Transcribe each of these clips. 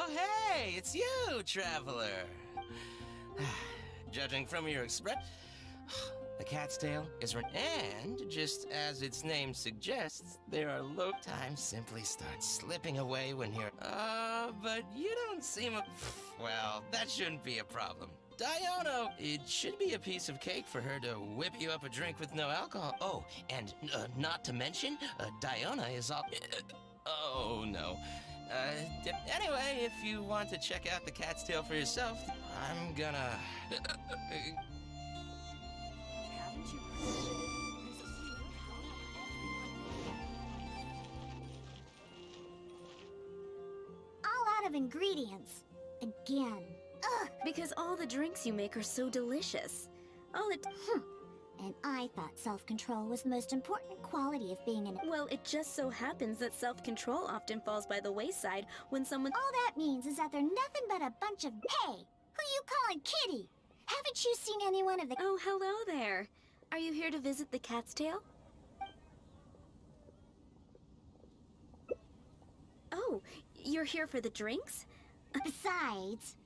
hey, it's you, traveler. Judging from your expression, the cat's tail is and just as its name suggests, there are low times simply start slipping away when you're, but you don't seem well, that shouldn't be a problem. Diona, it should be a piece of cake for her to whip you up a drink with no alcohol. Oh, and not to mention, Diona is all, oh no. Anyway, if you want to check out the cat's tail for yourself, I'm gonna... All out of ingredients. Again. Ugh! Because all the drinks you make are so delicious. All it... And I thought self-control was the most important quality of being an... Well, it just so happens that self-control often falls by the wayside when someone... All that means is that they're nothing but a bunch of... Hey! Who you calling kitty? Haven't you seen anyone of the... Oh, hello there. Are you here to visit the cat's tail? Oh, you're here for the drinks? Besides,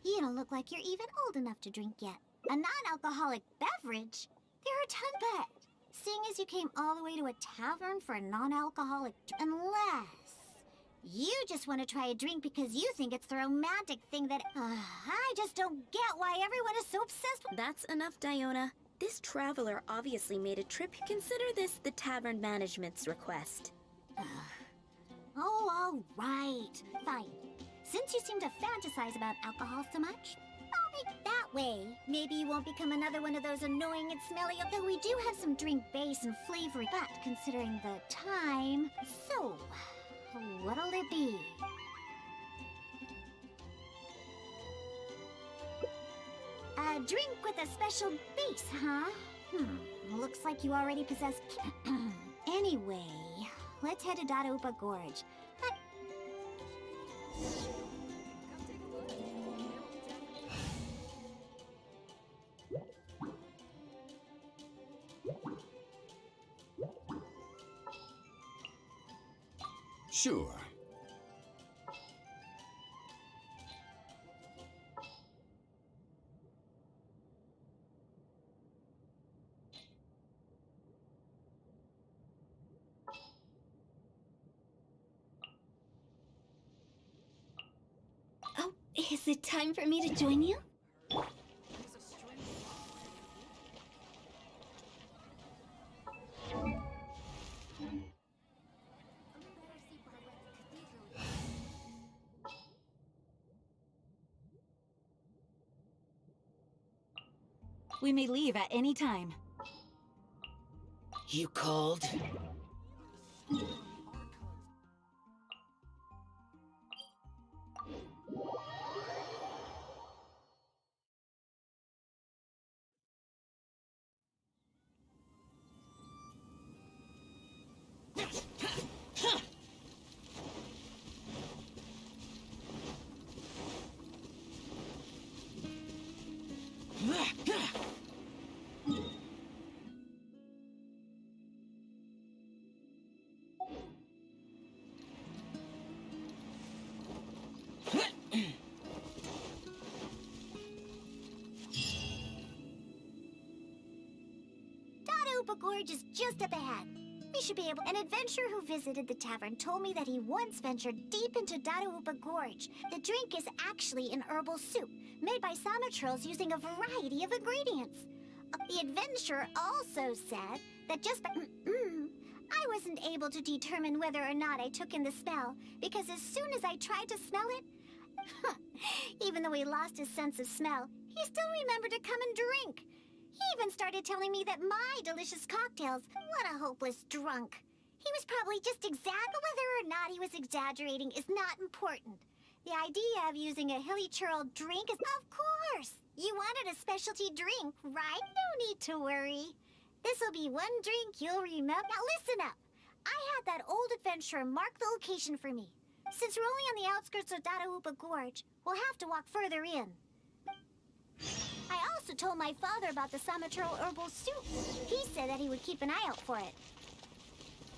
you don't look like you're even old enough to drink yet. A non-alcoholic beverage? There are tons, but seeing as you came all the way to a tavern for a non-alcoholic, unless you just want to try a drink because you think it's the romantic thing that I just don't get why everyone is so obsessed with. That's enough, Diona. This traveler obviously made a trip. Consider this the tavern management's request. Oh, all right. Fine. Since you seem to fantasize about alcohol so much, I'll make that way. Maybe you won't become another one of those annoying and smelly, although we do have some drink base and flavoring. But considering the time, so what'll it be? A drink with a special base, huh? Looks like you already possess... Anyway, let's head to Dadaupa Gorge. But... Sure. Oh, is it time for me to join you? We may leave at any time. You called? Dadaupa Gorge is just up ahead. We should be able... An adventurer who visited the tavern told me that he once ventured deep into Dadaupa Gorge. The drink is actually an herbal soup, made by Samatrils using a variety of ingredients. The adventurer also said that just by... I wasn't able to determine whether or not I took in the smell, because as soon as I tried to smell it... even though he lost his sense of smell, he still remembered to come and drink. He even started telling me that my delicious cocktails... What a hopeless drunk. He was probably just whether or not he was exaggerating is not important. The idea of using a hilly churl drink is... Of course! You wanted a specialty drink, right? No need to worry. This'll be one drink you'll remember. Now listen up. I had that old adventurer mark the location for me. Since we're only on the outskirts of Dadaupa Gorge, we'll have to walk further in. I also told my father about the Samatril herbal soup. He said that he would keep an eye out for it.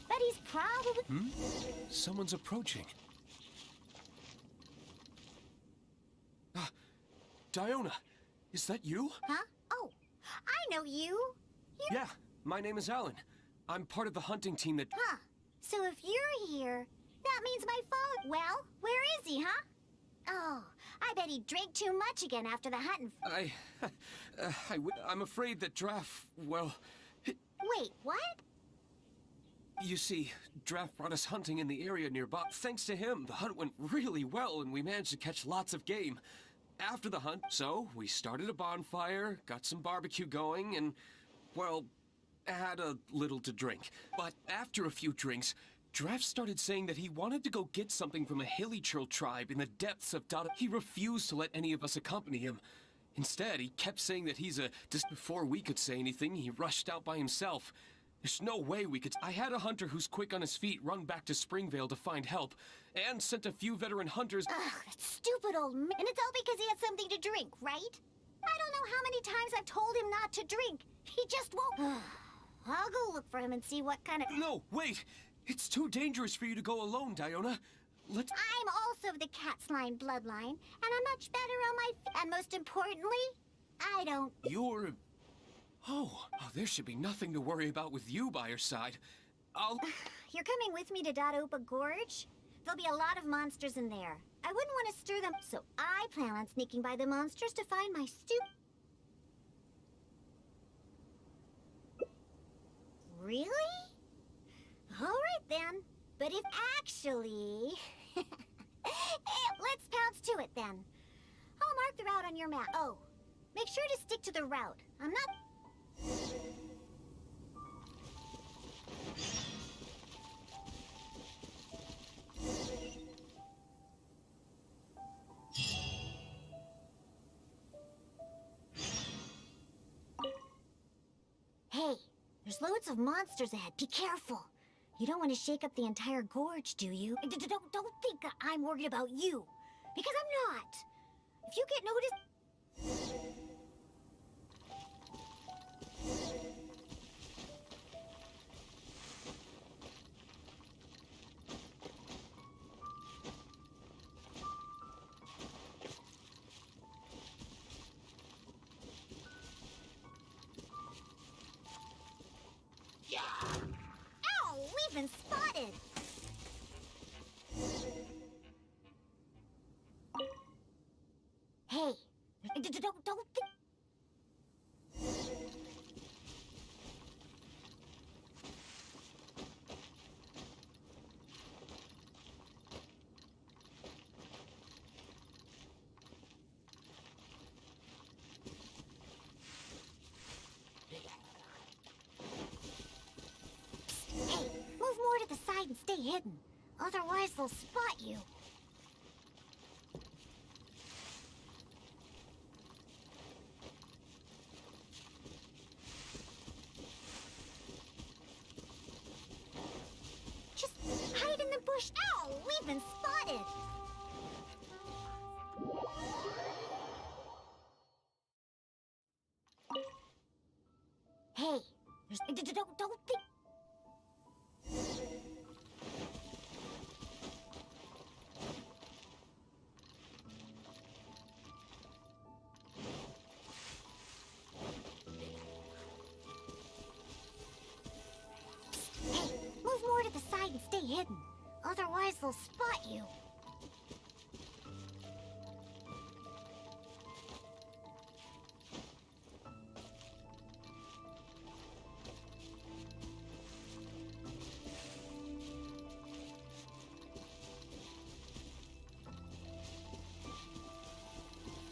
But he's probably... Someone's approaching. Diona, is that you? Huh? Oh, I know you. Yeah, my name is Alan. I'm part of the hunting team that... Huh. So if you're here, that means my father... Well, where is he, huh? Oh, I bet he drank too much again after the hunting. I'm afraid that Draff, well... Wait, what? You see, Draff brought us hunting in the area nearby. Thanks to him, the hunt went really well and we managed to catch lots of game. After the hunt, so, we started a bonfire, got some barbecue going, and, well, had a little to drink. But after a few drinks, Draff started saying that he wanted to go get something from a hilly churl tribe in the depths of Dada. He refused to let any of us accompany him. Instead, he kept saying that he's a... Just before we could say anything, he rushed out by himself. There's no way we could... I had a hunter who's quick on his feet run back to Springvale to find help, and sent a few veteran hunters... Ugh, that stupid old man. And it's all because he had something to drink, right? I don't know how many times I've told him not to drink. He just won't... I'll go look for him and see what kind of... No, wait! It's too dangerous for you to go alone, Diona. I'm also of the cat's line bloodline, and I'm much better on my... And most importantly, I don't... You're... Oh, there should be nothing to worry about with you by your side. You're coming with me to Dadaupa Gorge? There'll be a lot of monsters in there. I wouldn't want to stir them, so I plan on sneaking by the monsters to find my Really? All right, then. But if actually... Let's pounce to it, then. I'll mark the route on your map. Oh, make sure to stick to the route. I'm not... Hey, there's loads of monsters ahead. Be careful. You don't want to shake up the entire gorge, do you? Don't think I'm worried about you. Because I'm not. If you get noticed... Ow! We've been spotted! Hey, don't think... Hey, move more to the side and stay hidden. Otherwise, they'll spot you. Just hide in the bush. Ow! We've been spotted. Hey, don't think... Hey, move more to the side and stay hidden. Otherwise, they'll spot you.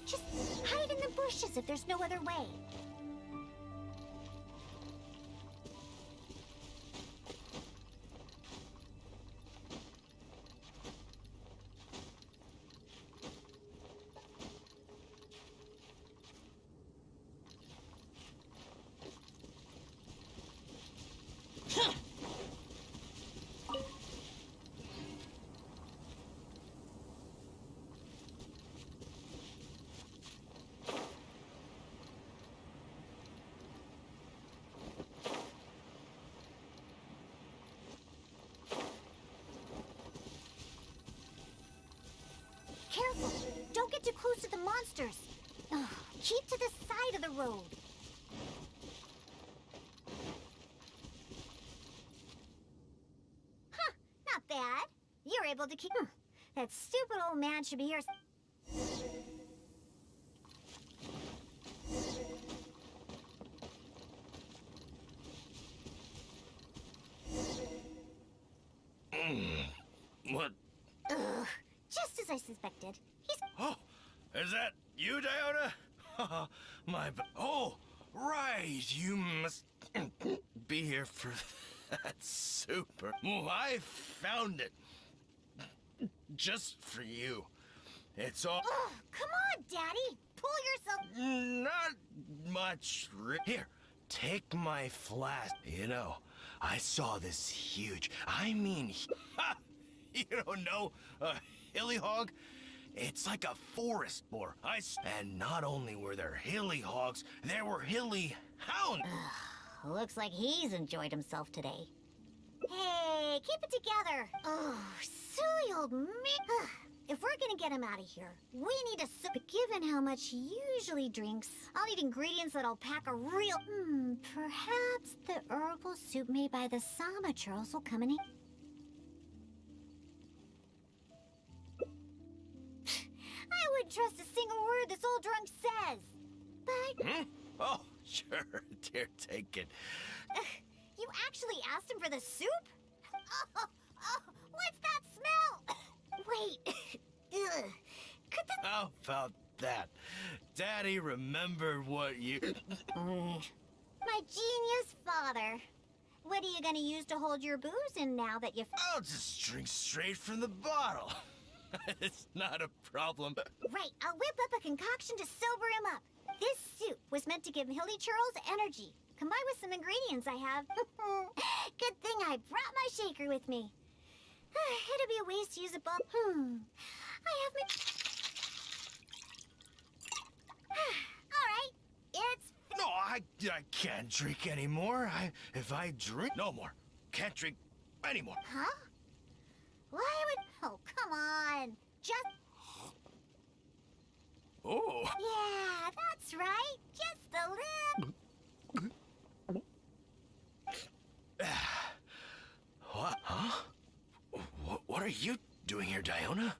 Just hide in the bushes if there's no other way. Careful! Don't get too close to the monsters! Ugh. Keep to the side of the road. Huh, not bad. You're able to keep... That stupid old man should be here... What? Ugh, just as I suspected. He's... Oh, is that you, Diona? Oh, right. You must be here for that super. Oh, I found it. Just for you. It's all... Ugh, come on, Daddy. Pull yourself... Not much. Here, take my flask. You know, I saw this huge... you don't know a hilly hog? It's like a forest boar. And not only were there hilly hogs, there were hilly hounds. Looks like he's enjoyed himself today. Hey, keep it together. Oh, silly old me. If we're gonna get him out of here, we need a soup. But given how much he usually drinks, I'll need ingredients that'll pack a real... perhaps the herbal soup made by the Sama churls will come in... I wouldn't trust a single word this old drunk says. But... Oh, sure, dear, take it. You actually asked him for the soup? What's that smell? Wait. Ugh. Could the... How about that? Daddy remembered what you... My genius father. What are you gonna use to hold your booze in now that you've... I'll just drink straight from the bottle. It's not a problem. Right, I'll whip up a concoction to sober him up. This soup was meant to give Hilly Churls energy, combined with some ingredients I have. Good thing I brought my shaker with me. It'd be a waste to use a bowl. I have my... All right, it's... No, I can't drink anymore. If I drink... No more. Can't drink anymore. Huh? Why would... Oh, come on. Just... Oh. Yeah, that's right. Just a little... What? Huh? What are you doing here, Diona?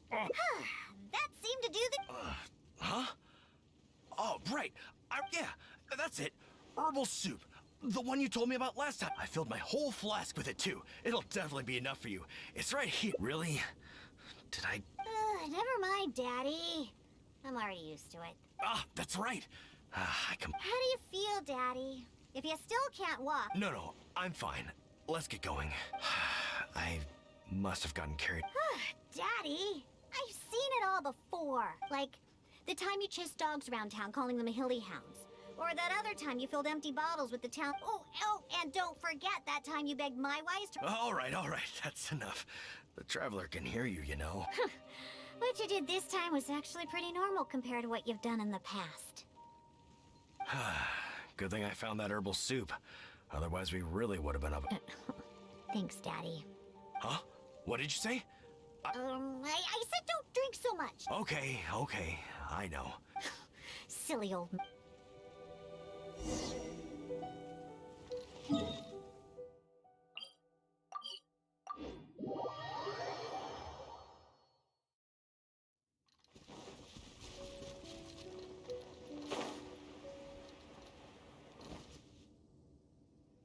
That seemed to do the... Huh? Oh, right. Yeah, that's it. Herbal soup. The one you told me about last time. I filled my whole flask with it, too. It'll definitely be enough for you. It's right here. Really? Did I... never mind, Daddy. I'm already used to it. Ah, that's right. I can... How do you feel, Daddy? If you still can't walk... No, I'm fine. Let's get going. I must have gotten carried... Daddy, I've seen it all before. Like, the time you chased dogs around town calling them hilly hounds. Or that other time you filled empty bottles with the town... Oh, and don't forget that time you begged my wise to... All right. That's enough. The Traveler can hear you, you know. What you did this time was actually pretty normal compared to what you've done in the past. Good thing I found that herbal soup. Otherwise, we really would have been up... Thanks, Daddy. Huh? What did you say? I said don't drink so much. Okay. I know. Silly old...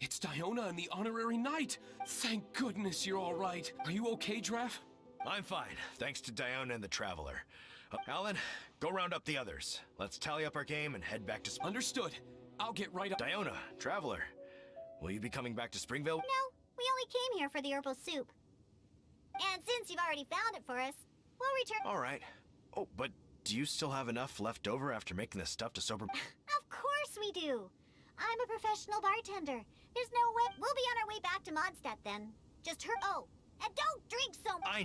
It's Diona and the Honorary Knight! Thank goodness you're all right. Are you okay, Draff? I'm fine, thanks to Diona and the Traveler. Alan, go round up the others. Let's tally up our game and head back to... Understood. I'll get right up. Diona, Traveler, will you be coming back to Springville? No, we only came here for the herbal soup. And since you've already found it for us, we'll return... All right. Oh, but do you still have enough left over after making this stuff to sober... Of course we do. I'm a professional bartender. There's no way... We'll be on our way back to Mondstadt then. Just hurt... Oh, and don't drink so much. I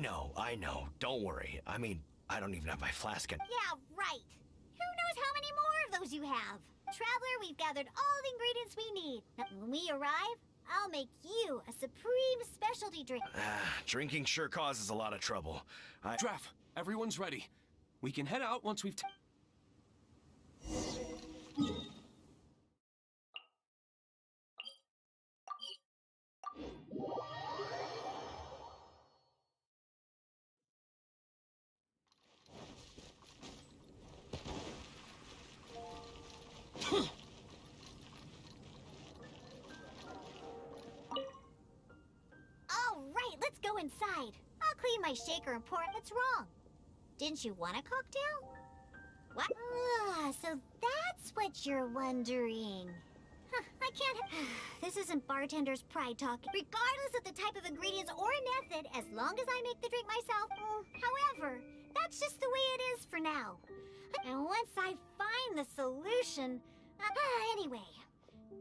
know. Don't worry. I mean, I don't even have my flask in... Yeah, right. Who knows how many more of those you have? Traveler, we've gathered all the ingredients we need. Now, when we arrive, I'll make you a supreme specialty drink. Drinking sure causes a lot of trouble. Draff, everyone's ready. We can head out once we've... All right, let's go inside. I'll clean my shaker and pour it. What's wrong? Didn't you want a cocktail? What? Ah, so that's what you're wondering. Huh, I can't. This isn't bartender's pride talking. Regardless of the type of ingredients or method, as long as I make the drink myself. However, that's just the way it is for now. And once I find the solution. Anyway,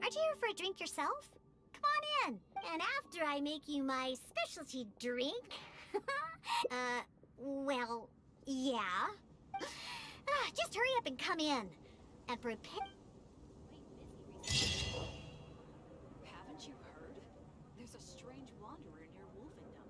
aren't you here for a drink yourself? Come on in. And after I make you my specialty drink. Well, yeah. Just hurry up and come in. And prepare. Haven't you heard? There's a strange wanderer near Wolfendom.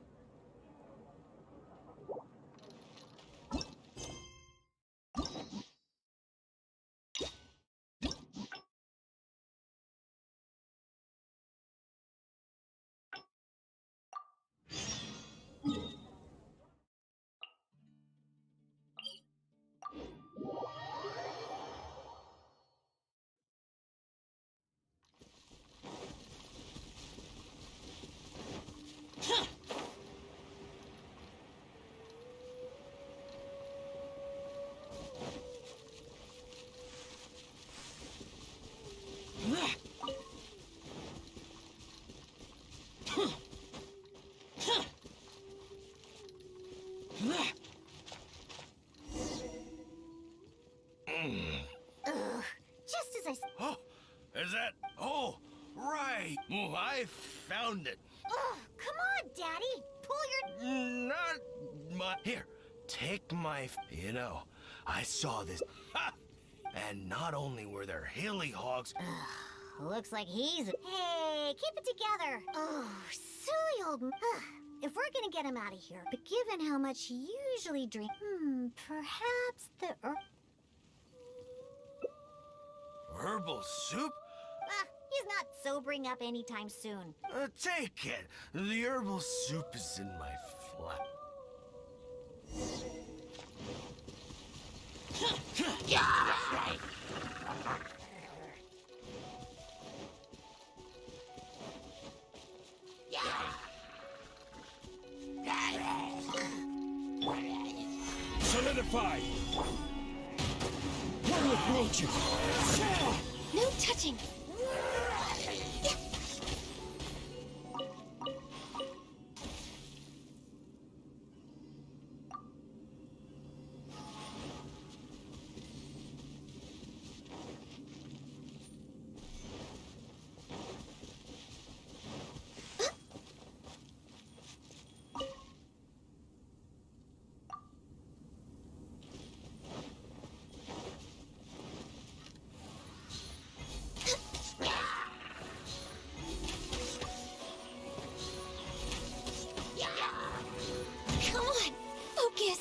Just as I. Oh, is that? Oh, right. Oh, I found it. Come on, Daddy. Pull your. Not my. Here, take my. You know, I saw this. Ha! And not only were there hilly hogs. Looks like he's. Hey, keep it together. Oh, silly old. If we're gonna get him out of here, but given how much he usually drinks, perhaps the. Herbal soup? He's not sobering up anytime soon. Take it. The herbal soup is in my flat. Solidify! One with nature! No touching. Come on, focus.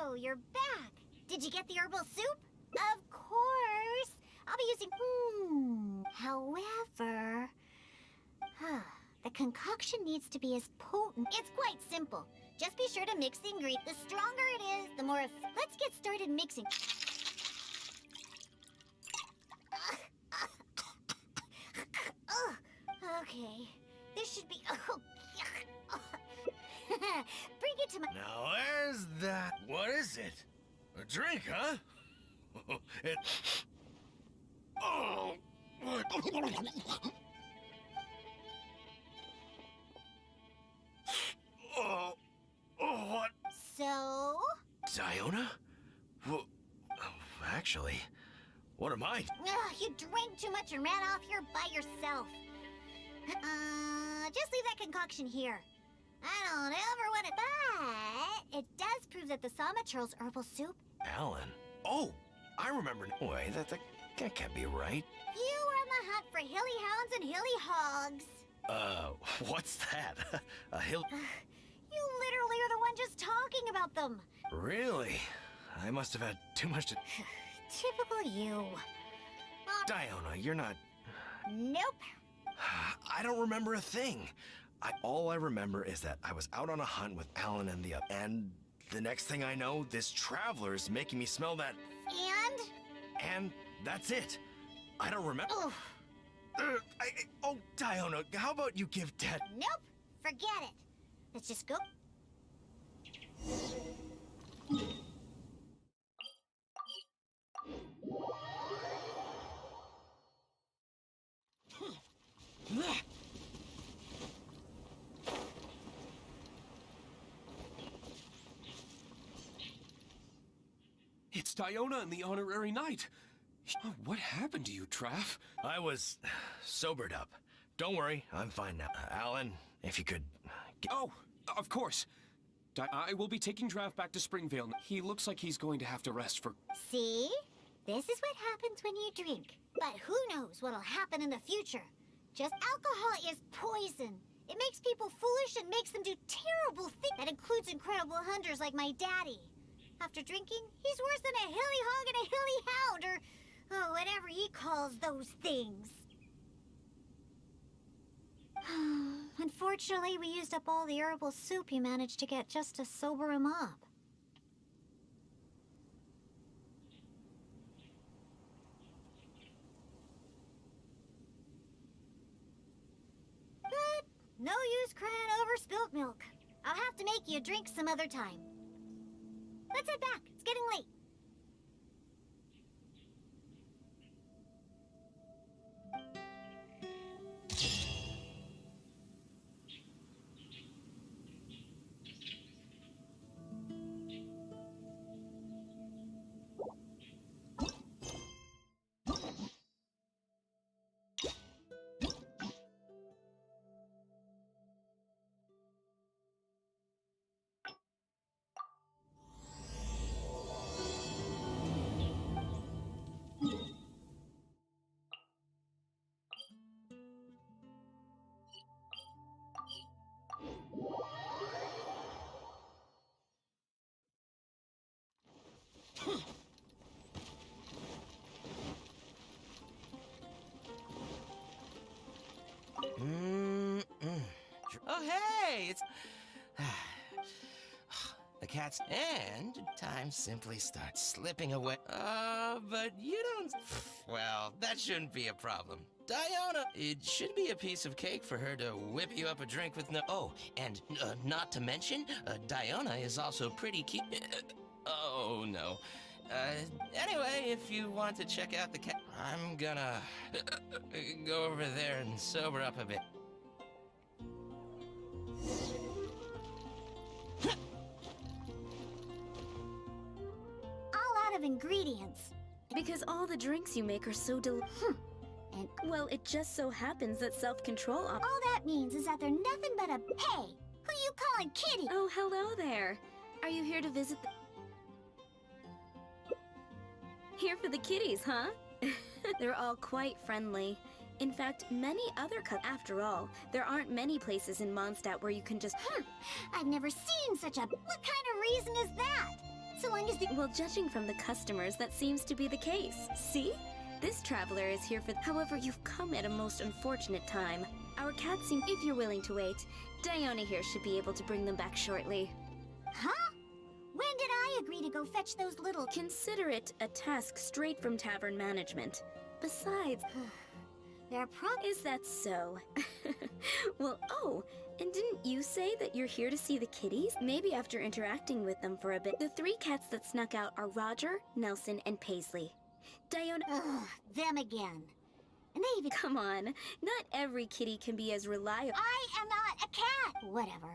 Oh, you're back. Did you get the herbal soup? Of course. I'll be using. However, the concoction needs to be as potent. It's quite simple. Just be sure to mix the ingredient. The stronger it is, the more. Let's get started mixing. Okay, this should be. Bring it to my. Now, where's that? What is it? A drink, huh? It. Oh! Never mind. Ugh, you drank too much and ran off here by yourself. Just leave that concoction here. I don't ever want it. But it does prove that the Sama-churl's herbal soup. Alan. Oh, I remember. Wait, that can't be right. You were on the hunt for hilly hounds and hilly hogs. What's that? A hill? You literally are the one just talking about them. Really? I must have had too much to... Typical you. Diona, you're not... Nope. I don't remember a thing. All I remember is that I was out on a hunt with Alan and and the next thing I know, this traveler is making me smell that... And that's it. I don't remember... Oof. Oh, Diona, how about you give Dad... Nope. Forget it. Let's just go. It's Diona and the Honorary Knight. Oh, what happened to you, Trav? I was sobered up. Don't worry, I'm fine now. Alan, if you could... Oh, of course. I will be taking Trav back to Springvale. He looks like he's going to have to rest for... See? This is what happens when you drink. But who knows what'll happen in the future. Just alcohol is poison. It makes people foolish and makes them do terrible things. That includes incredible hunters like my daddy. After drinking, he's worse than a hilly hog and a hilly hound, or whatever he calls those things. Unfortunately, we used up all the herbal soup he managed to get just to sober him up. But no use crying over spilt milk. I'll have to make you a drink some other time. Let's head back. It's getting late. Oh, hey, it's... The cat's... And time simply starts slipping away. But you don't... Well, that shouldn't be a problem. Diona, it should be a piece of cake for her to whip you up a drink with no... Oh, and not to mention, Diona is also pretty cute... oh, no. Anyway, if you want to check out the cat... I'm gonna... go over there and sober up a bit. All out of ingredients. Because all the drinks you make are so And well, it just so happens that self-control all that means is that they're nothing but a... Hey, who you calling kitty? Oh, hello there. Are you here to visit the... Here for the kitties, huh? They're all quite friendly. In fact, many other after all, there aren't many places in Mondstadt where you can just... I've never seen such a... What kind of reason is that? So long as the... Well, judging from the customers, that seems to be the case. See? This traveler is here for... However, you've come at a most unfortunate time. Our cats seem... If you're willing to wait, Diona here should be able to bring them back shortly. Huh? When did I agree to go fetch those little... Consider it a task straight from tavern management. Besides... They're Is that so? Well, oh, and didn't you say that you're here to see the kitties? Maybe after interacting with them for a bit. The three cats that snuck out are Roger, Nelson, and Paisley. Diona... Ugh, them again. And they even... Come on, not every kitty can be as reliable. I am not a cat! Whatever.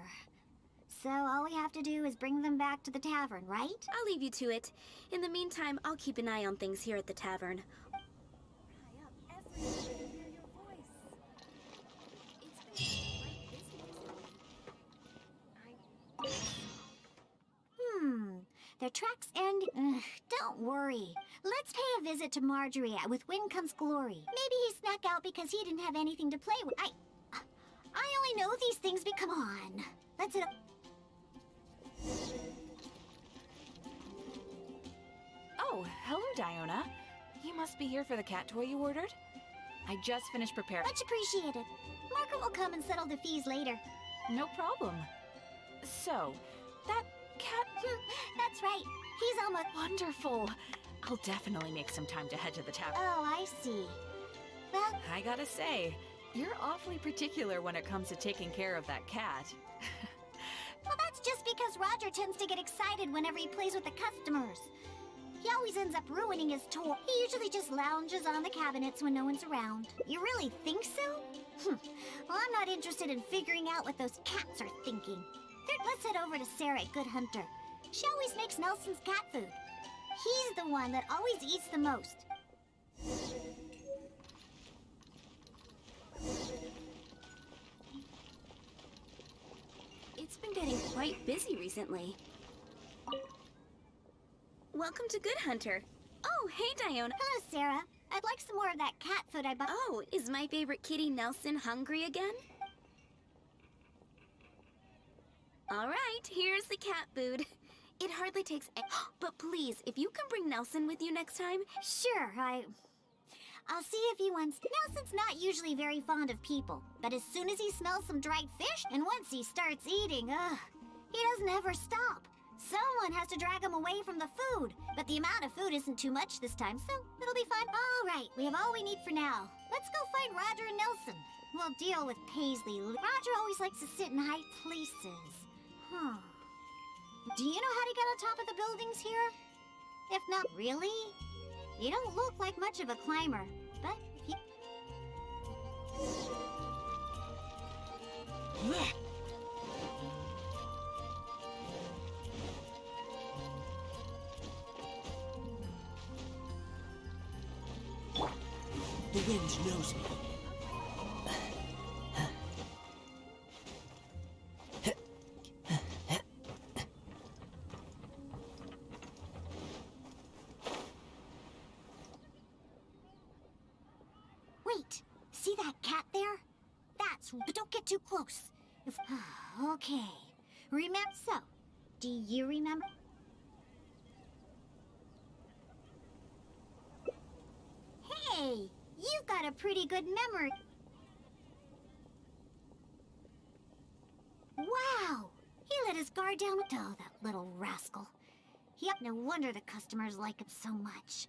So all we have to do is bring them back to the tavern, right? I'll leave you to it. In the meantime, I'll keep an eye on things here at the tavern. hear your voice. It's been quite busy recently. Their tracks end. Ugh, don't worry. Let's pay a visit to Marjorie with Wind Comes Glory. Maybe he snuck out because he didn't have anything to play with. I only know these things come on. Let's it. Oh, hello, Diona. You must be here for the cat toy you ordered. I just finished preparing. Much appreciated. Margaret will come and settle the fees later. No problem. So, that cat... That's right. He's almost... Wonderful. I'll definitely make some time to head to the tavern. Oh, I see. Well, I gotta say, you're awfully particular when it comes to taking care of that cat. well, that's just because Roger tends to get excited whenever he plays with the customers. He always ends up ruining his toy. He usually just lounges on the cabinets when no one's around. You really think so? Well, I'm not interested in figuring out what those cats are thinking. Let's head over to Sarah at Good Hunter. She always makes Nelson's cat food. He's the one that always eats the most. It's been getting quite busy recently. Welcome to Good Hunter. Oh, hey, Diona. Hello, Sarah. I'd like some more of that cat food I bought. Oh, is my favorite kitty Nelson hungry again? All right, here's the cat food. It hardly takes but please, if you can bring Nelson with you next time. Sure, I'll see if he wants... Nelson's not usually very fond of people, but as soon as he smells some dried fish, and once he starts eating, he doesn't ever stop. Someone has to drag him away from the food, but the amount of food isn't too much this time, so it'll be fine. All right, we have all we need for now. Let's go find Roger and Nelson. We'll deal with Paisley. Roger always likes to sit in high places. Do you know how to get on top of the buildings here? If not, really? You don't look like much of a climber, but if you... The wind knows me. Wait, see that cat there? That's... Don't get too close. If... Okay. Remember... So, do you remember? Hey, you've got a pretty good memory. Wow! He let his guard down. Oh, that little rascal. Yep, no wonder the customers like him so much.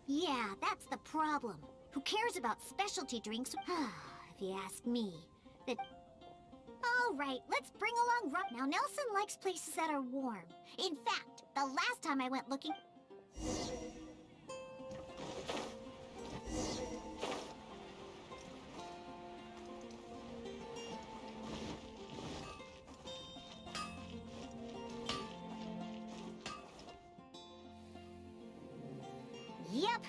Yeah, that's the problem. Who cares about specialty drinks? If you ask me. That... All right, let's bring along Rock. Now, Nelson likes places that are warm. In fact, the last time I went looking... Yep.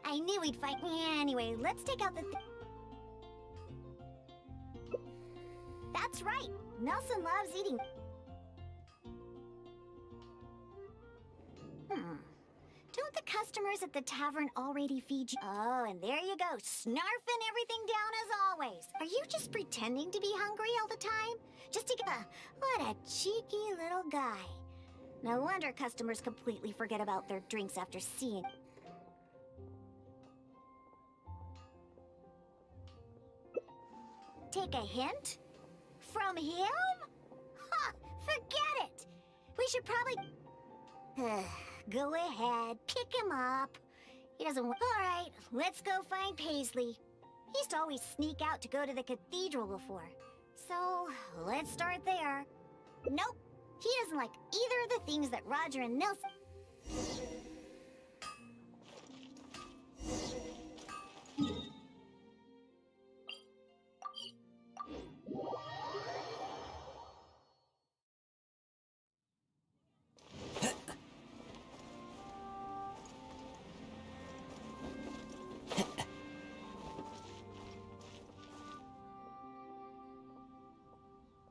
I knew we'd fight. Anyway, let's take out the... That's right. Nelson loves eating. Don't the customers at the tavern already feed you? Oh, and there you go, snarfing everything down as always. Are you just pretending to be hungry all the time? Just to get... what a cheeky little guy. No wonder customers completely forget about their drinks after seeing... Take a hint? From him? Ha! Forget it! We should probably... Go ahead, pick him up. He doesn't want... All right, let's go find Paisley. He used to always sneak out to go to the cathedral before. So, let's start there. Nope, he doesn't like either of the things that Roger and Nelson...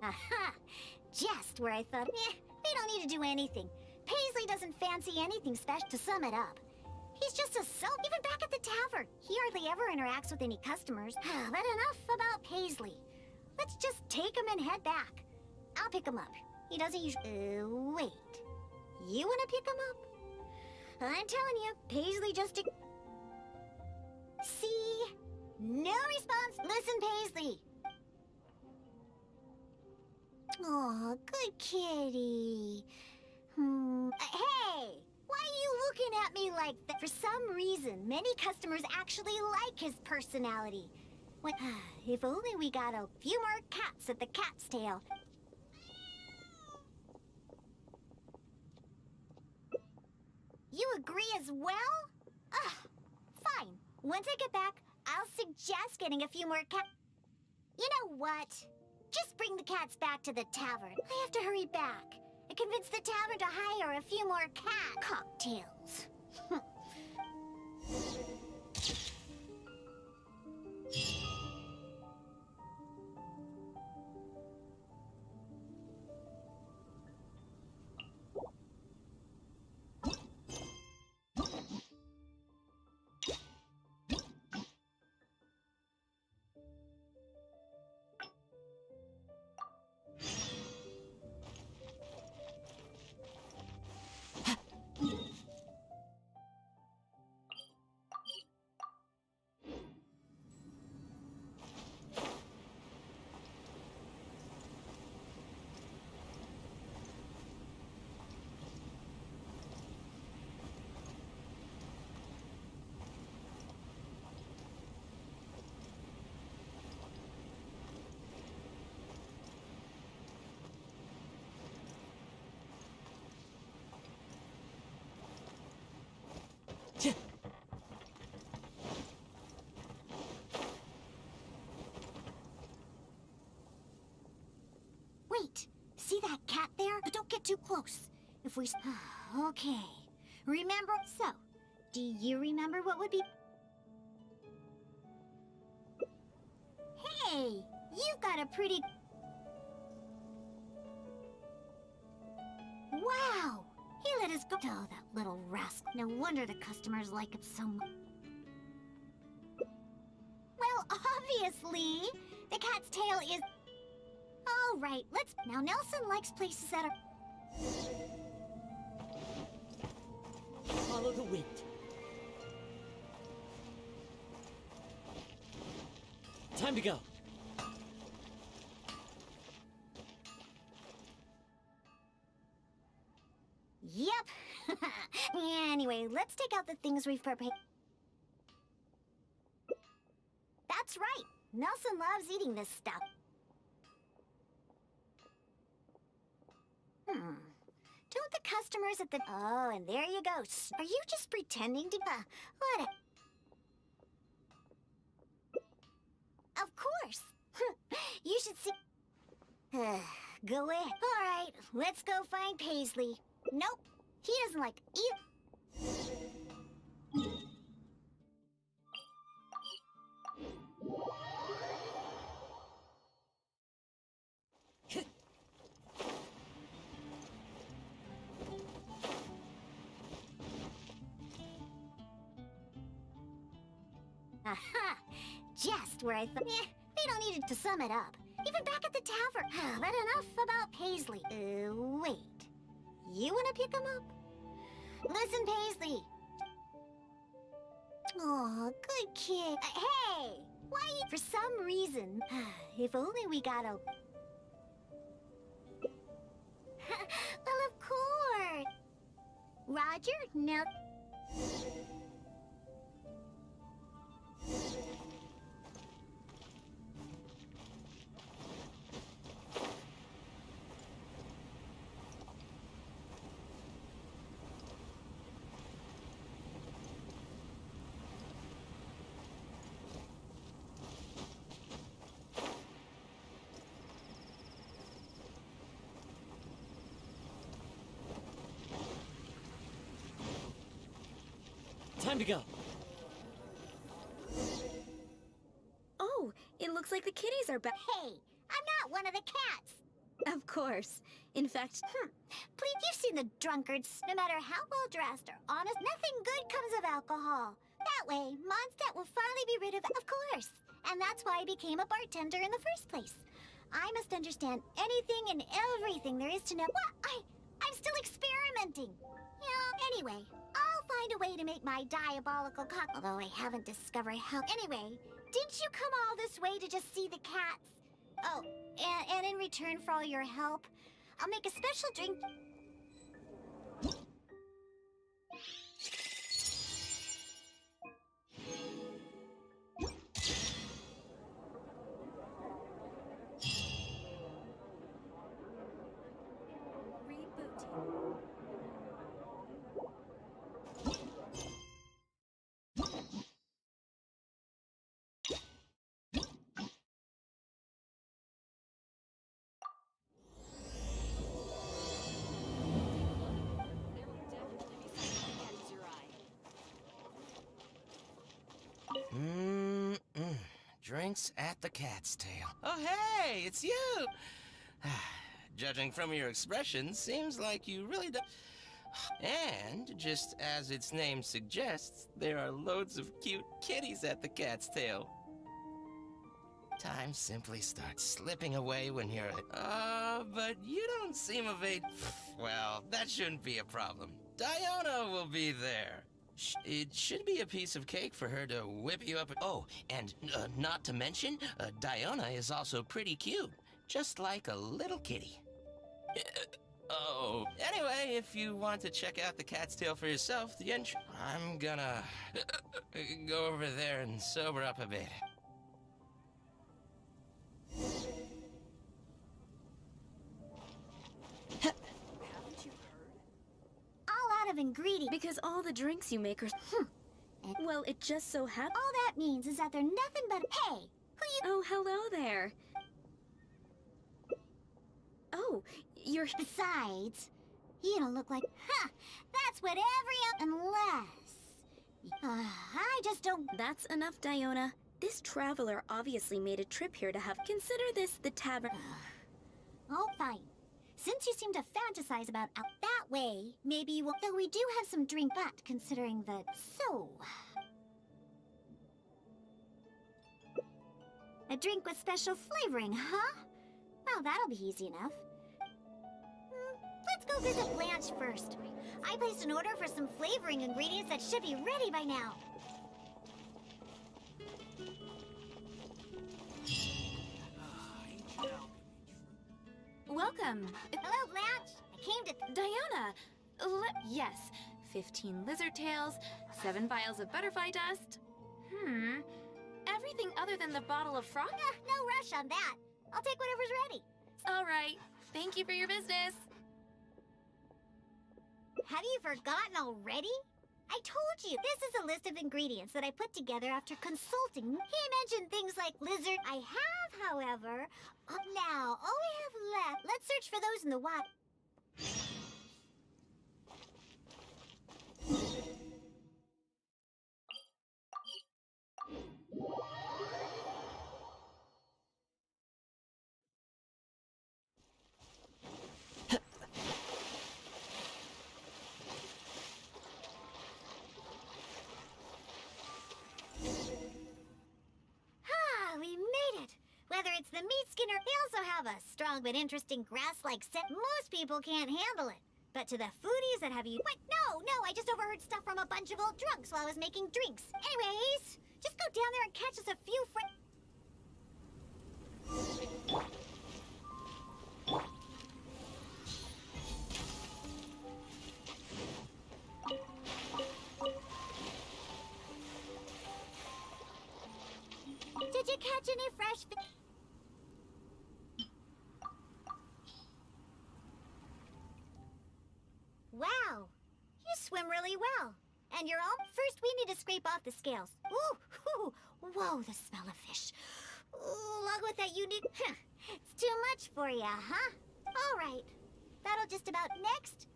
Aha! Just where I thought, they don't need to do anything. Paisley doesn't fancy anything special. To sum it up, he's just a even back at the tavern. He hardly ever interacts with any customers. But enough about Paisley. Let's just take him and head back. I'll pick him up. He doesn't usually... wait. You want to pick him up? I'm telling you, Paisley just... See? No response. Listen, Paisley. Aw, good kitty. Hey! Why are you looking at me like that? For some reason, many customers actually like his personality. What? If only we got a few more cats at the cat's tail. You agree as well? Fine. Once I get back, I'll suggest getting a few more cats. You know what? Just bring the cats back to the tavern. I have to hurry back and convince the tavern to hire a few more cat cocktails. Wait, see that cat there? But don't get too close. If we... Okay. Remember... So, do you remember what would be... Hey, you've got a pretty... Wow! He let us go... Oh, that little rascal. No wonder the customers like him so much. Well, obviously, the cat's tail is... All right, let's... Now, Nelson likes places that are... Follow the wind. Time to go. Yep. Anyway, let's take out the things we've prepared. That's right. Nelson loves eating this stuff. Don't the customers at the... Oh, and there you go. Are you just pretending to... What Of course. You should see... Go ahead. All right, let's go find Paisley. Nope, he doesn't like either. Aha! Just where I thought... we don't need it to sum it up. Even back at the tavern. But enough about Paisley. Wait. You want to pick him up? Listen, Paisley. Oh, good kid. Hey! Why you... For some reason... If only we got a... Well, of course. Roger, no... Time to go. Oh, it looks like the kitties are back. Hey, I'm not one of the cats. Of course. In fact, Please, you've seen the drunkards. No matter how well dressed or honest, nothing good comes of alcohol. That way, Mondstadt will finally be rid of course. And that's why I became a bartender in the first place. I must understand anything and everything there is to know. What? I'm still experimenting. Yeah, anyway, I'll find a way to make my diabolical although I haven't discovered how. Anyway, didn't you come all this way to just see the cats? Oh, and in return for all your help, I'll make a special drink. Drinks at the Cat's Tail. Oh, hey, it's you! Judging from your expression, seems like you really don't. And, just as its name suggests, there are loads of cute kitties at the Cat's Tail. Time simply starts slipping away when you're but you don't seem well, that shouldn't be a problem. Diona will be there. It should be a piece of cake for her to whip you up. Oh, and not to mention, Diona is also pretty cute, just like a little kitty. Anyway, if you want to check out the Cat's Tail for yourself, I'm gonna go over there and sober up a bit. All out of ingredients. because all the drinks you make are... Well, it just so happens... All that means is that they're nothing but... Hey, who you... Oh, hello there. Oh, you're... Besides, you don't look like... That's what unless... I just don't... That's enough, Diona. This traveler obviously made a trip here to have... Consider this the tavern... Oh, fine. Since you seem to fantasize about out that way, maybe you will... Though we do have some drink, but considering the... So... A drink with special flavoring, huh? Well, that'll be easy enough. Let's go visit Blanche first. I placed an order for some flavoring ingredients that should be ready by now. Welcome. Hello, Blanche. I came to... Diona! Yes, 15 lizard tails, 7 vials of butterfly dust. Everything other than the bottle of frog? No rush on that. I'll take whatever's ready. All right. Thank you for your business. Have you forgotten already? I told you, this is a list of ingredients that I put together after consulting. He mentioned things like lizard. I have, however... now, all we have left... Let's search for those in the wild. We made it! Whether it's the meat skinner, they also have a strong but interesting grass-like scent. Most people can't handle it. But to the foodies that have you... What? No, I just overheard stuff from a bunch of old drunks while I was making drinks. Anyways, just go down there and catch us a few Did you catch any fresh Wow, you swim really well. And you're all... First, we need to scrape off the scales. Ooh, whoa, the smell of fish. Ooh, along with that, you need... It's too much for you, huh? All right, that'll just about next.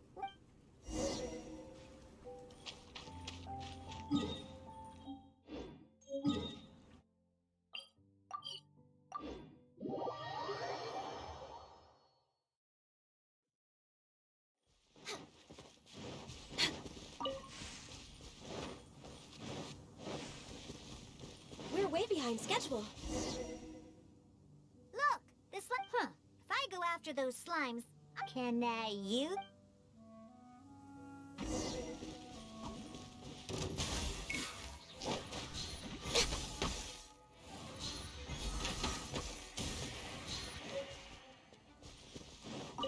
behind schedule. Look, this If I go after those slimes, can you?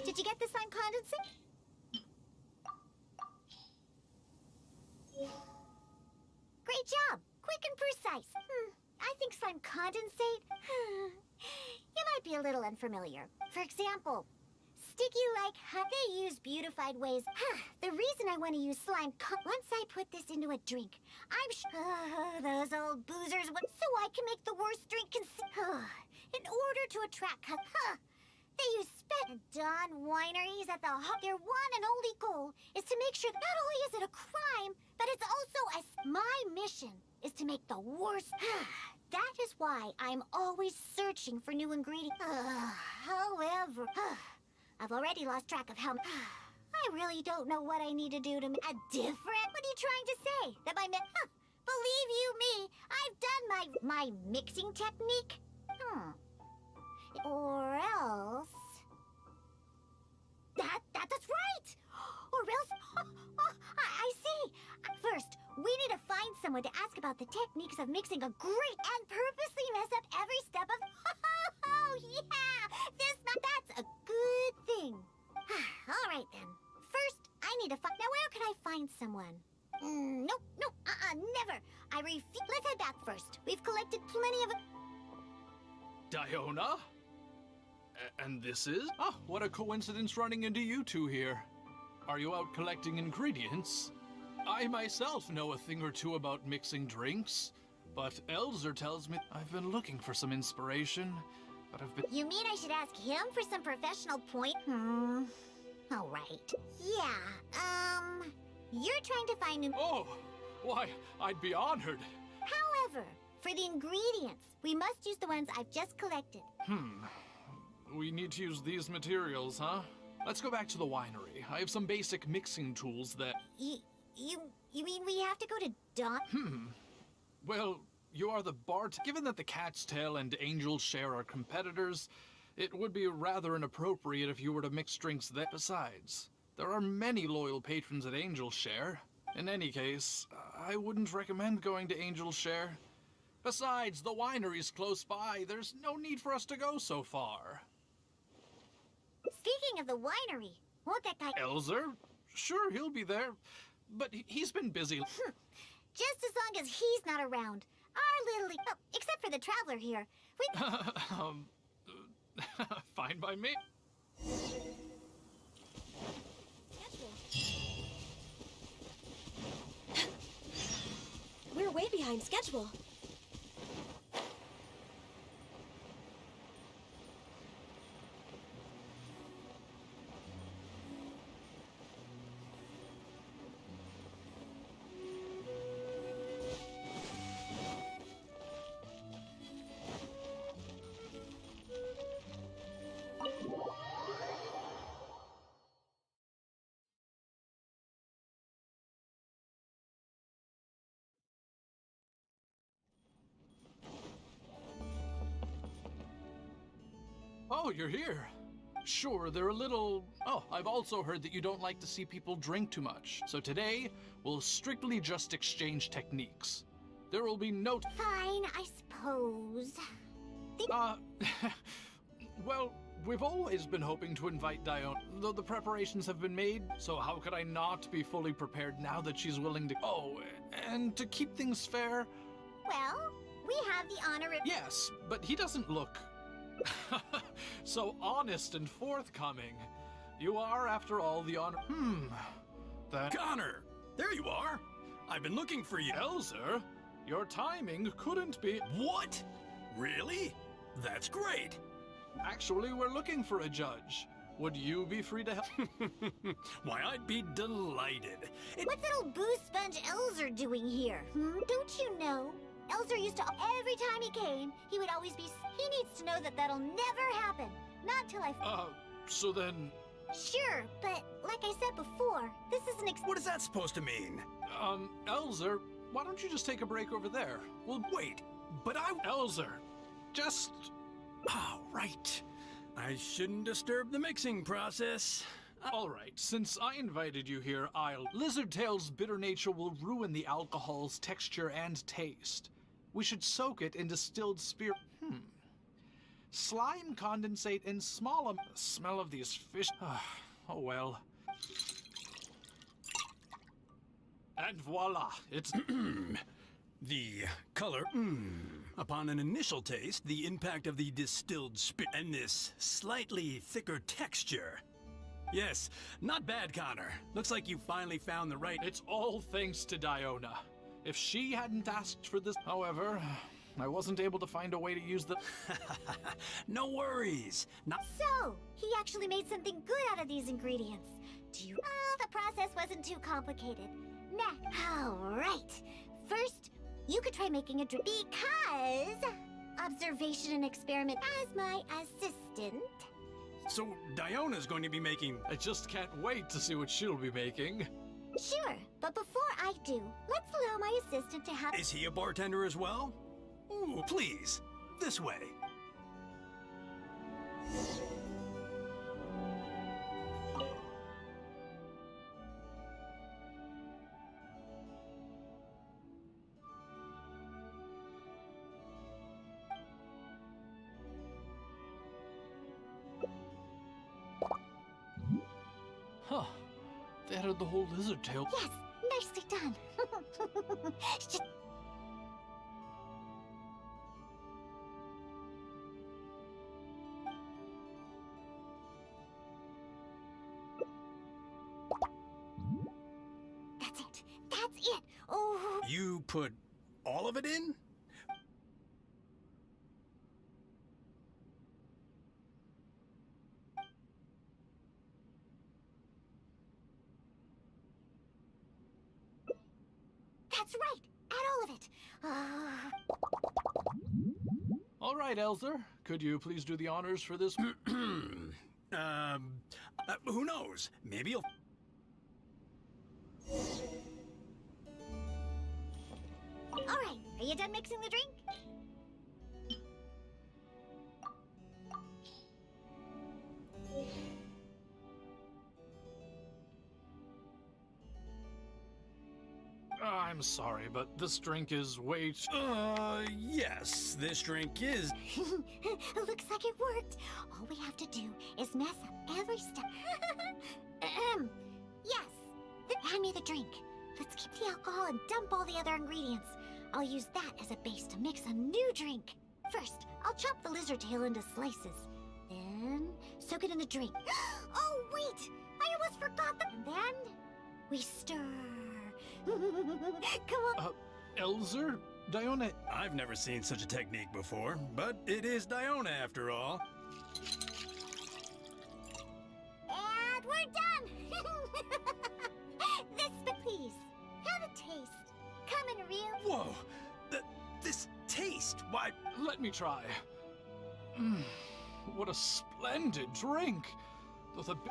Did you get the slime condensate? Great job! Quick and precise. I think slime condensate... you might be a little unfamiliar. For example, sticky like they use beautified ways. The reason I want to use slime once I put this into a drink, I'm those old boozers would... So I can make the worst drink in order to attract they use spit. Dawn Wineries at the their one and only goal is to make sure that not only is it a crime, but it's also my mission is to make the worst. That is why I'm always searching for new ingredients. However, I've already lost track of how. I really don't know what I need to do to make a different. What are you trying to say? That my believe you me, I've done my mixing technique. Or else... That's right! Or else... I see! First, we need to find someone to ask about the techniques of mixing a great and purposely mess up every step of... Oh, yeah! That's a good thing. All right, then. First, I need to find... Now, where can I find someone? Nope, never. I refuse. Let's head back first. We've collected plenty of... Diona? And this is? Oh, what a coincidence running into you two here. Are you out collecting ingredients? I myself know a thing or two about mixing drinks, but Elzer tells me I've been looking for some inspiration, but I've been... You mean I should ask him for some professional point? All right. Yeah, you're trying to find new... Oh, why, I'd be honored. However, for the ingredients, we must use the ones I've just collected. We need to use these materials, huh? Let's go back to the winery. I have some basic mixing tools that... You mean we have to go to Dawn? Well, you are the Bart. Given that the Cat's Tail and Angel's Share are competitors, it would be rather inappropriate if you were to mix drinks there. Besides, there are many loyal patrons at Angel's Share. In any case, I wouldn't recommend going to Angel's Share. Besides, the winery's close by. There's no need for us to go so far. Speaking of the winery, won't that guy... Elzer? Sure, he'll be there. But he's been busy. Just as long as he's not around. Our little... Oh, except for the traveler here. Fine by me. We're way behind schedule. Oh, you're here. Sure, they're a little... Oh, I've also heard that you don't like to see people drink too much. So today, we'll strictly just exchange techniques. There will be no... Fine, I suppose. Well, we've always been hoping to invite Diona, though the preparations have been made, so how could I not be fully prepared now that she's willing to... Oh, and to keep things fair... Well, we have the honor of... Yes, but he doesn't look... so honest and forthcoming. You are, after all, the honor... That... Connor! There you are! I've been looking for you. Elzer, your timing couldn't be... What? Really? That's great! Actually, we're looking for a judge. Would you be free to help? Why, I'd be delighted. What's that old booze sponge Elzer doing here? Don't you know? Elzer used to, every time he came, he would always be... He needs to know that that'll never happen. Not till I... So then... Sure, but like I said before, this is an What is that supposed to mean? Elzer, why don't you just take a break over there? Well, wait. but I... Elzer, just... Oh, right. I shouldn't disturb the mixing process. All right, since I invited you here, Lizardtail's bitter nature will ruin the alcohol's texture and taste. We should soak it in distilled spirit. Slime condensate in small smell of these fish. Oh well. And voila, it's... The color, upon an initial taste, the impact of the distilled spirit, and this slightly thicker texture. Yes, not bad, Connor. Looks like you finally found the right... It's all thanks to Diona. If she hadn't asked for this... However, I wasn't able to find a way to use the... No worries. Not... So, he actually made something good out of these ingredients. Do you... Oh, the process wasn't too complicated. Next. Alright. First, you could try making a drink because... Observation and experiment as my assistant. So, Diona's going to be making... I just can't wait to see what she'll be making. Sure, but before I do, let's allow my assistant to have... Is he a bartender as well? Ooh, please. This way. Huh. They added the whole lizard tail. Yes, nicely done. That's it. That's it. Oh. You put all of it in? That's right. Add all of it. All right, Elzer. Could you please do the honors for this? Who knows? Maybe you'll... All right. Are you done mixing the drink? I'm sorry, but this drink is way too... Yes, this drink is... Looks like it worked. All we have to do is mess up every step. Yes. Hand me the drink. Let's keep the alcohol and dump all the other ingredients. I'll use that as a base to mix a new drink. First, I'll chop the lizard tail into slices. Then, soak it in the drink. Oh, wait! I almost forgot the... And then, we stir. Come on. Elzer? Diona... I've never seen such a technique before, but it is Diona after all. And we're done! Please, have a taste. Come and real... Whoa! This taste, why... Let me try. What a splendid drink!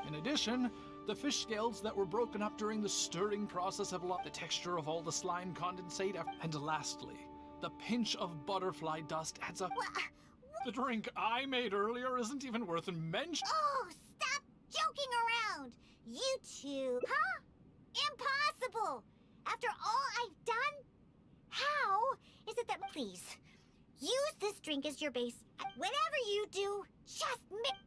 In addition, the fish scales that were broken up during the stirring process have lost the texture of all the slime condensate. And lastly, the pinch of butterfly dust adds up. The drink I made earlier isn't even worth mention. Oh, stop joking around! You two... Huh? Impossible! After all I've done? How is it that... Please, use this drink as your base. Whatever you do, just mix...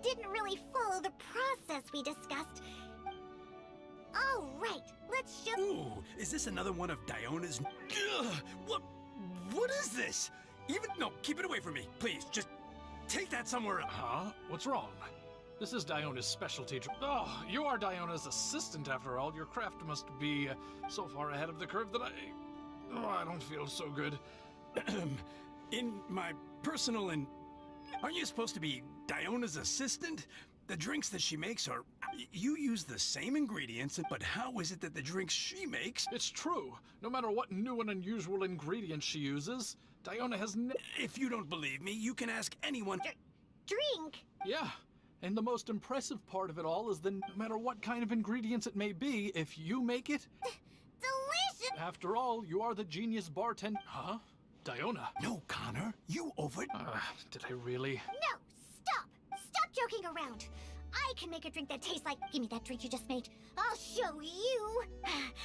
didn't really follow the process we discussed. All right, let's show. Ooh, is this another one of Diona's? Ugh, what is this? No, keep it away from me, please. Just take that somewhere else. Huh? What's wrong? This is Diona's specialty. Oh, you are Diona's assistant after all. Your craft must be so far ahead of the curve that I don't feel so good. In my personal and... Aren't you supposed to be Diona's assistant? The drinks that she makes are... You use the same ingredients, but how is it that the drinks she makes... It's true. No matter what new and unusual ingredients she uses, Diona has If you don't believe me, you can ask anyone... Drink? Yeah. And the most impressive part of it all is that no matter what kind of ingredients it may be, if you make it... Delicious! After all, you are the genius bartender. Huh? Diona? No, Connor, you over... Did I really? No, stop! Stop joking around! I can make a drink that tastes like... Give me that drink you just made. I'll show you!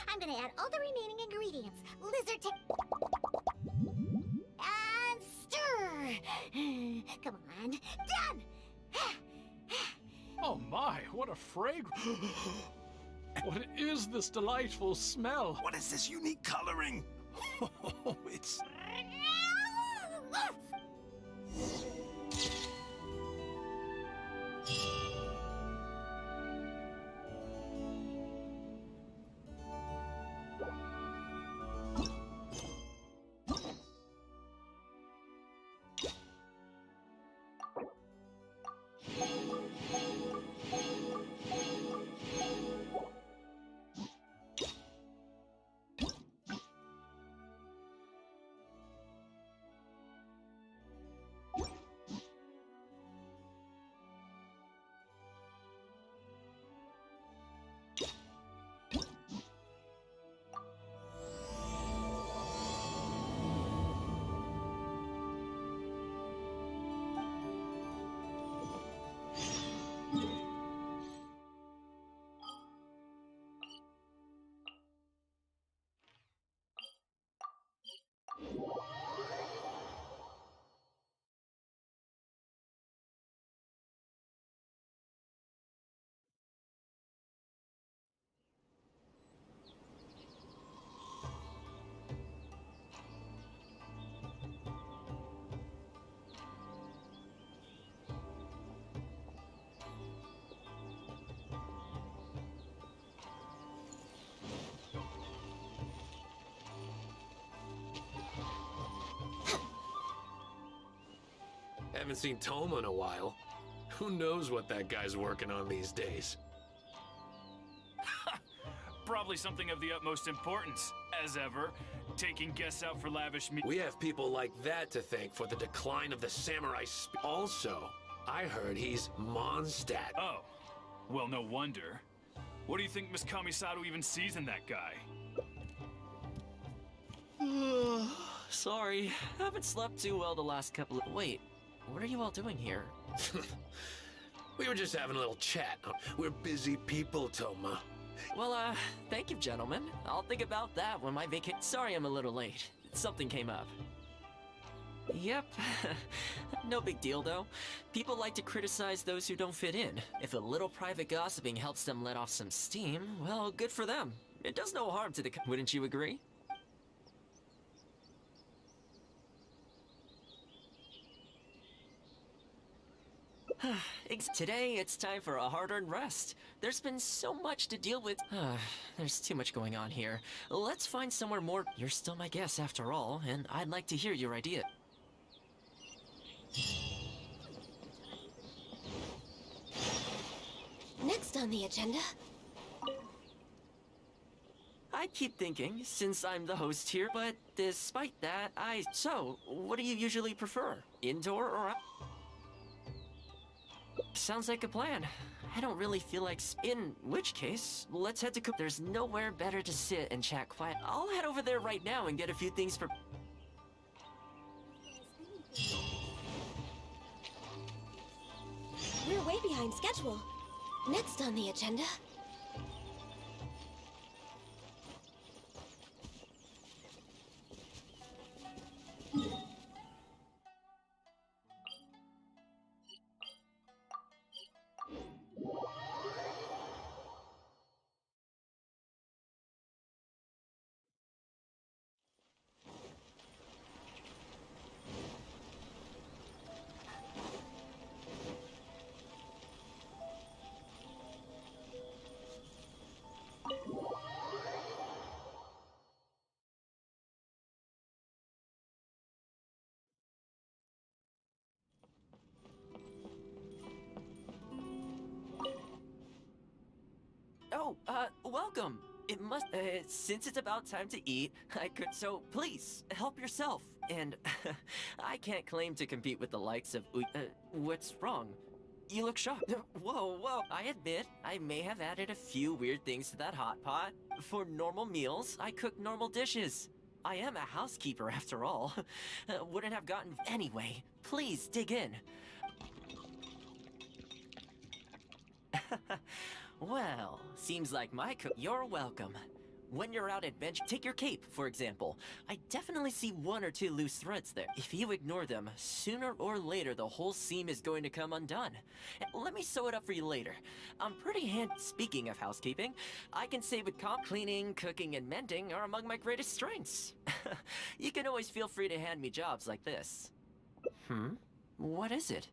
I'm gonna add all the remaining ingredients. Lizard and stir! Come on, done! Oh my, what a fragrance! What is this delightful smell? What is this unique coloring? It's... Haven't seen Toma in a while. Who knows what that guy's working on these days? Probably something of the utmost importance, as ever. Taking guests out for lavish We have people like that to thank for the decline of the samurai Also, I heard he's Mondstadt. Oh, well, no wonder. What do you think Miss Kamisato even sees in that guy? Sorry, haven't slept too well the last couple of... Wait, what are you all doing here? We were just having a little chat. We're busy people, Toma. Well, thank you, gentlemen. I'll think about that when my vacation... Sorry I'm a little late. Something came up. Yep. No big deal, though. People like to criticize those who don't fit in. If a little private gossiping helps them let off some steam, well, good for them. It does no harm to the... Wouldn't you agree? Today, it's time for a hard-earned rest. There's been so much to deal with. There's too much going on here. Let's find somewhere more... You're still my guest, after all, and I'd like to hear your idea. Next on the agenda... I keep thinking, since I'm the host here, but despite that, So, what do you usually prefer? Indoor or out? Sounds like a plan. I don't really feel like In which case, let's head to There's nowhere better to sit and chat quiet. I'll head over there right now and get a few things for... We're way behind schedule. Next on the agenda... Welcome. It must, since it's about time to eat, I could, so please, help yourself. And I can't claim to compete with the likes of, what's wrong? You look shocked. Whoa, whoa. I admit, I may have added a few weird things to that hot pot. For normal meals, I cook normal dishes. I am a housekeeper after all. Wouldn't have gotten anyway. Please dig in. Well, seems like my cook. You're welcome. When you're out at bench, take your cape, for example. I definitely see one or two loose threads there. If you ignore them, sooner or later the whole seam is going to come undone. Let me sew it up for you later. I'm pretty Speaking of housekeeping, I can say with cleaning, cooking, and mending are among my greatest strengths. You can always feel free to hand me jobs like this. What is it?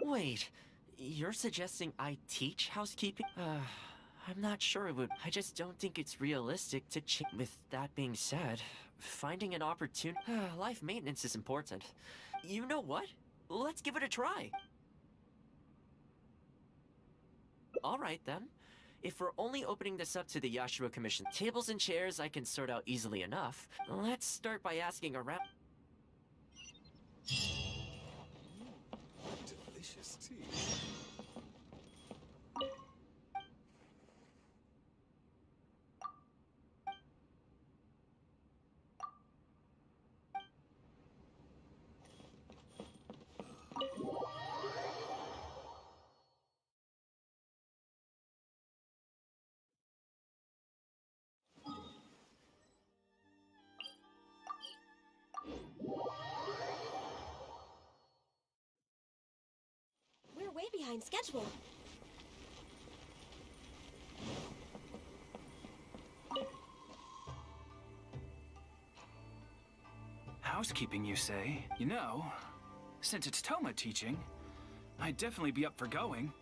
Wait, you're suggesting I teach housekeeping? I'm not sure it would. I just don't think it's realistic to With that being said, finding an opportunity. Life maintenance is important. You know what? Let's give it a try. Alright then. If we're only opening this up to the Yashiro Commission, tables and chairs I can sort out easily enough. Let's start by asking around. Delicious tea. We're way behind schedule. Housekeeping, you say? You know, since it's Toma teaching, I'd definitely be up for going.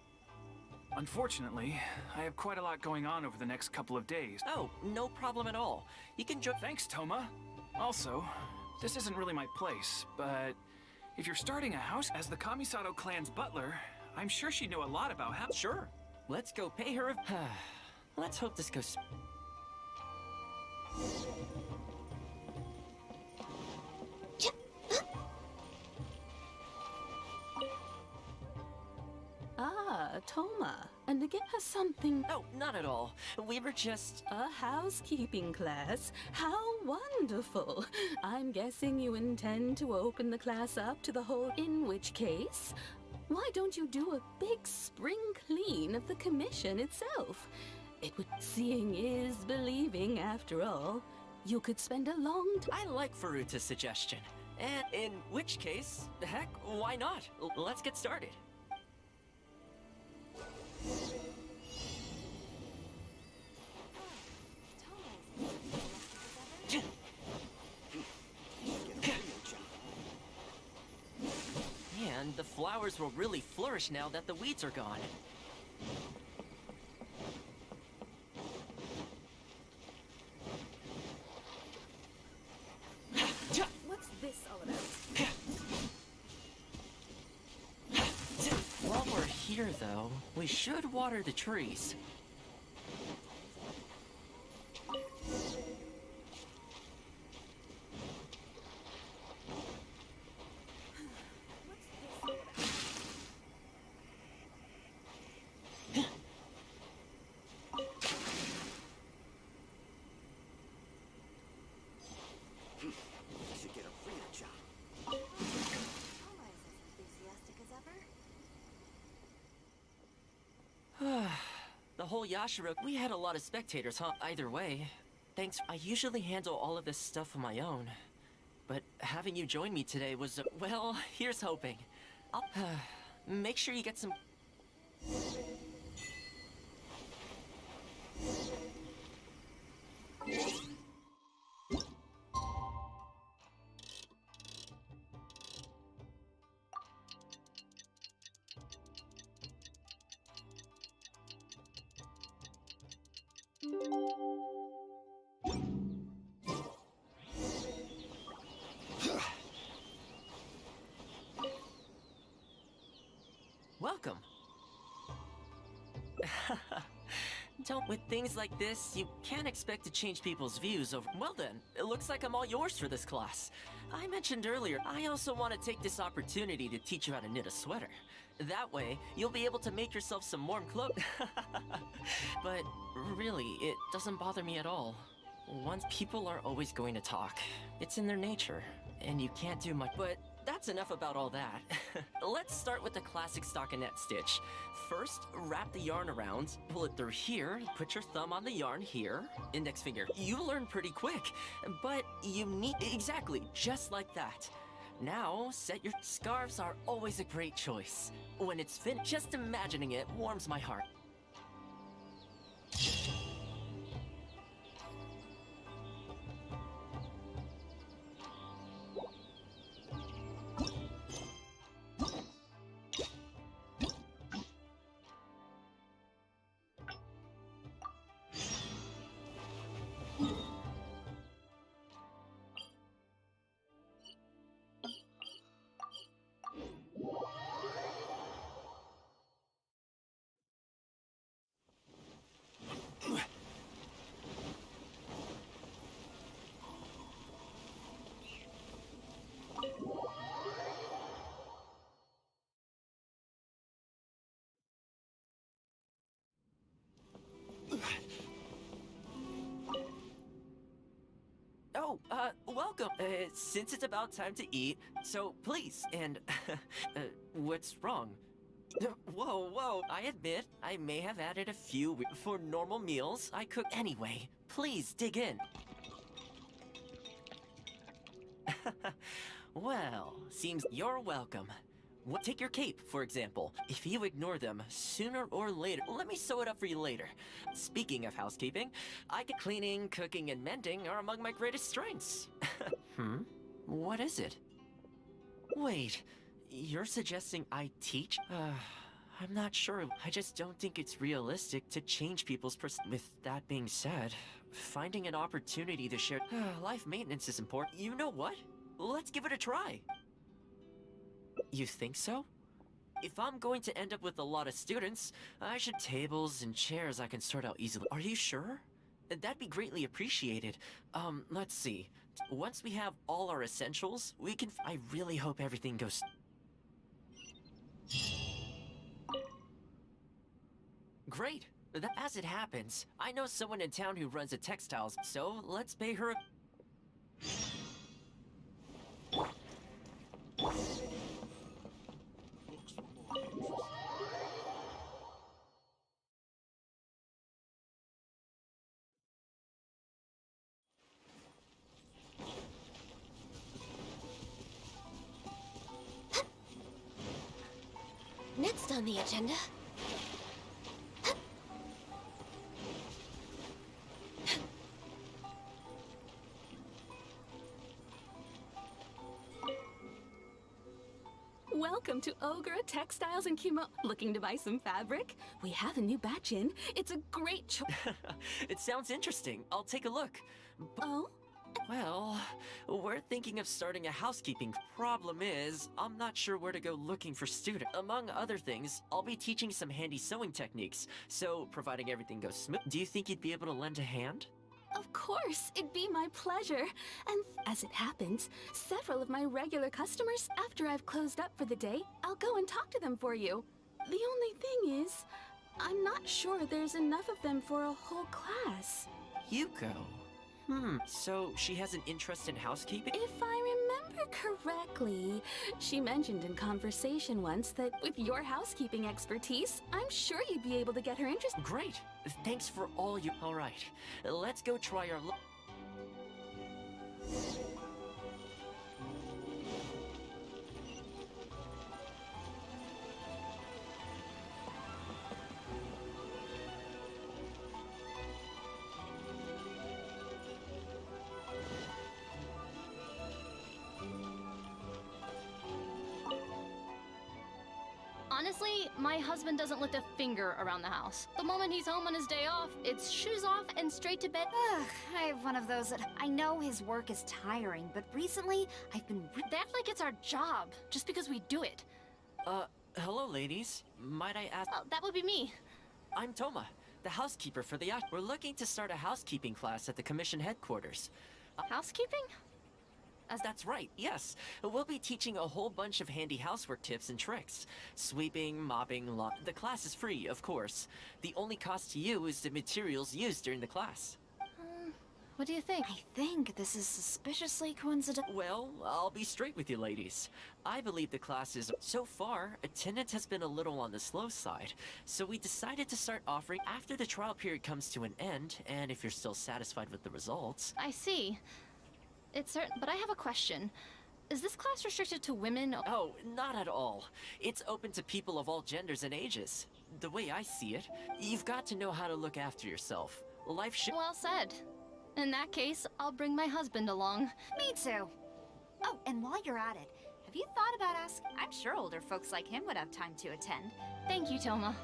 Unfortunately, I have quite a lot going on over the next couple of days. Oh, no problem at all. You can join. Thanks, Toma. Also, this isn't really my place, but if you're starting a house as the Kamisato clan's butler, I'm sure she'd know a lot about how. Sure. Let's go pay her a... Let's hope this goes... Toma. And again has something... Oh, not at all. We were just... A housekeeping class? How wonderful. I'm guessing you intend to open the class up to the whole... In which case, why don't you do a big spring clean of the commission itself? It would... Seeing is believing, after all. You could spend a long time... I like Faruta's suggestion. And in which case, heck, why not? Let's get started. And the flowers will really flourish now that the weeds are gone. What's this all about? While we're here, though, we should water the trees. The whole Yashiro, we had a lot of spectators, huh? Either way, thanks. I usually handle all of this stuff on my own, but having you join me today was, well, here's hoping. I'll make sure you get some... With things like this, you can't expect to change people's views over. Well then, it looks like I'm all yours for this class. I mentioned earlier, I also want to take this opportunity to teach you how to knit a sweater. That way, you'll be able to make yourself some warm clothes. But really, it doesn't bother me at all. Once people are always going to talk, it's in their nature, and you can't do much. But that's enough about all that. Let's start with the classic stockinette stitch. First, wrap the yarn around, pull it through here, put your thumb on the yarn here, index finger. You learn pretty quick, but you need... Exactly, just like that. Now, set your... Scarves are always a great choice. When it's finished, just imagining it warms my heart. Oh, welcome. Since it's about time to eat, so please, and, what's wrong? Whoa, I admit, I may have added a few for normal meals I cook anyway. Please, dig in. Well, seems you're welcome. Take your cape, for example. If you ignore them, sooner or later... Let me sew it up for you later. Speaking of housekeeping, cleaning, cooking, and mending are among my greatest strengths. What is it? Wait, you're suggesting I teach? I'm not sure. I just don't think it's realistic to change people's With that being said, finding an opportunity to share... life maintenance is important. You know what? Let's give it a try. You think so? If I'm going to end up with a lot of students, I should tables and chairs I can sort out easily. Are you sure? That'd be greatly appreciated. Let's see. Once we have all our essentials, we can... I really hope everything goes... Great. As it happens, I know someone in town who runs a textiles, so let's pay her a... Next on the agenda... Welcome to Ogre Textiles and Kimo. Looking to buy some fabric? We have a new batch in. It's a great choice. It sounds interesting. I'll take a look. Oh? Well, we're thinking of starting a housekeeping. Problem is, I'm not sure where to go looking for students. Among other things, I'll be teaching some handy sewing techniques. So, providing everything goes smooth, do you think you'd be able to lend a hand? Of course, it'd be my pleasure. And as it happens, several of my regular customers, after I've closed up for the day, I'll go and talk to them for you. The only thing is, I'm not sure there's enough of them for a whole class. Yuko. So she has an interest in housekeeping? If I remember correctly, she mentioned in conversation once that with your housekeeping expertise, I'm sure you'd be able to get her interest. Great. Thanks for all you... All right. Let's go try our... Honestly, my husband doesn't lift a finger around the house. The moment he's home on his day off, it's shoes off and straight to bed. Ugh, I have one of those that I know his work is tiring, but recently I've been... They act like it's our job, just because we do it. Hello, ladies. Might I ask... That would be me. I'm Toma. the housekeeper for the yacht. We're looking to start a housekeeping class at the commission headquarters. Housekeeping? That's right, yes. We'll be teaching a whole bunch of handy housework tips and tricks. Sweeping, mopping, the class is free, of course. The only cost to you is the materials used during the class. What do you think? I think this is suspiciously coincidental. Well, I'll be straight with you ladies. I believe the class is... So far, attendance has been a little on the slow side, so we decided to start offering after the trial period comes to an end, and if you're still satisfied with the results. I see. It's certain, but I have a question. Is this class restricted to women? Oh, not at all. It's open to people of all genders and ages. The way I see it, you've got to know how to look after yourself. Life should... Well said. In that case, I'll bring my husband along. Me too. Oh, and while you're at it, have you thought about asking? I'm sure older folks like him would have time to attend. Thank you, Toma.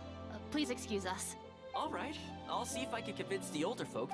Please excuse us. All right. I'll see if I can convince the older folk.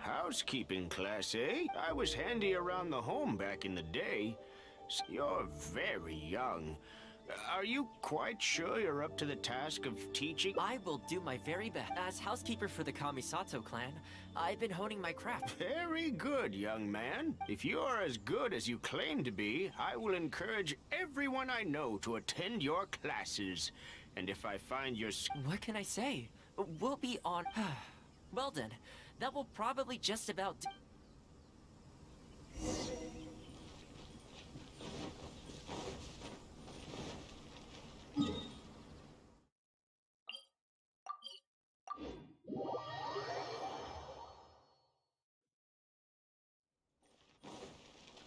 Housekeeping class, eh? I was handy around the home back in the day. You're very young. Are you quite sure you're up to the task of teaching? I will do my very best. As housekeeper for the Kamisato clan, I've been honing my craft. Very good, young man. If you are as good as you claim to be, I will encourage everyone I know to attend your classes. And if I find your... What can I say? We'll be on... Well then, that will probably just about...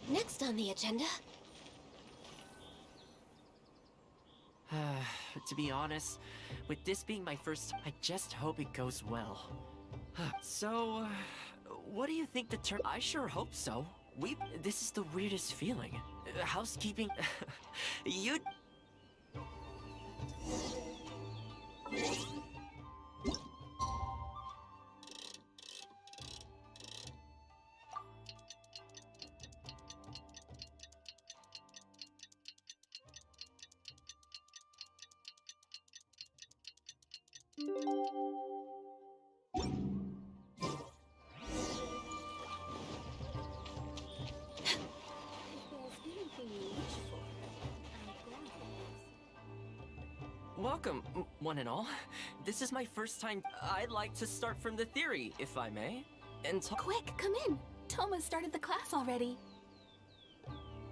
Next on the agenda. To be honest, with this being my first, I just hope it goes well. So, what do you think the term? I sure hope so. This is the weirdest feeling. Housekeeping... you... Welcome, one and all. This is my first time. I'd like to start from the theory, if I may. And Quick, come in. Toma started the class already.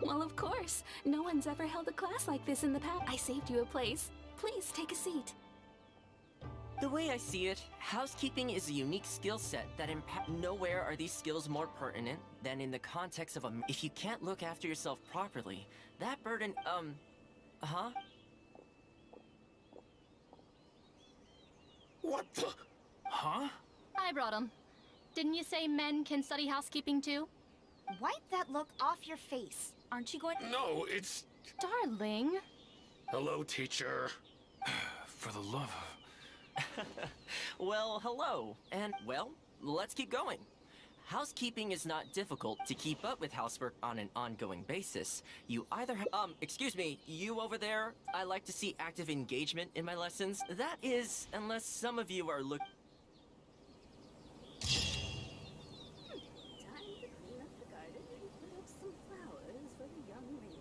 Well, of course. No one's ever held a class like this in the past. I saved you a place. Please take a seat. The way I see it, housekeeping is a unique skill set that nowhere are these skills more pertinent than in the context of if you can't look after yourself properly, that burden, What the? Huh? I brought him. Didn't you say men can study housekeeping too? Wipe that look off your face. Aren't you going? No, it's... Darling. Hello, teacher. For the love of... Well, hello. And, well, let's keep going. Housekeeping is not difficult to keep up with housework on an ongoing basis. You either excuse me, you over there, I like to see active engagement in my lessons. That is, unless some of you are Time to clean up the garden and put up some flowers for the young lady.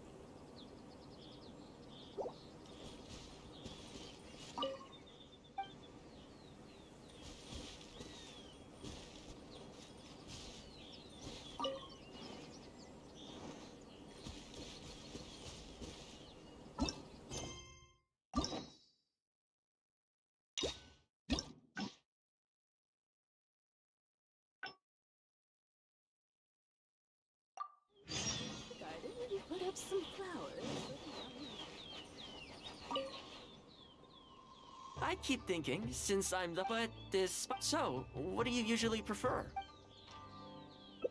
Put up some flowers. I keep thinking, since I'm the... But this... So, what do you usually prefer?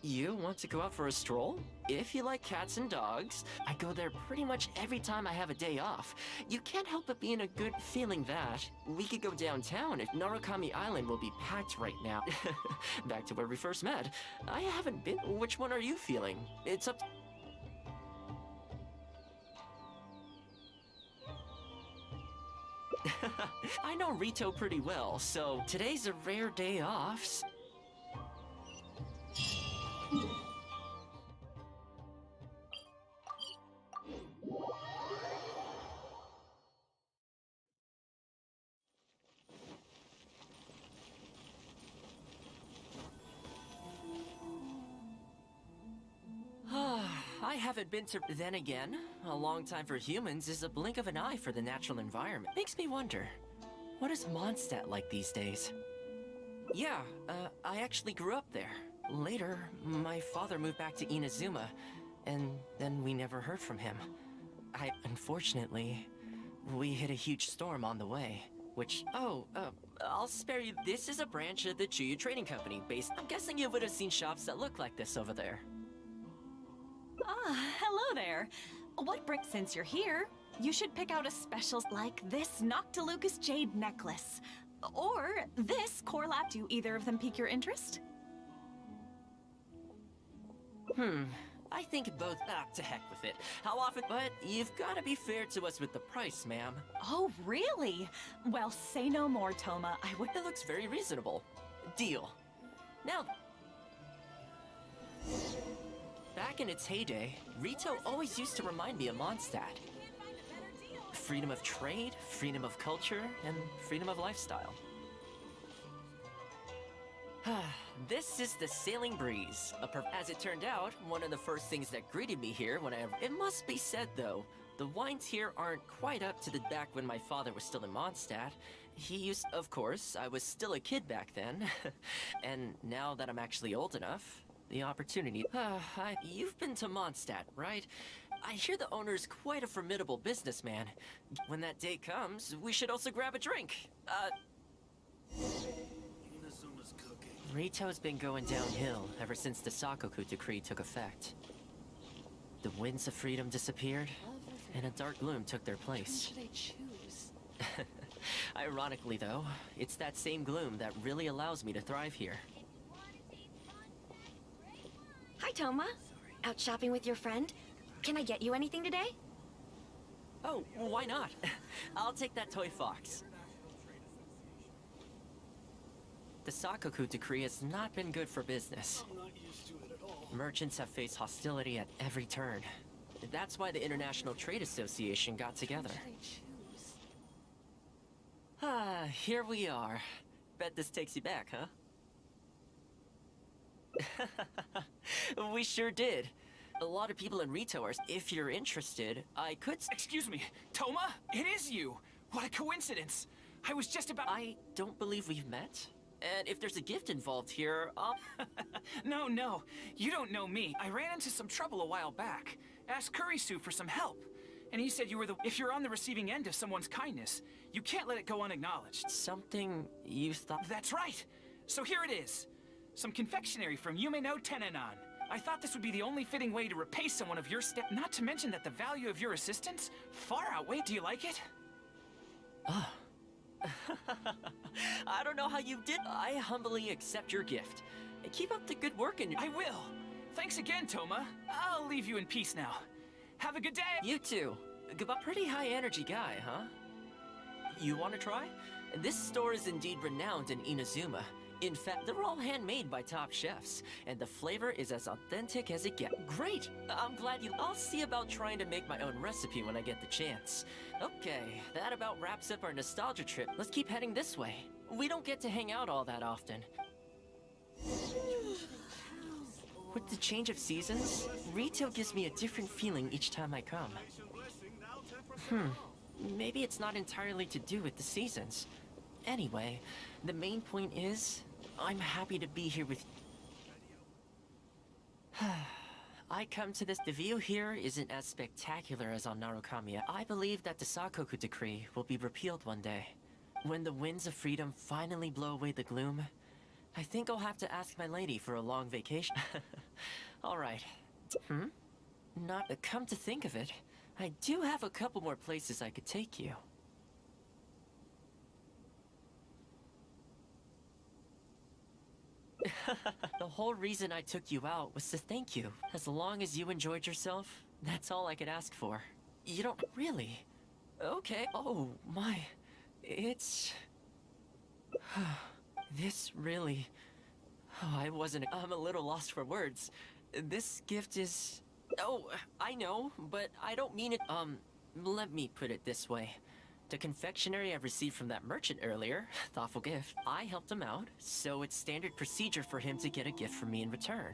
You want to go out for a stroll? If you like cats and dogs, I go there pretty much every time I have a day off. You can't help but be in a good feeling that we could go downtown if Narukami Island will be packed right now. Back to where we first met. I haven't been. Which one are you feeling? It's up to... I know Rito pretty well, so today's a rare day off. I haven't been to... Then again, a long time for humans is a blink of an eye for the natural environment. Makes me wonder, what is Mondstadt like these days? Yeah, I actually grew up there. Later, my father moved back to Inazuma, and then we never heard from him. Unfortunately, we hit a huge storm on the way, which... I'll spare you. This is a branch of the Chuyu Trading Company based... I'm guessing you would have seen shops that look like this over there. Ah, hello there. Since you're here, you should pick out a special like this Noctilucus jade necklace. Or this Corlap. Do either of them pique your interest? I think both... to heck with it. How often... But you've got to be fair to us with the price, ma'am. Oh, really? Well, say no more, Toma. It looks very reasonable. Deal. Now... Back in its heyday, Rito always used to remind me of Mondstadt. Freedom of trade, freedom of culture, and freedom of lifestyle. This is the Sailing Breeze. As it turned out, one of the first things that greeted me here when It must be said, though, the wines here aren't quite up to the back when my father was still in Mondstadt. Of course, I was still a kid back then. And now that I'm actually old enough, the opportunity... You've been to Mondstadt, right? I hear the owner's quite a formidable businessman. When that day comes, we should also grab a drink. Rito's been going downhill ever since the Sakoku decree took effect. The winds of freedom disappeared, and a dark gloom took their place. What should I choose? Ironically, though, it's that same gloom that really allows me to thrive here. Hi, Toma. Out shopping with your friend? Can I get you anything today? Oh, why not? I'll take that toy fox. The Sakoku decree has not been good for business. Merchants have faced hostility at every turn. That's why the International Trade Association got together. Here we are. Bet this takes you back, huh? We sure did. A lot of people in Rito are... If you're interested, I could... Excuse me, Toma? It is you! What a coincidence! I was just about... I don't believe we've met. And if there's a gift involved here, I'll... No, you don't know me. I ran into some trouble a while back. Asked Kurisu for some help. And he said you were if you're on the receiving end of someone's kindness, you can't let it go unacknowledged. Something you thought... That's right! So here it is. Some confectionery from Yume no Tenanan. I thought this would be the only fitting way to repay someone of your not to mention that the value of your assistance far outweigh. Do you like it? I don't know how you did. I humbly accept your gift. Keep up the good work and... I will. Thanks again, Toma. I'll leave you in peace now. Have a good day. You too. Goodbye. Pretty high energy guy, huh? You want to try? This store is indeed renowned in Inazuma. In fact, they're all handmade by top chefs, and the flavor is as authentic as it gets. Great! I'm glad you... I'll see about trying to make my own recipe when I get the chance. Okay, that about wraps up our nostalgia trip. Let's keep heading this way. We don't get to hang out all that often. With the change of seasons, Rito gives me a different feeling each time I come. Maybe it's not entirely to do with the seasons. Anyway, the main point is, I'm happy to be here with... I come to this... The view here isn't as spectacular as on Narukami. I believe that the Sakoku decree will be repealed one day. When the winds of freedom finally blow away the gloom, I think I'll have to ask my lady for a long vacation. Alright. Not come to think of it, I do have a couple more places I could take you. The whole reason I took you out was to thank you. As long as you enjoyed yourself, that's all I could ask for. You don't really? Okay. Oh, my. It's... This really... Oh, I'm a little lost for words. This gift is... Oh, I know, but I don't mean it... Let me put it this way. The confectionery I received from that merchant earlier, thoughtful gift, I helped him out, so it's standard procedure for him to get a gift from me in return.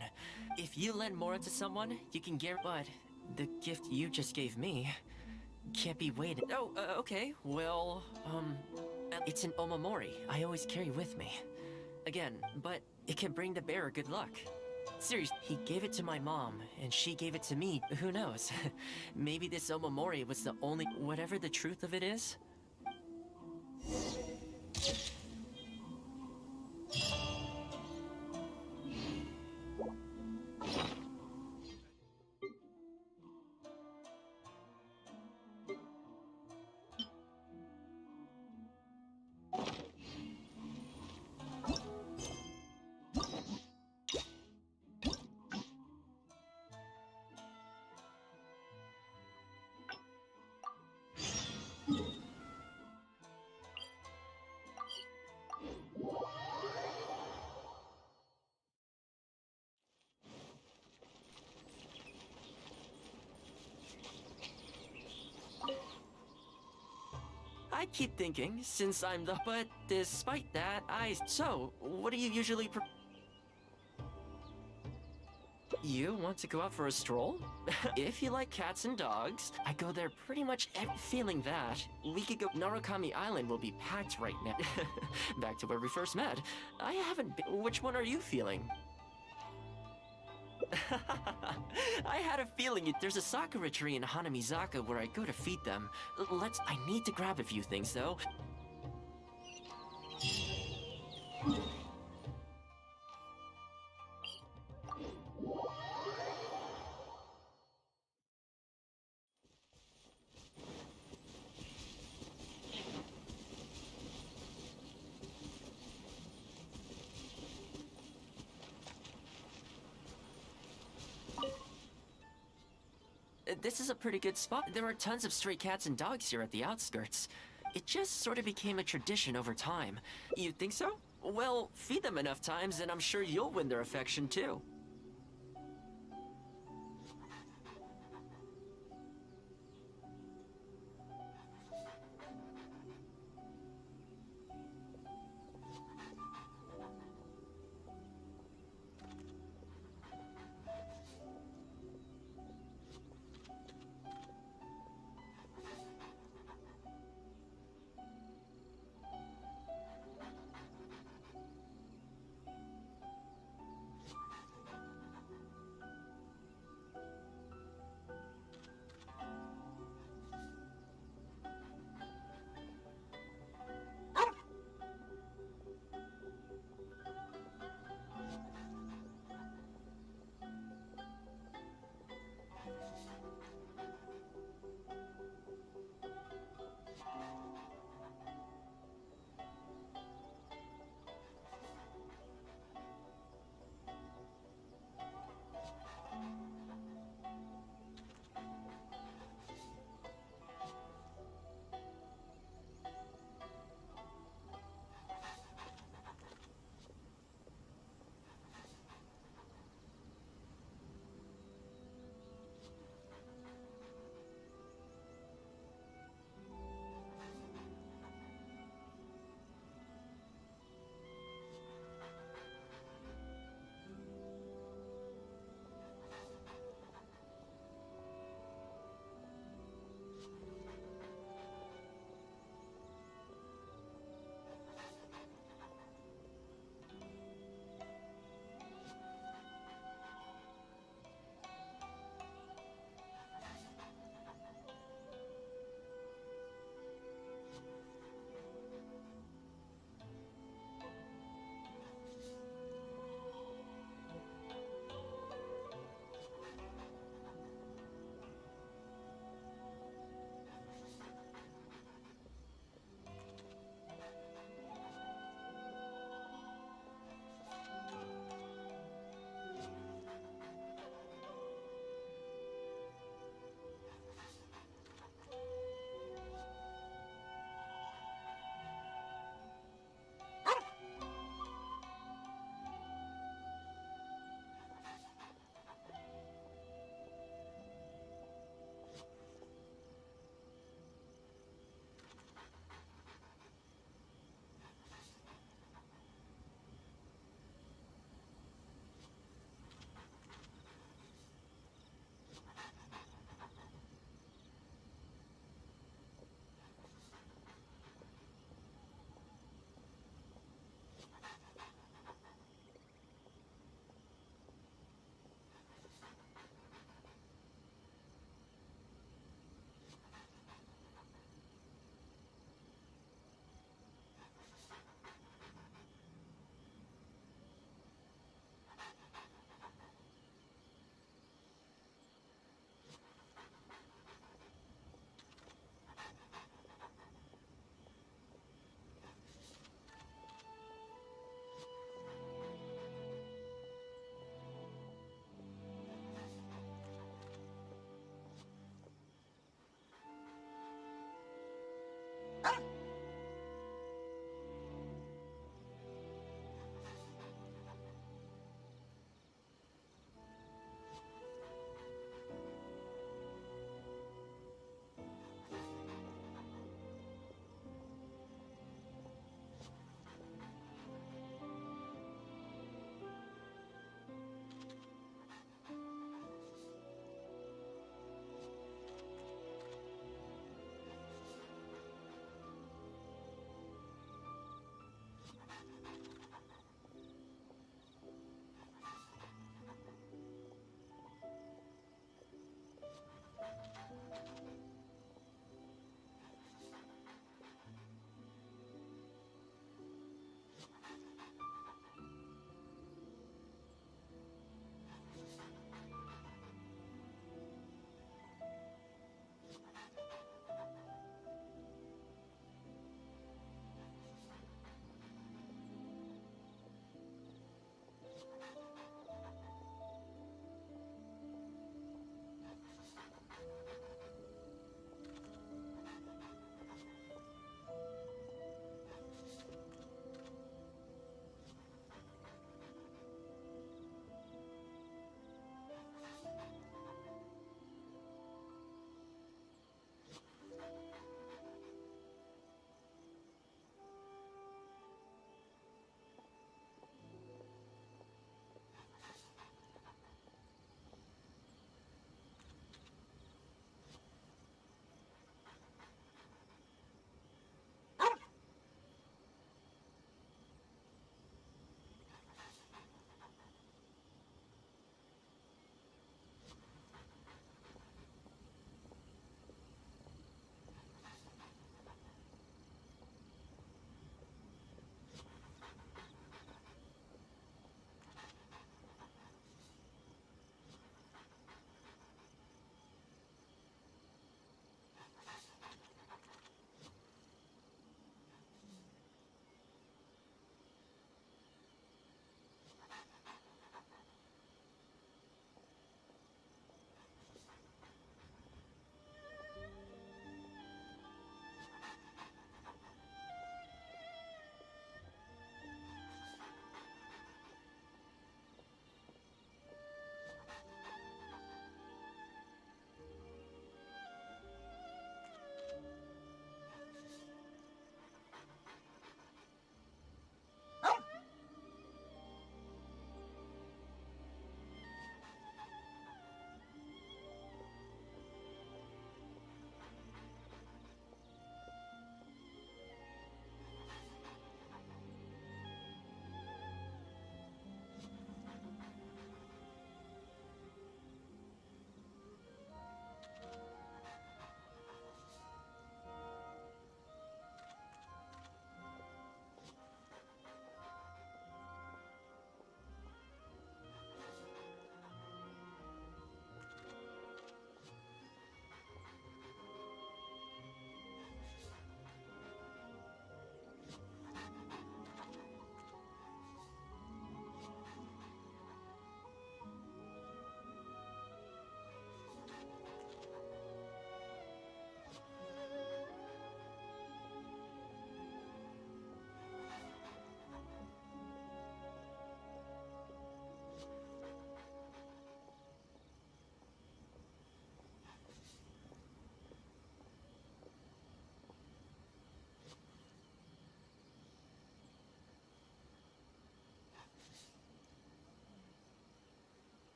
If you lend more to someone, you can get... But the gift you just gave me can't be weighted. Oh, okay, well, it's an omamori I always carry with me. Again, but it can bring the bearer good luck. Seriously, he gave it to my mom, and she gave it to me. Who knows? Maybe this omamori was the only... Whatever the truth of it is... I keep thinking, since I'm the... But despite that, So, what do you usually You want to go out for a stroll? If you like cats and dogs, I go there pretty much feeling that. We could go... Narukami Island will be packed right now. Back to where we first met. I haven't been... Which one are you feeling? I had a feeling there's a sakura tree in Hanamizaka where I go to feed them. I need to grab a few things, though. This is a pretty good spot. There are tons of stray cats and dogs here at the outskirts. It just sort of became a tradition over time. You think so? Well, feed them enough times and I'm sure you'll win their affection too.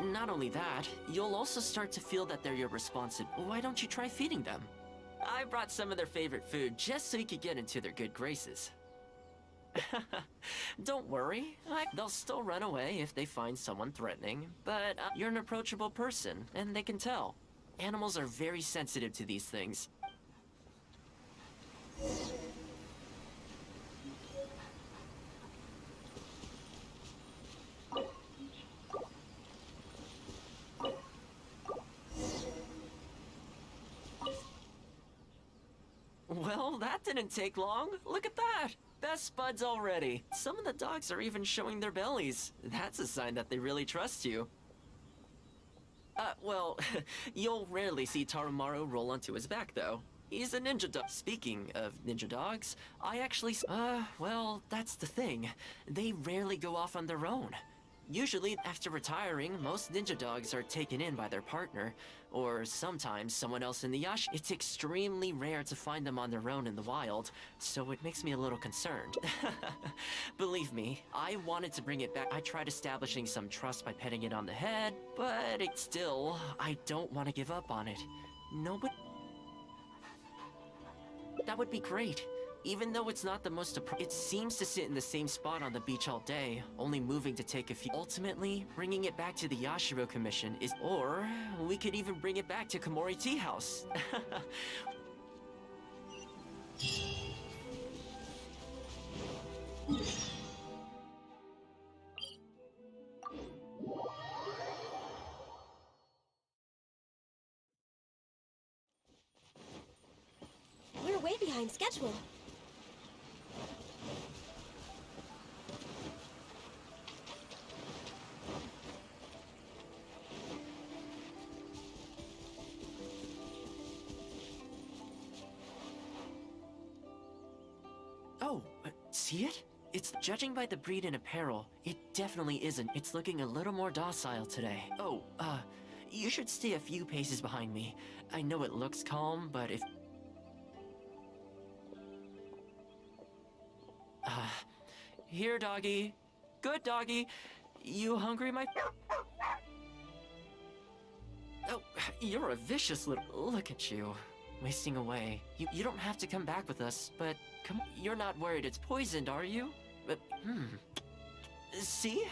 Not only that, you'll also start to feel that they're your responsibility. Why don't you try feeding them? I brought some of their favorite food just so you could get into their good graces. Don't worry, they'll still run away if they find someone threatening, but you're an approachable person, and they can tell. Animals are very sensitive to these things. Well, that didn't take long. Look at that! Best buds already. Some of the dogs are even showing their bellies. That's a sign that they really trust you. Well, you'll rarely see Tarumaru roll onto his back, though. He's a ninja dog. Speaking of ninja dogs, I actually... well, that's the thing. They rarely go off on their own. Usually, after retiring, most ninja dogs are taken in by their partner, or sometimes someone else in the yash. It's extremely rare to find them on their own in the wild, so it makes me a little concerned. Believe me, I wanted to bring it back. I tried establishing some trust by petting it on the head, but I don't want to give up on it. Nobody... That would be great. Even though it's not the most it seems to sit in the same spot on the beach all day, only moving to take a few. Ultimately, bringing it back to the Yashiro Commission is... Or, we could even bring it back to Komori Tea House. We're way behind schedule. Oh, see it? It's judging by the breed and apparel. It definitely isn't. It's looking a little more docile today. Oh, you should stay a few paces behind me. I know it looks calm, but if... Here, doggy. Good doggy. You hungry, my... Oh, you're a vicious little... Look at you. Wasting away. You don't have to come back with us, but come... You're not worried it's poisoned, are you? See?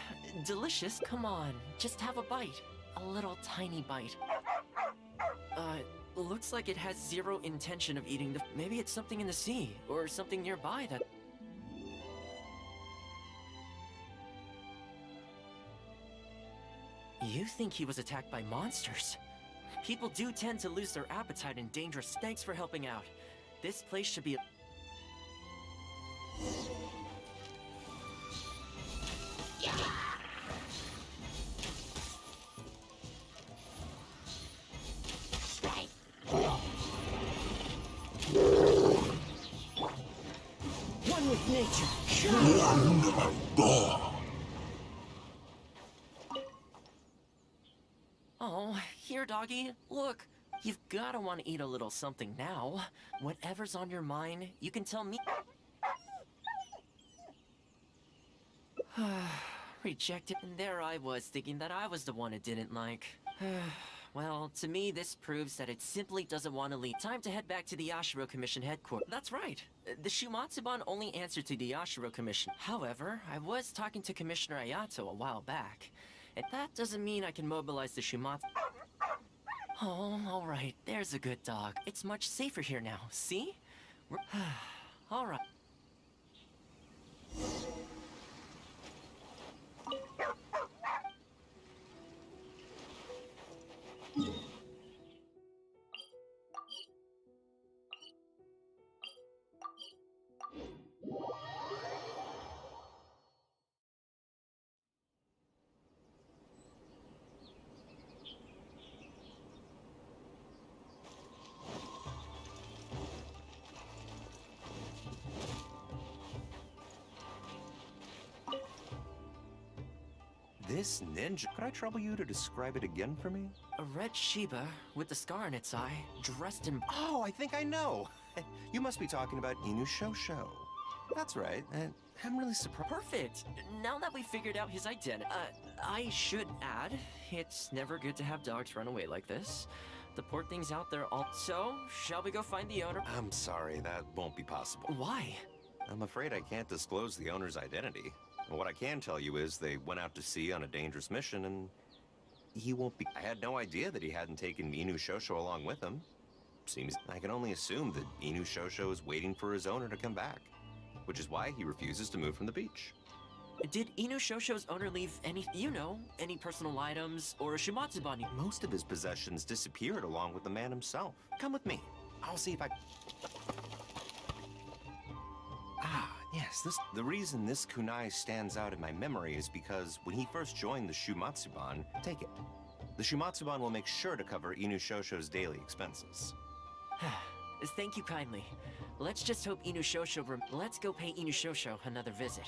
Delicious. Come on, just have a bite. A little tiny bite. Looks like it has zero intention of eating the... Maybe it's something in the sea, or something nearby that... You think he was attacked by monsters? People do tend to lose their appetite in dangerous... Thanks for helping out. This place should be... One with nature. Oh, here, doggy. Look, you've gotta want to eat a little something now. Whatever's on your mind, you can tell me. Rejected. And there I was, thinking that I was the one it didn't like. Well, to me, this proves that it simply doesn't want to leave. Time to head back to the Yashiro Commission headquarters. That's right. The Shumatsuban only answer to the Yashiro Commission. However, I was talking to Commissioner Ayato a while back. And that doesn't mean I can mobilize the Shumatsu... Oh, alright. There's a good dog. It's much safer here now. See? Alright. This ninja, could I trouble you to describe it again for me? A red Shiba with the scar in its eye, dressed in... Oh, I think I know. You must be talking about Inu Shosho. That's right. I'm really surprised. Perfect. Now that we figured out his identity, I should add, it's never good to have dogs run away like this. The poor thing's out there all. So, shall we go find the owner? I'm sorry, that won't be possible. Why? I'm afraid I can't disclose the owner's identity. What I can tell you is they went out to sea on a dangerous mission and he won't be. I had no idea that he hadn't taken Inu Shosho along with him. Seems I can only assume that Inu Shosho is waiting for his owner to come back, which is why he refuses to move from the beach. Did Inu Shosho's owner leave any personal items or a Shimatsuban? Most of his possessions disappeared along with the man himself. Come with me. I'll see if I... Yes, the reason this kunai stands out in my memory is because when he first joined the Shumatsuban, take it. The Shumatsuban will make sure to cover Inu Shosho's daily expenses. Thank you kindly. Let's just hope Inu Shosho... Let's go pay Inu Shosho another visit.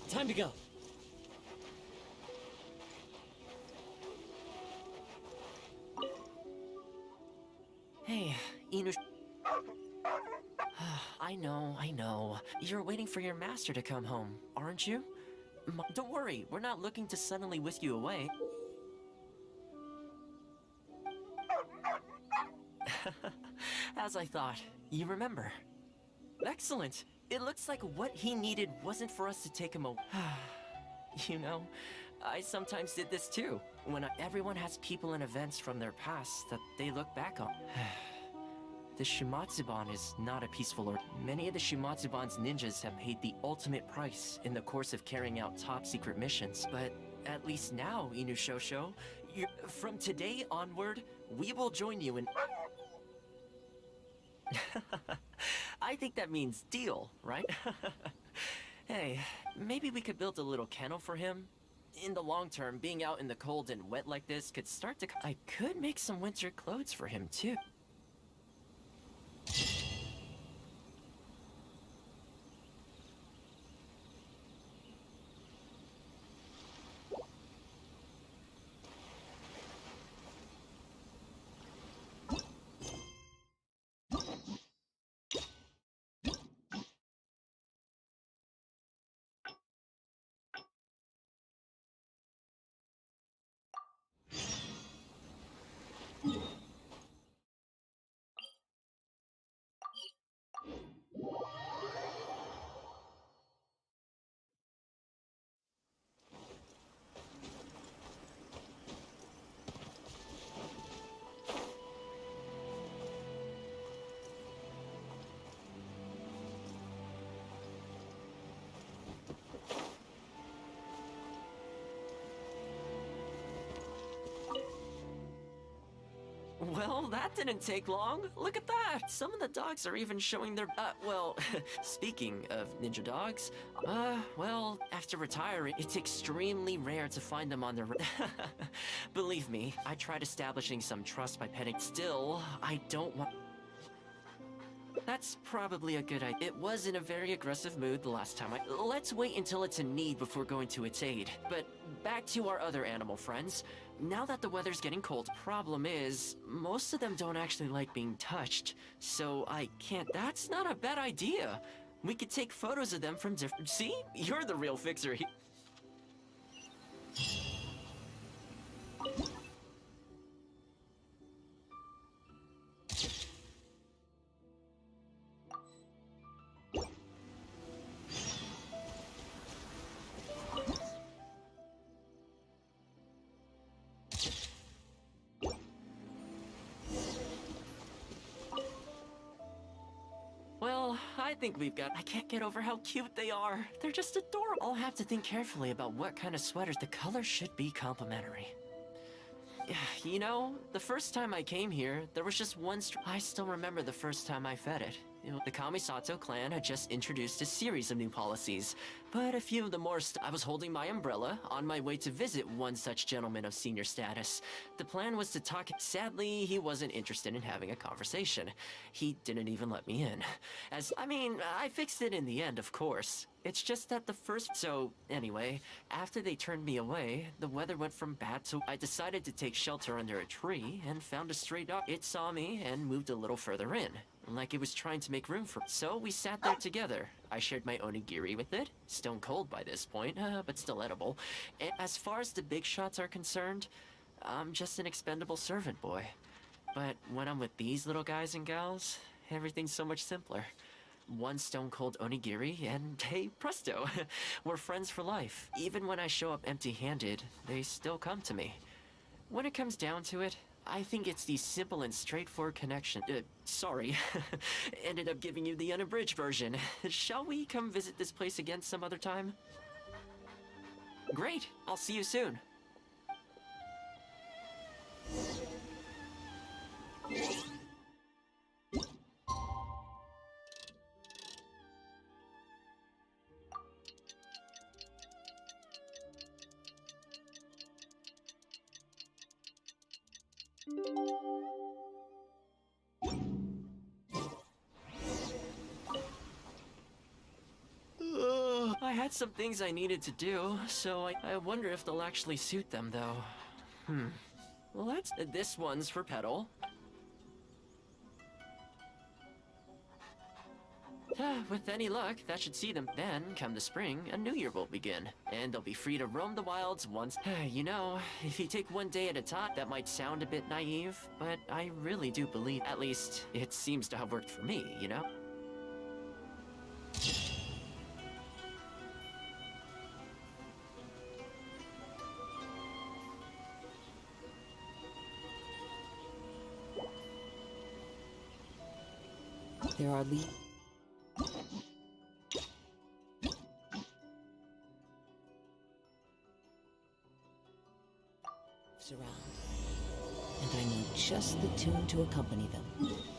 Time to go. Hey, Inu... I know. You're waiting for your master to come home, aren't you? Don't worry, we're not looking to suddenly whisk you away. As I thought, you remember. Excellent! It looks like what he needed wasn't for us to take him away. You know, I sometimes did this too. When everyone has people and events from their past that they look back on. The Shimatsuban is not a peaceful or... Many of the Shimatsuban's ninjas have paid the ultimate price in the course of carrying out top-secret missions. But at least now, Inu Shosho, from today onward, we will join you in... I think that means deal, right? Hey, maybe we could build a little kennel for him? In the long term, being out in the cold and wet like this could start to... I could make some winter clothes for him, too. Well, that didn't take long. Look at that! Some of the dogs are even showing their... well, speaking of ninja dogs, well, after retiring, it's extremely rare to find them on their... Believe me, I tried establishing some trust by petting. Still, I don't want... That's probably a good idea. It was in a very aggressive mood the last time Let's wait until it's in need before going to its aid. But back to our other animal friends. Now that the weather's getting cold, problem is, most of them don't actually like being touched. So I can't... That's not a bad idea. We could take photos of them from different... See? You're the real fixer here. Well, I think we've got... I can't get over how cute they are. They're just adorable. I'll have to think carefully about what kind of sweaters. The color should be complementary. You know, the first time I came here, there was just one I still remember the first time I fed it. The Kamisato clan had just introduced a series of new policies, but a few of the more I was holding my umbrella on my way to visit one such gentleman of senior status. The plan was to talk. Sadly, he wasn't interested in having a conversation. He didn't even let me in. I fixed it in the end, of course. It's just that the first... So, anyway, after they turned me away, the weather went from bad to... I decided to take shelter under a tree and found a stray dog. It saw me and moved a little further in, like it was trying to make room for... So we sat there together. I shared my onigiri with it, stone cold by this point, but still edible. And as far as the big shots are concerned, I'm just an expendable servant boy. But when I'm with these little guys and gals, everything's so much simpler. One stone-cold onigiri, and hey, presto, we're friends for life. Even when I show up empty-handed, they still come to me. When it comes down to it, I think it's the simple and straightforward connection. Sorry, ended up giving you the unabridged version. Shall we come visit this place again some other time? Great, I'll see you soon. I had some things I needed to do, so I wonder if they'll actually suit them, though. Well, this one's for Petal. With any luck, that should see them. Then, come the spring, a new year will begin, and they'll be free to roam the wilds once. You know, if you take one day at a time, that might sound a bit naive, but I really do believe, at least, it seems to have worked for me, you know? There are around, and I need just the tune to accompany them,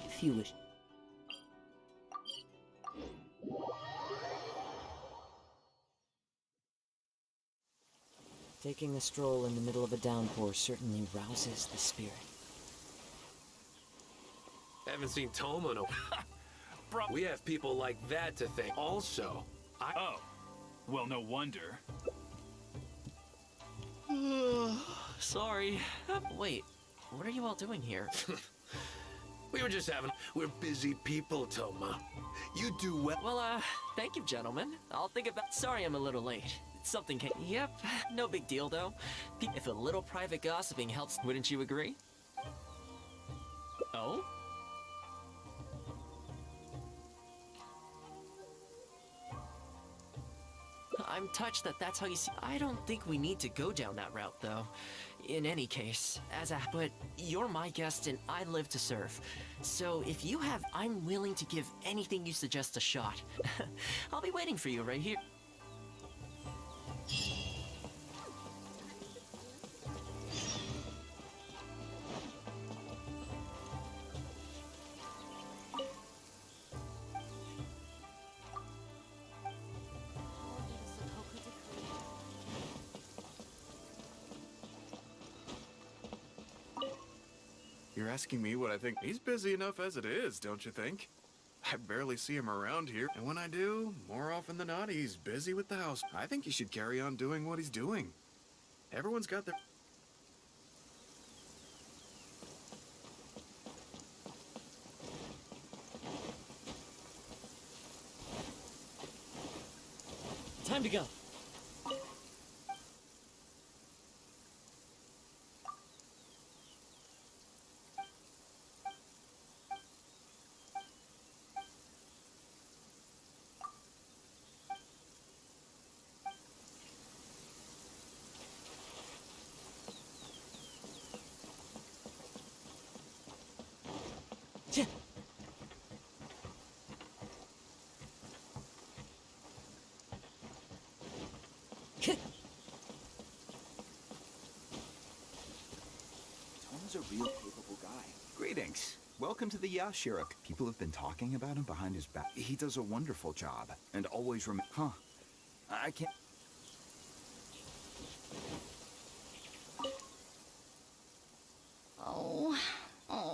if you wish. Taking a stroll in the middle of a downpour certainly rouses the spirit. Haven't seen Toma in a... Bro, we have people like that to thank. Also, Oh, well, no wonder. Sorry. Wait, what are you all doing here? We were just having... We're busy people, Toma. You do well... Well, thank you, gentlemen. I'll think about... Sorry I'm a little late. Something came... Yep, no big deal, though. If a little private gossiping helps, wouldn't you agree? Oh? I'm touched that that's how you see... I don't think we need to go down that route, though. In any case, but you're my guest and I live to serve. So if you have... I'm willing to give anything you suggest a shot. I'll be waiting for you right here. You're asking me what I think? He's busy enough as it is, don't you think? I barely see him around here, and when I do, more often than not, he's busy with the house. I think he should carry on doing what he's doing. Everyone's got their... Time to go. Tom's a real capable guy. Greetings. Welcome to the Yashiro. People have been talking about him behind his back. He does a wonderful job, and always Huh. I can't...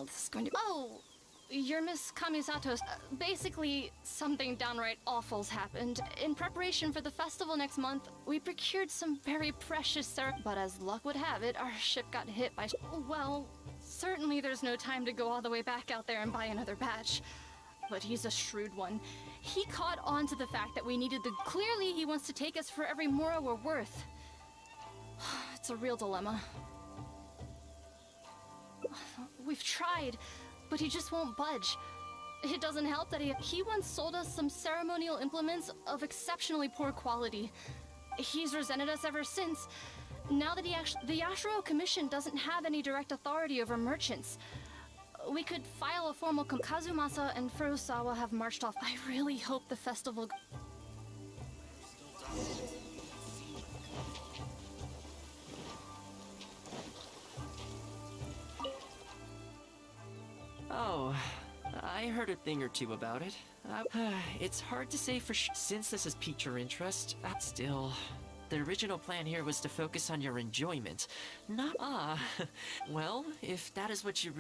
This is going to... Oh, you're Miss Kamisato. Basically, something downright awful's happened. In preparation for the festival next month, we procured some very precious but as luck would have it, our ship got hit by... Well, certainly there's no time to go all the way back out there and buy another batch. But he's a shrewd one. He caught on to the fact that we needed the... Clearly, he wants to take us for every mora we're worth. It's a real dilemma. We've tried, but he just won't budge. It doesn't help that he once sold us some ceremonial implements of exceptionally poor quality. He's resented us ever since. Now that the Yashiro Commission doesn't have any direct authority over merchants, we could file a formal Kazumasa and Furusawa have marched off. I really hope the festival... Oh, I heard a thing or two about it. It's hard to say for sure since this has piqued your interest. Still, the original plan here was to focus on your enjoyment, not... well, if that is what you...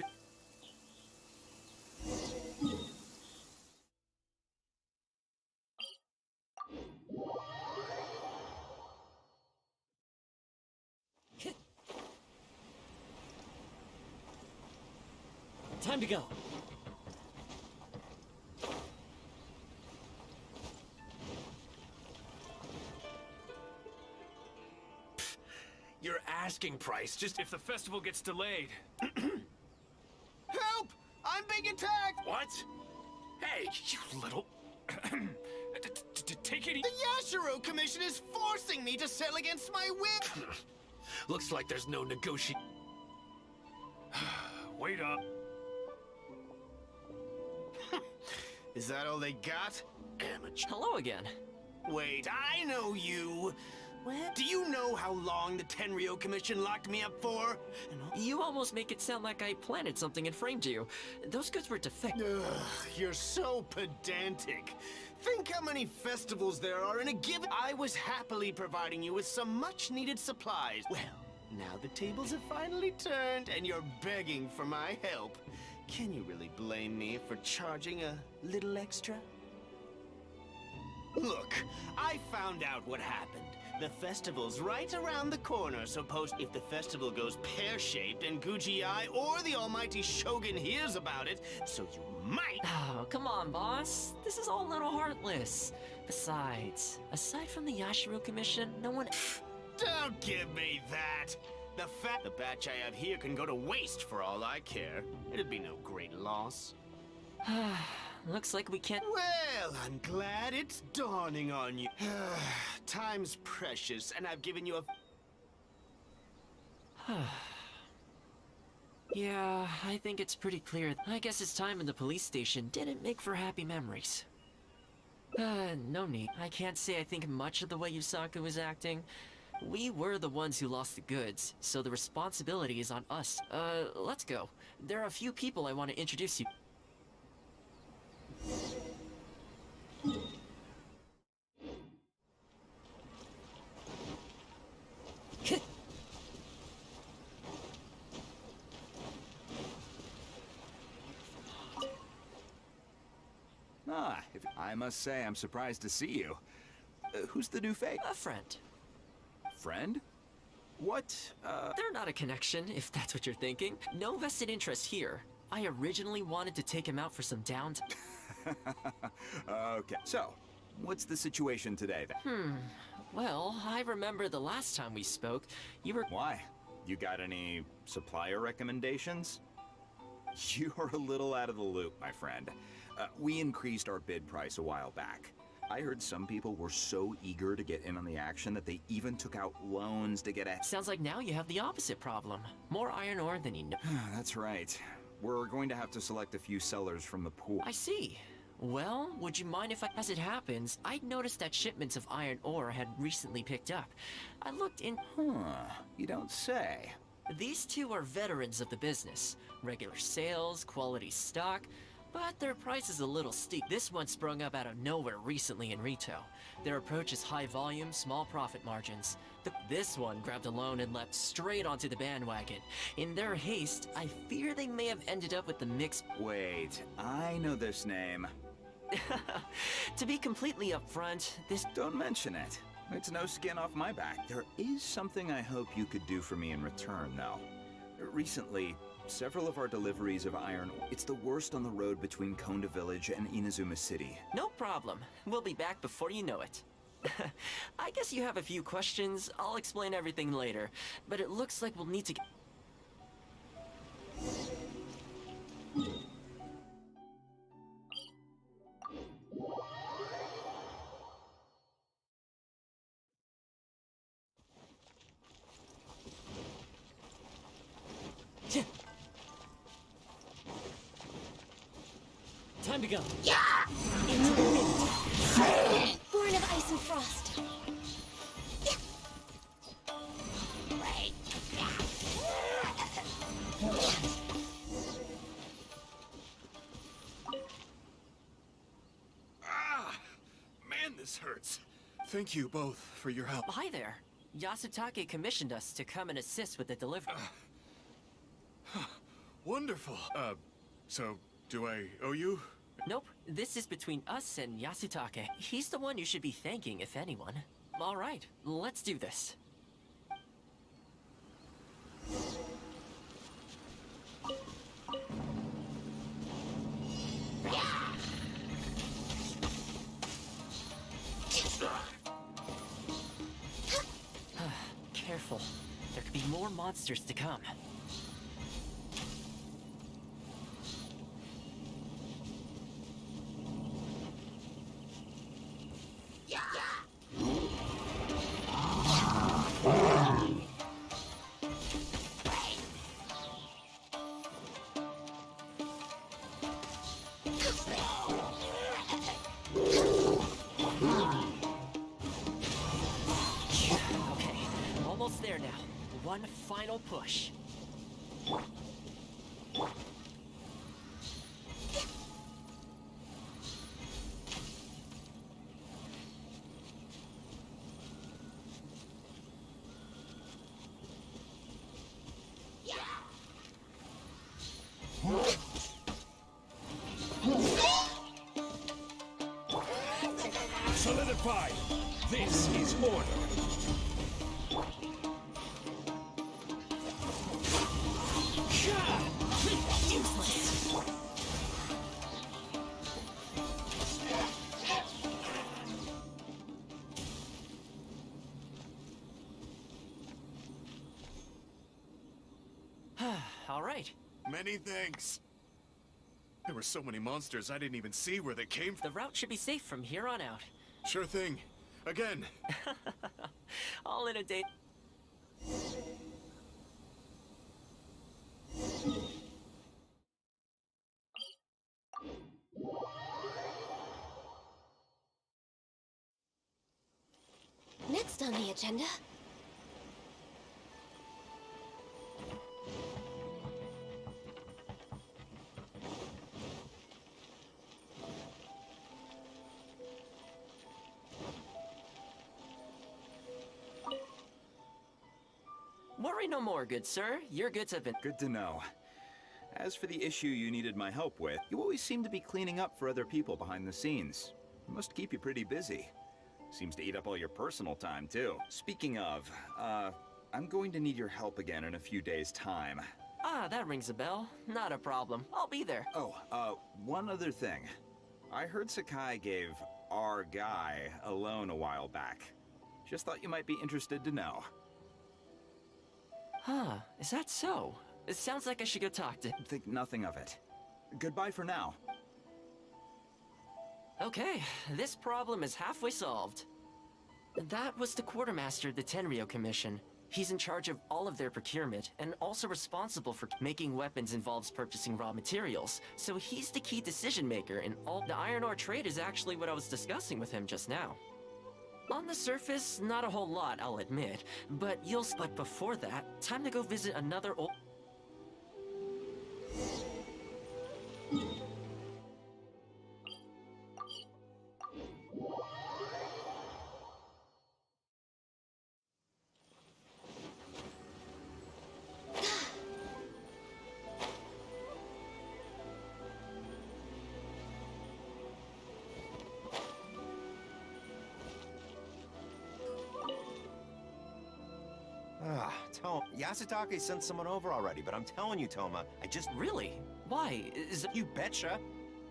Time to go. Your asking price, just if the festival gets delayed. Help! I'm being attacked! What? Hey, you little... Take it easy. The Yashiro Commission is forcing me to sell against my will! Looks like there's no negotiation. Wait up. Is that all they got? Amateur. Hello again. Wait, I know you. What? Do you know how long the Tenryo Commission locked me up for? You almost make it sound like I planted something and framed you. Those goods were defective. Ugh, you're so pedantic. Think how many festivals there are in a given... I was happily providing you with some much-needed supplies. Well, now the tables have finally turned and you're begging for my help. Can you really blame me for charging a little extra? Look, I found out what happened. The festival's right around the corner, so if the festival goes pear-shaped and Guji-ai or the almighty Shogun hears about it, so you might... Oh, come on, boss. This is all a little heartless. Besides, aside from the Yashiro Commission, no one... Don't give me that! The batch I have here can go to waste for all I care. It'd be no great loss. Looks like we can't... Well, I'm glad it's dawning on you. Time's precious, and I've given you a... Yeah, I think it's pretty clear. I guess his time in the police station didn't make for happy memories. No need. I can't say I think much of the way Yusaku was acting. We were the ones who lost the goods, so the responsibility is on us. Let's go. There are a few people I want to introduce you. I must say I'm surprised to see you. Who's the new face? A friend. Friend? What, They're not a connection, if that's what you're thinking. No vested interest here. I originally wanted to take him out for some downtime. Okay, so, what's the situation today, then? Well, I remember the last time we spoke, you were... Why? You got any supplier recommendations? You're a little out of the loop, my friend. We increased our bid price a while back. I heard some people were so eager to get in on the action that they even took out loans to get a... Sounds like now you have the opposite problem. More iron ore than you know. That's right. We're going to have to select a few sellers from the pool. I see. Well, would you mind if as it happens, I'd noticed that shipments of iron ore had recently picked up. I looked in... You don't say. These two are veterans of the business. Regular sales, quality stock, but their price is a little steep. This one sprung up out of nowhere recently in retail. Their approach is high volume, small profit margins. This one grabbed a loan and leapt straight onto the bandwagon. In their haste, I fear they may have ended up with the mix. Wait, I know this name. To be completely upfront, this... Don't mention it. It's no skin off my back. There is something I hope you could do for me in return, though. Recently, several of our deliveries of iron... It's the worst on the road between Konda Village and Inazuma City. No problem. We'll be back before you know it. I guess you have a few questions. I'll explain everything later. But it looks like we'll need to... Time to go. Yeah! Into the wind. Born of ice and frost. Ah! Man, this hurts. Thank you both for your help. Hi there. Yasutake commissioned us to come and assist with the delivery. Wonderful. So, do I owe you? Nope. This is between us and Yasutake. He's the one you should be thanking, if anyone. All right, let's do this. Careful. There could be more monsters to come. There now. One final push. Solidify. This is order. Useless. All right. Many thanks. There were so many monsters I didn't even see where they came from. The route should be safe from here on out. Sure thing. Again. All in a day. Next on the agenda. Worry no more, good sir. Your goods have been... Good to know. As for the issue you needed my help with, you always seem to be cleaning up for other people behind the scenes. It must keep you pretty busy. Seems to eat up all your personal time, too. Speaking of, I'm going to need your help again in a few days' time. Ah, that rings a bell. Not a problem. I'll be there. Oh, one other thing. I heard Sakai gave our guy a loan a while back. Just thought you might be interested to know. Huh, is that so? It sounds like I should go talk to... Think nothing of it. Goodbye for now. Okay, this problem is halfway solved. That was the quartermaster of the Tenryo Commission. He's in charge of all of their procurement, and also responsible for making weapons involves purchasing raw materials. So he's the key decision maker in all... The iron ore trade is actually what I was discussing with him just now. On the surface, not a whole lot, I'll admit. But but before that, time to go visit another old... Yasutake sent someone over already, but I'm telling you, Toma, I just... Really? Why? Is it... You betcha!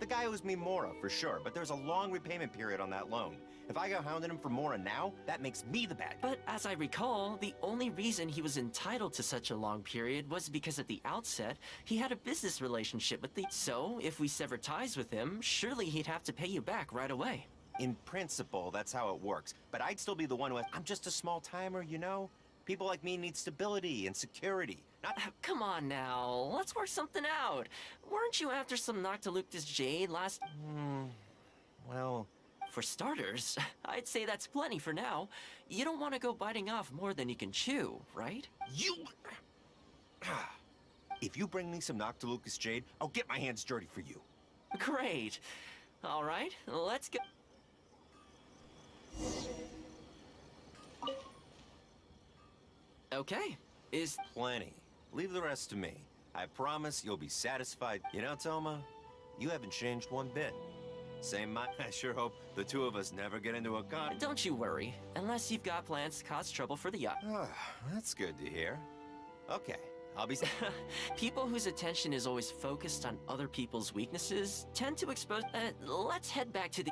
The guy owes me Mora, for sure, but there's a long repayment period on that loan. If I go hounding him for Mora now, that makes me the bad guy. But as I recall, the only reason he was entitled to such a long period was because at the outset, he had a business relationship with the... So, if we sever ties with him, surely he'd have to pay you back right away. In principle, that's how it works, but I'd still be the one who has... I'm just a small-timer, you know? People like me need stability and security, not... Come on now, let's work something out. Weren't you after some Noctilucous Jade last... Well... For starters, I'd say that's plenty for now. You don't want to go biting off more than you can chew, right? You... If you bring me some Noctilucous Jade, I'll get my hands dirty for you. Great. All right, let's go... Okay, is... Plenty. Leave the rest to me. I promise you'll be satisfied. You know, Toma, you haven't changed one bit. Same mind. I sure hope the two of us never get into a con... Don't you worry, unless you've got plans to cause trouble for the yacht. That's good to hear. Okay, I'll be... People whose attention is always focused on other people's weaknesses tend to expose... let's head back to the...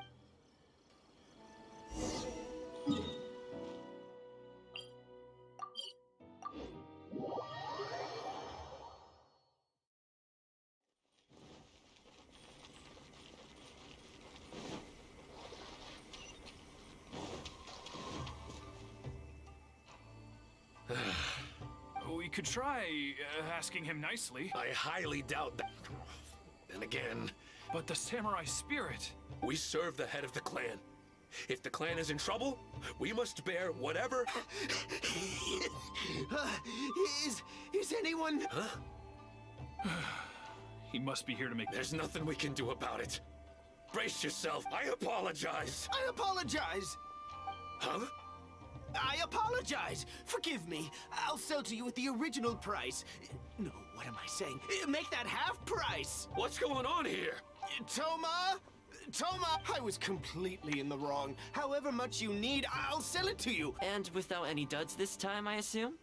We could try asking him nicely. I highly doubt that. Then again... But the samurai spirit... We serve the head of the clan. If the clan is in trouble, we must bear whatever... Is anyone... Huh? He must be here to make... There's nothing we can do about it. Brace yourself. I apologize. I apologize. Huh? I apologize! Forgive me. I'll sell to you at the original price. No, what am I saying? Make that half price! What's going on here? Toma! Toma! I was completely in the wrong. However much you need, I'll sell it to you. And without any duds this time, I assume?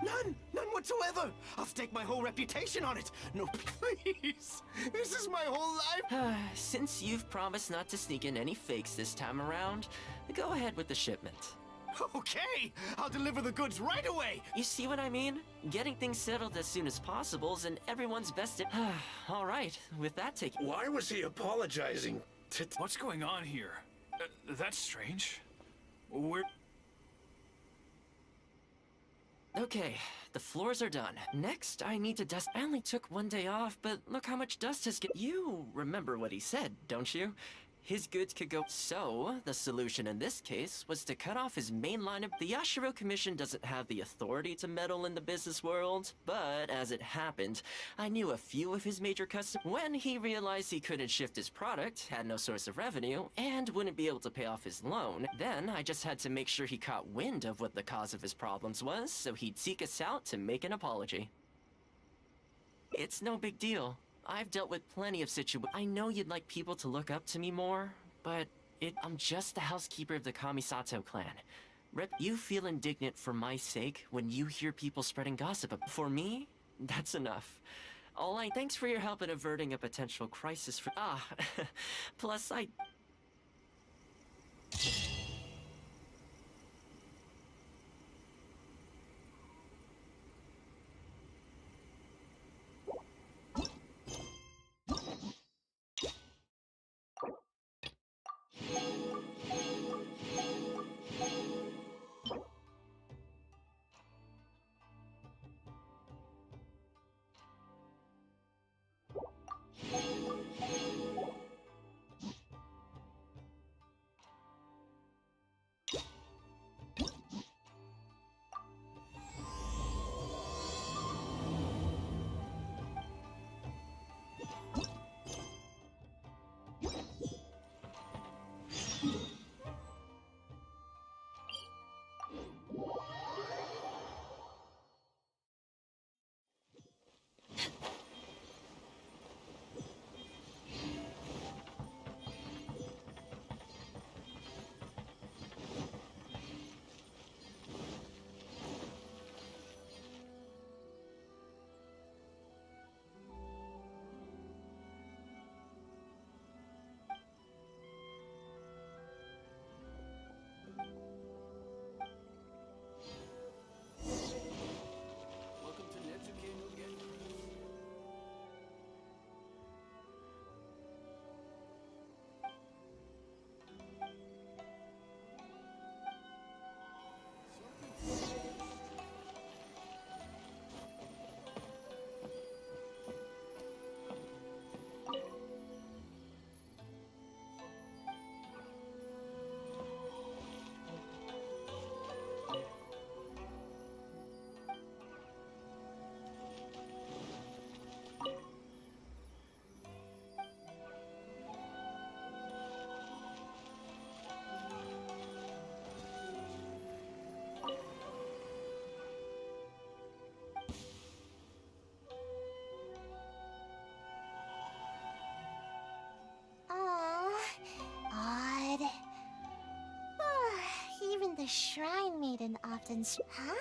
None! None whatsoever! I'll stake my whole reputation on it! No, please! This is my whole life! Since you've promised not to sneak in any fakes this time around, go ahead with the shipment. Okay! I'll deliver the goods right away! You see what I mean? Getting things settled as soon as possible is in everyone's best... All right, with that taken... Why was he apologizing to... What's going on here? That's strange. We're... Okay, the floors are done. Next, I need to dust... I only took one day off, but look how much dust has get... You remember what he said, don't you? His goods could go... So, the solution in this case was to cut off his main line of... The Yashiro Commission doesn't have the authority to meddle in the business world, but as it happened, I knew a few of his major customers. When he realized he couldn't shift his product, had no source of revenue, and wouldn't be able to pay off his loan, then I just had to make sure he caught wind of what the cause of his problems was, so he'd seek us out to make an apology. It's no big deal. I've dealt with plenty of situations. I know you'd like people to look up to me more, but I'm just the housekeeper of the Kamisato clan. You feel indignant for my sake when you hear people spreading gossip. For me, that's enough. Thanks for your help in averting a potential crisis for... plus I... Shrine Maiden often... Huh?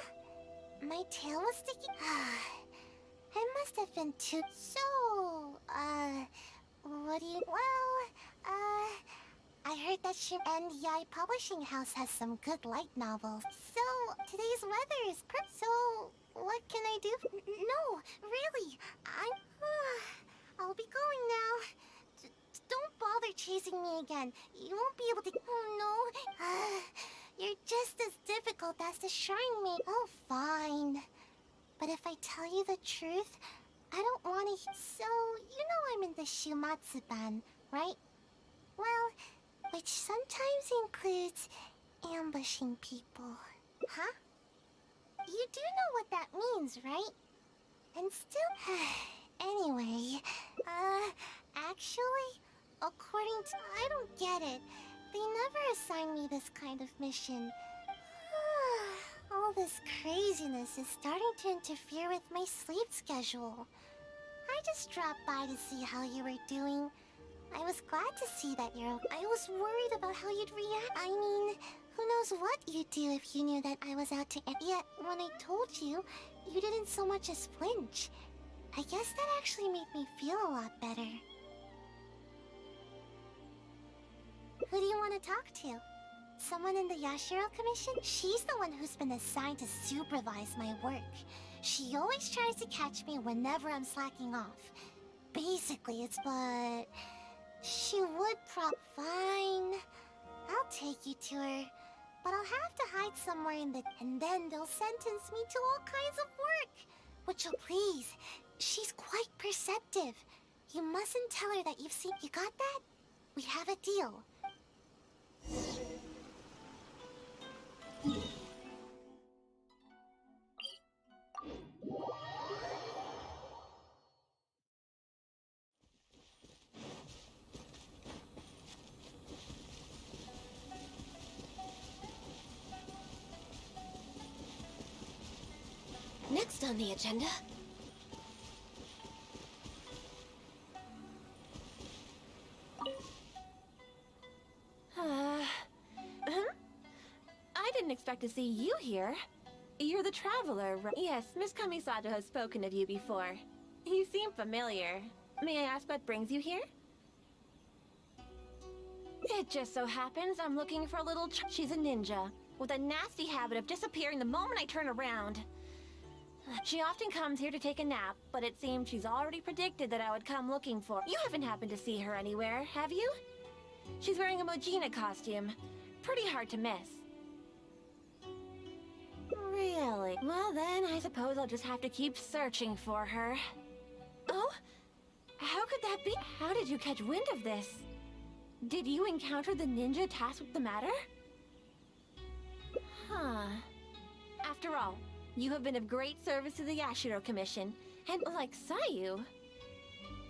My tail was sticking? I must have been too... So, what do you... Well, I heard that and Yai Publishing House has some good light novels. So, today's weather is so, what can I do? No, really, I'll be going now. Don't bother chasing me again. You won't be able to... Oh, no. You're just as difficult as the Shrine Maid. Oh, fine. But if I tell you the truth, I don't want to... So, you know I'm in the Shumatsu ban, right? Well, which sometimes includes ambushing people. Huh? You do know what that means, right? And still... Anyway, actually, according to... I don't get it. They never assign me this kind of mission. All this craziness is starting to interfere with my sleep schedule. I just dropped by to see how you were doing. I was glad to see that you're okay. I was worried about how you'd react. I mean, who knows what you'd do if you knew that I was out to... Yet, when I told you, you didn't so much as flinch. I guess that actually made me feel a lot better. Who do you want to talk to? Someone in the Yashiro Commission? She's the one who's been assigned to supervise my work. She always tries to catch me whenever I'm slacking off. Basically, it's but... She would Fine. I'll take you to her. But I'll have to hide somewhere in the... And then they'll sentence me to all kinds of work. Which, oh please, she's quite perceptive. You mustn't tell her that you've seen... You got that? We have a deal. Next on the agenda... I didn't expect to see you here. You're the traveler, right? Yes, Miss Kamisato has spoken of you before. You seem familiar. May I ask what brings you here? It just so happens I'm looking for a little She's a ninja, with a nasty habit of disappearing the moment I turn around. She often comes here to take a nap, but it seems she's already predicted that I would come looking for... You haven't happened to see her anywhere, have you? She's wearing a Mojina costume. Pretty hard to miss. Really? Well then, I suppose I'll just have to keep searching for her. Oh? How could that be? How did you catch wind of this? Did you encounter the ninja tasked with the matter? Huh. After all, you have been of great service to the Yashiro Commission, and like Sayu...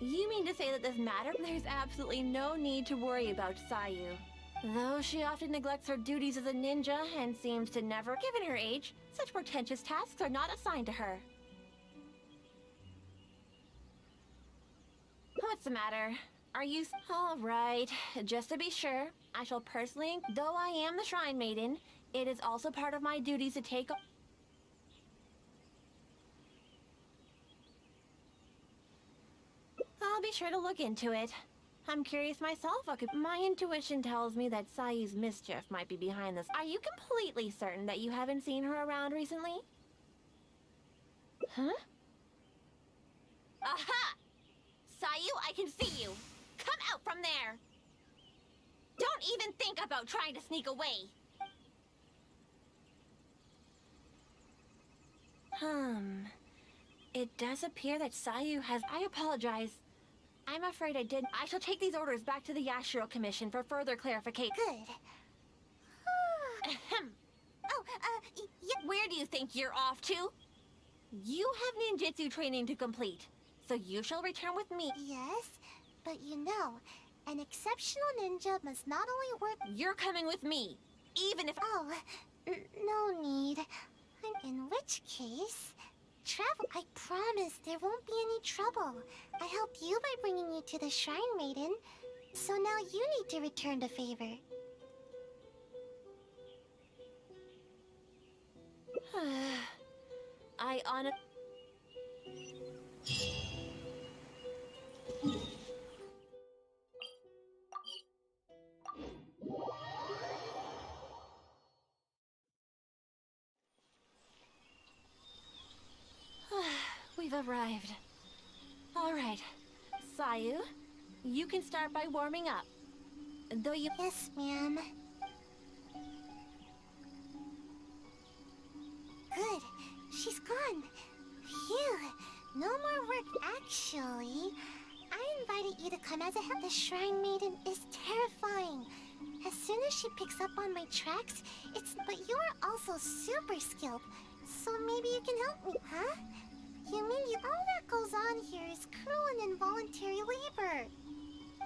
You mean to say that this matter? There's absolutely no need to worry about Sayu. Though she often neglects her duties as a ninja and seems to never, given her age, such portentous tasks are not assigned to her. What's the matter? Are you... All right, just to be sure, I shall personally... Though I am the Shrine Maiden, it is also part of my duties to take... I'll be sure to look into it. I'm curious myself. My intuition tells me that Sayu's mischief might be behind this. Are you completely certain that you haven't seen her around recently? Huh? Aha! Sayu, I can see you! Come out from there! Don't even think about trying to sneak away! It does appear that Sayu has... I apologize. I'm afraid I did. I shall take these orders back to the Yashiro Commission for further clarification. Good. Ahem. Oh, yeah. Where do you think you're off to? You have ninjutsu training to complete, so you shall return with me. Yes, but you know, an exceptional ninja must not only work... You're coming with me, even if... Oh, no need. In which case... Travel, I promise there won't be any trouble. I helped you by bringing you to the Shrine Maiden, so now you need to return the favor. I honor. We've arrived. All right, Sayu, you can start by warming up. Though you. Yes, ma'am. Good. She's gone. Phew. No more work, actually. I invited you to come as a help. The Shrine Maiden is terrifying. As soon as she picks up on my tracks, it's... But you are also super skilled, so maybe you can help me, huh? You mean all that goes on here is cruel and involuntary labor.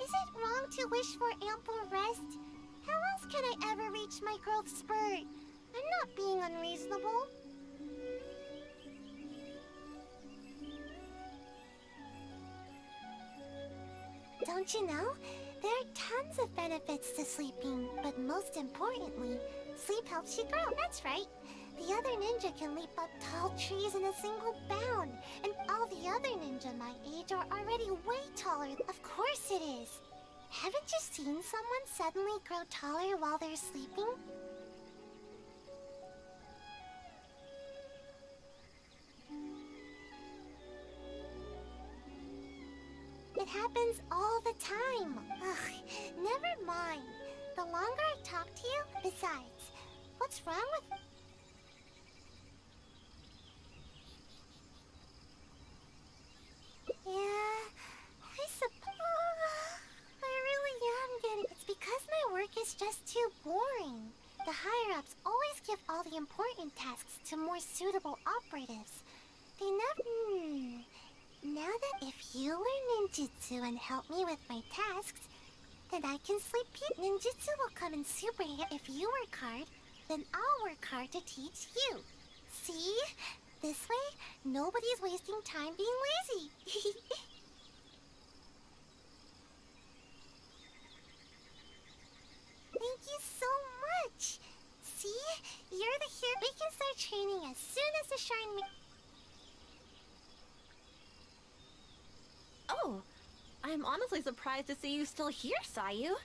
Is it wrong to wish for ample rest? How else can I ever reach my growth spurt? I'm not being unreasonable. Don't you know? There are tons of benefits to sleeping, but most importantly, sleep helps you grow. That's right. The other ninja can leap up tall trees in a single bound, and all the other ninja my age are already way taller. Of course it is. Haven't you seen someone suddenly grow taller while they're sleeping? It happens all the time. Ugh, never mind. The longer I talk to you, besides, what's wrong with... Yeah, I suppose... I really am getting... It's because my work is just too boring. The higher-ups always give all the important tasks to more suitable operatives. They never... Now that if you learn ninjutsu and help me with my tasks, then I can sleep ninjutsu will come in super handy. If you work hard, then I'll work hard to teach you. See? This way, nobody's wasting time being lazy. Thank you so much. See? You're the hero. We can start training as soon as the Shrine... Oh, I'm honestly surprised to see you still here, Sayu.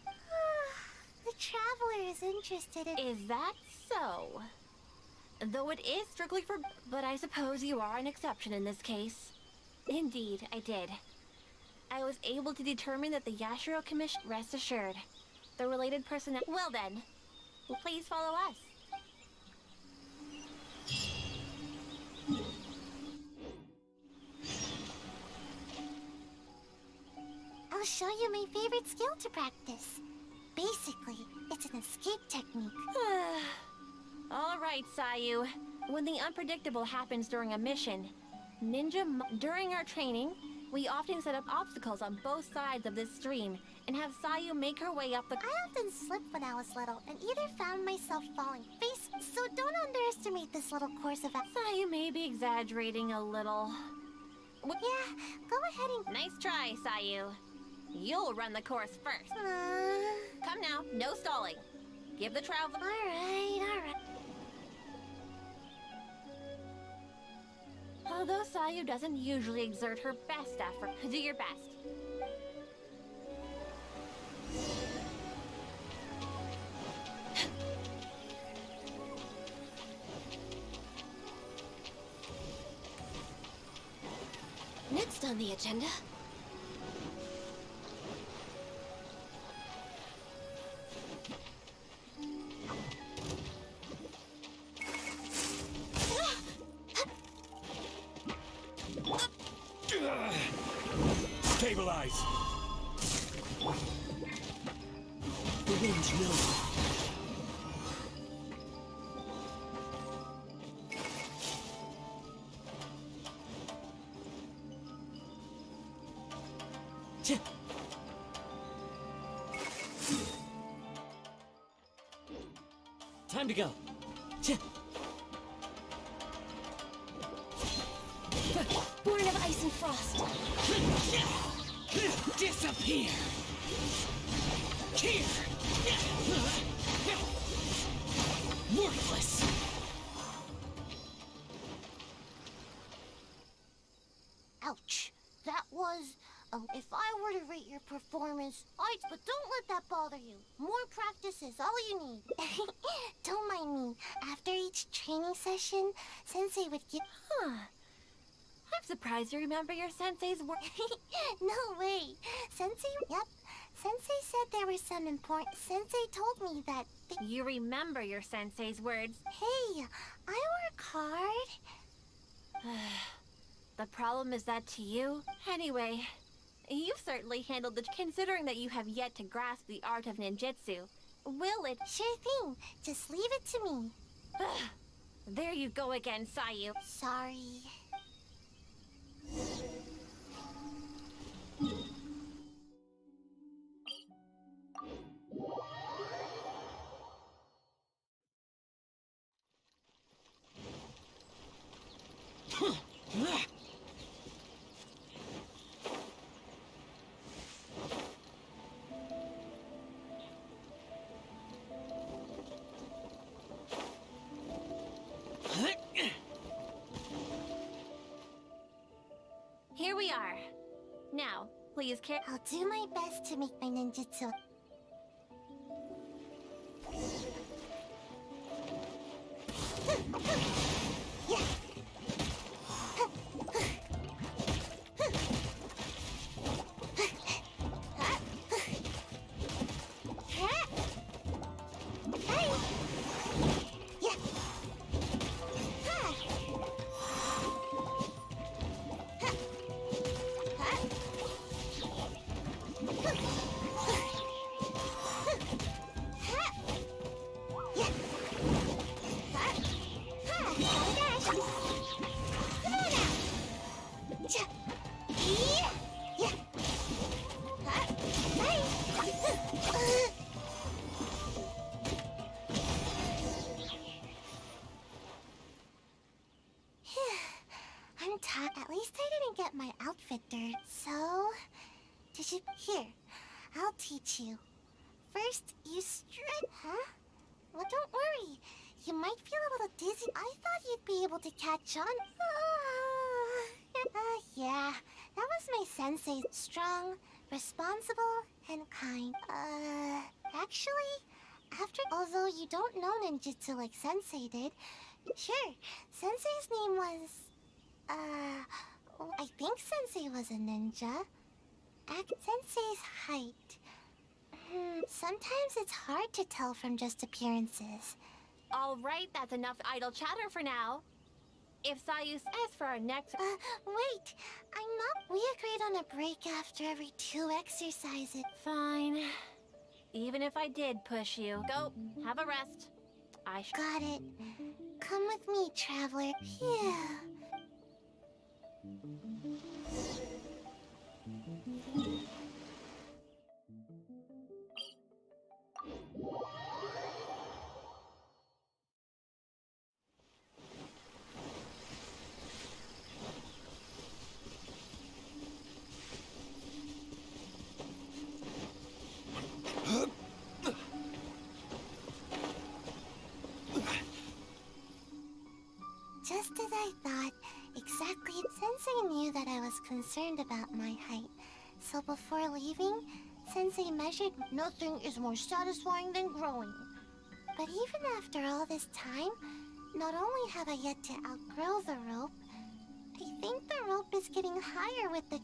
The Traveler is interested in... Is that so? Though it is strictly for... But I suppose you are an exception in this case. Indeed, I did. I was able to determine that the Yashiro Commission... Rest assured. The related personnel... Well then, please follow us. I'll show you my favorite skill to practice. Basically, it's an escape technique. All right, Sayu. When the unpredictable happens during a mission, during our training, we often set up obstacles on both sides of this stream and have Sayu make her way up the... I often slipped when I was little and either found myself falling face... So don't underestimate this little course of... Sayu may be exaggerating a little. Yeah, go ahead and... Nice try, Sayu. You'll run the course first. Come now, no stalling. Give the traveler... All right. Although Sayu doesn't usually exert her best effort, do your best. Next on the agenda... Stabilize! The wind's knows. Time to go. Born of ice and frost. Disappear! Here! Worthless! Ouch. That was... if I were to rate your performance, but don't let that bother you. More practice is all you need. Don't mind me. After each training session, Sensei would give... Huh. I'm surprised you remember your sensei's work. No way. Sensei... Yep. Sensei said there were some important... Sensei told me that... You remember your sensei's words. Hey, I work hard. The problem is that to you... Anyway, you've certainly handled the... Considering that you have yet to grasp the art of ninjutsu, will it... Sure thing. Just leave it to me. There you go again, Sayu. Sorry. Here we are. Now, please care. I'll do my best to make my ninjutsu. I'm tired. At least I didn't get my outfit dirty. So, did you... Here, I'll teach you. First, you strut... Huh? Well, don't worry. You might feel a little dizzy. I thought you'd be able to catch on. Yeah. That was my sensei. Strong, responsible, and kind. Actually, although you don't know ninjutsu like Sensei did, sure, Sensei's name was... I think Sensei was a ninja. Sensei's height. Sometimes it's hard to tell from just appearances. All right, that's enough idle chatter for now. If Sayu asks for our next... wait. We agreed on a break after every 2 exercises. Fine. Even if I did push you. Go, have a rest. Got it. Come with me, traveler. Yeah. Just as I thought, exactly. Sensei knew that I was concerned about my height. So before leaving, Sensei measured. Nothing is more satisfying than growing. But even after all this time, not only have I yet to outgrow the rope, I think the rope is getting higher with the...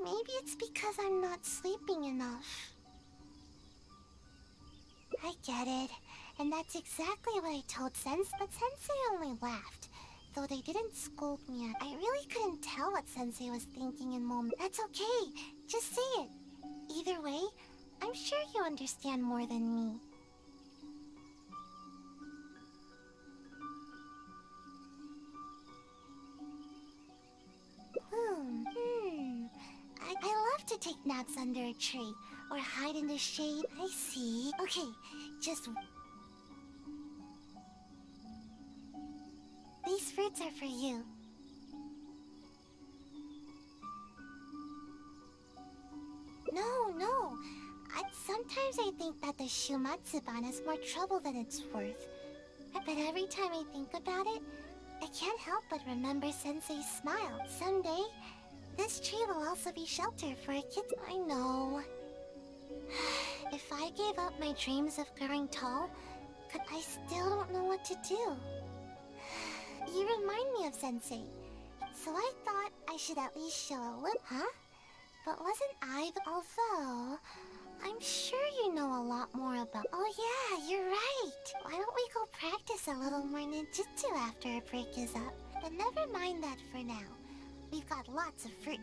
Maybe it's because I'm not sleeping enough. I get it. And that's exactly what I told Sensei, but Sensei only laughed. Though they didn't scold me, I really couldn't tell what Sensei was thinking in moments. That's okay, just say it. Either way, I'm sure you understand more than me. I love to take naps under a tree, or hide in the shade. I see. Okay, just... These fruits are for you. No. Sometimes I think that the Shumatsuban is more trouble than it's worth. But every time I think about it, I can't help but remember Sensei's smile. Someday, this tree will also be shelter for a kid. I know. If I gave up my dreams of growing tall, I still don't know what to do. You remind me of Sensei, so I thought I should at least show a little. Huh? But wasn't I? Although, I'm sure you know a lot more about. Oh yeah, you're right. Why don't we go practice a little more ninjutsu after our break is up? But never mind that for now. We've got lots of fruit.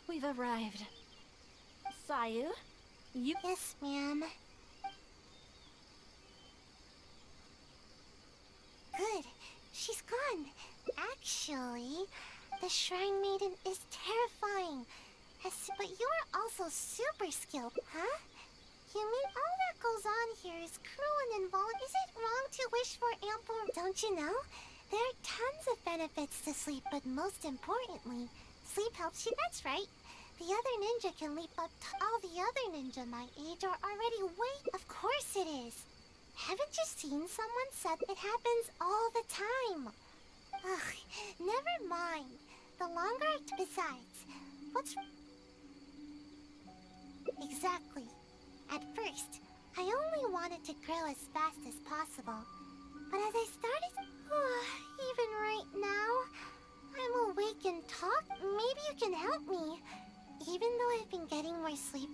We've arrived. Sayu, you... Yes, ma'am. Good. She's gone. Actually, the Shrine Maiden is terrifying. But you're also super skilled, huh? You mean all that goes on here is cruel and involved? Is it wrong to wish for ample... Don't you know? There are tons of benefits to sleep, but most importantly, sleep helps you. That's right. The other ninja can leap up to all the other ninja my age are already way... Of course it is. Haven't you seen someone said it happens all the time? Ugh, never mind. The longer I... Besides, what's... Exactly. At first, I only wanted to grow as fast as possible. But as I started... even right now, I'm awake and talk. Maybe you can help me. Even though I've been getting more sleep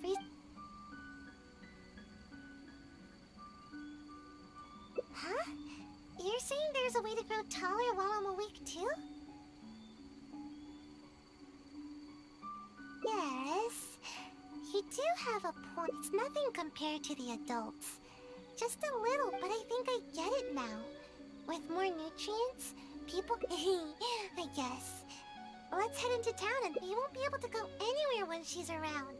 Huh? You're saying there's a way to grow taller while I'm awake too? Yes. You do have a point. It's nothing compared to the adults. Just a little, but I think I get it now. With more nutrients, people... I guess. Let's head into town and you won't be able to go anywhere when she's around.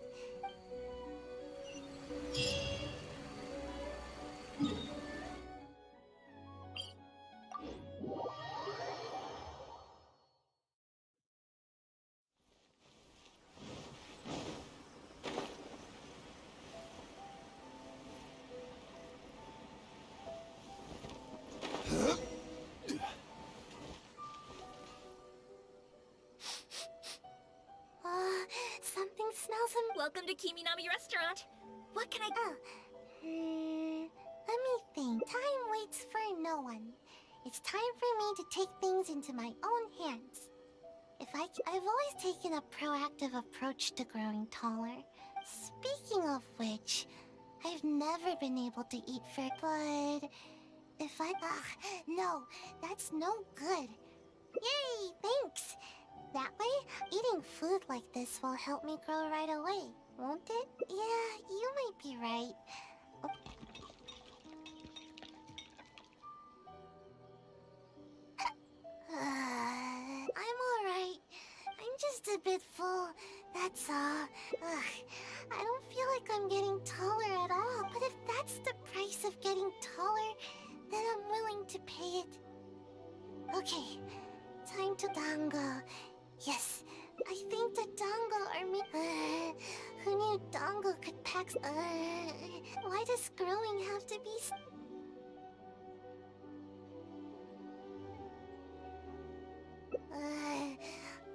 Something smells... Welcome to Kiminami Restaurant. What can I... let me think. Time waits for no one. It's time for me to take things into my own hands. I've always taken a proactive approach to growing taller. Speaking of which, I've never been able to eat but if I... no, that's no good. Yay, thanks! That way, eating food like this will help me grow right away, won't it? Yeah, you might be right. I'm alright. I'm just a bit full, that's all. I don't feel like I'm getting taller at all, but if that's the price of getting taller, then I'm willing to pay it. Okay, time to dango. Yes, I think the dango are me. Who knew dango could pack... why does growing have to be...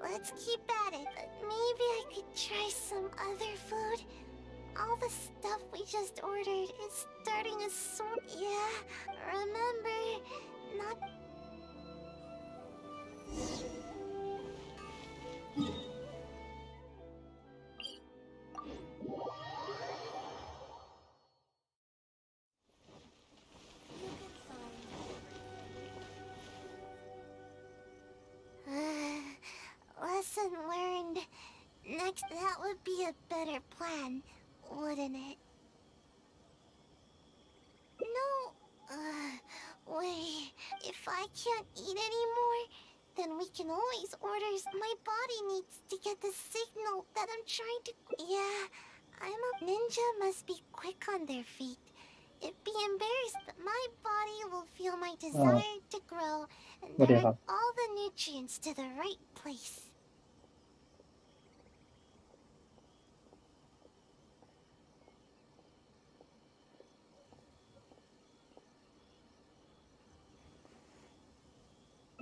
let's keep at it. Maybe I could try some other food. All the stuff we just ordered is starting a sort... Yeah, remember, not... Lesson learned. That would be a better plan, wouldn't it? No, wait. If I can't eat anymore, then we can always order. My body needs to get the signal that I'm trying to. Yeah, I'm a ninja. Must be quick on their feet. It'd be embarrassed, but my body will feel my desire to grow and direct all the nutrients to the right place.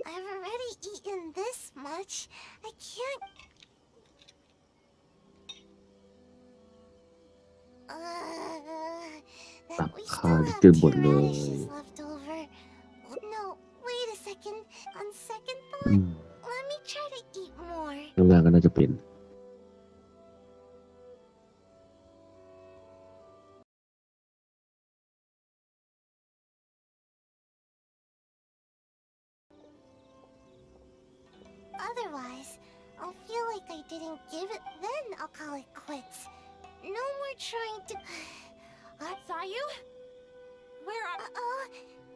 I've already eaten this much. I can't. That we ข้าว still ที่ have เต็มหม two ดเลย radishes left over. No, wait a second. On second อื thought, ม let me try to eat more. ข้างล่างก็น่าจะเป็น Otherwise, I'll feel like I didn't give it. Then I'll call it quits. No more trying to. Saw you? Where are?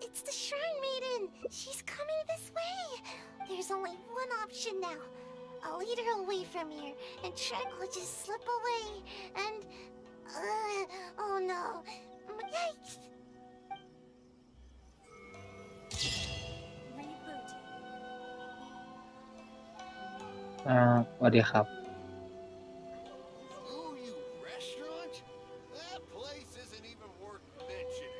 It's the Shrine Maiden. She's coming this way. There's only one option now. I'll lead her away from here and try. I'll just slip away and. Oh no! Yikes! สวัสดีครับ Ooh, you restaurant? That place isn't even worth mentioning.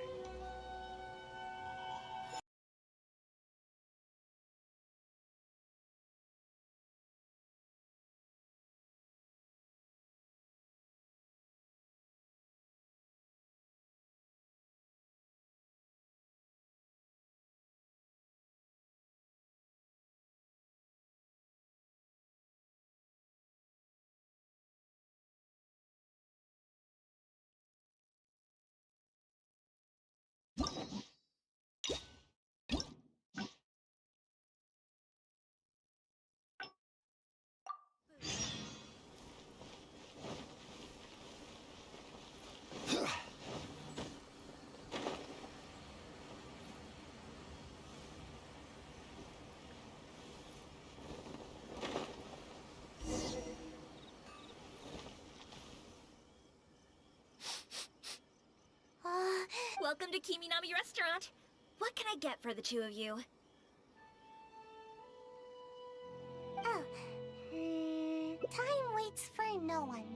Welcome to Kiminami Restaurant. What can I get for the two of you? Time waits for no one.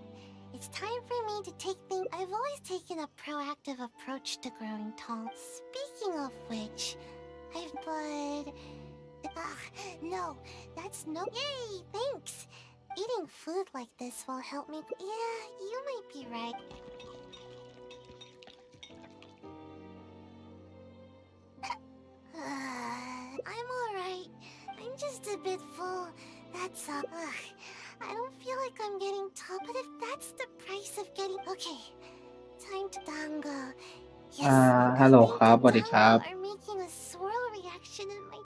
It's time for me to take things. I've always taken a proactive approach to growing tall. Speaking of which, no, that's no. Yay, thanks. Eating food like this will help me. Yeah, you might be right. I'm alright. I'm just a bit full. That's all. I don't feel like I'm getting tall, but if that's the price of getting. Okay. Time to dango. Yes. ฮัลโหลครับ สวัสดีครับ Are making a swirl reaction in my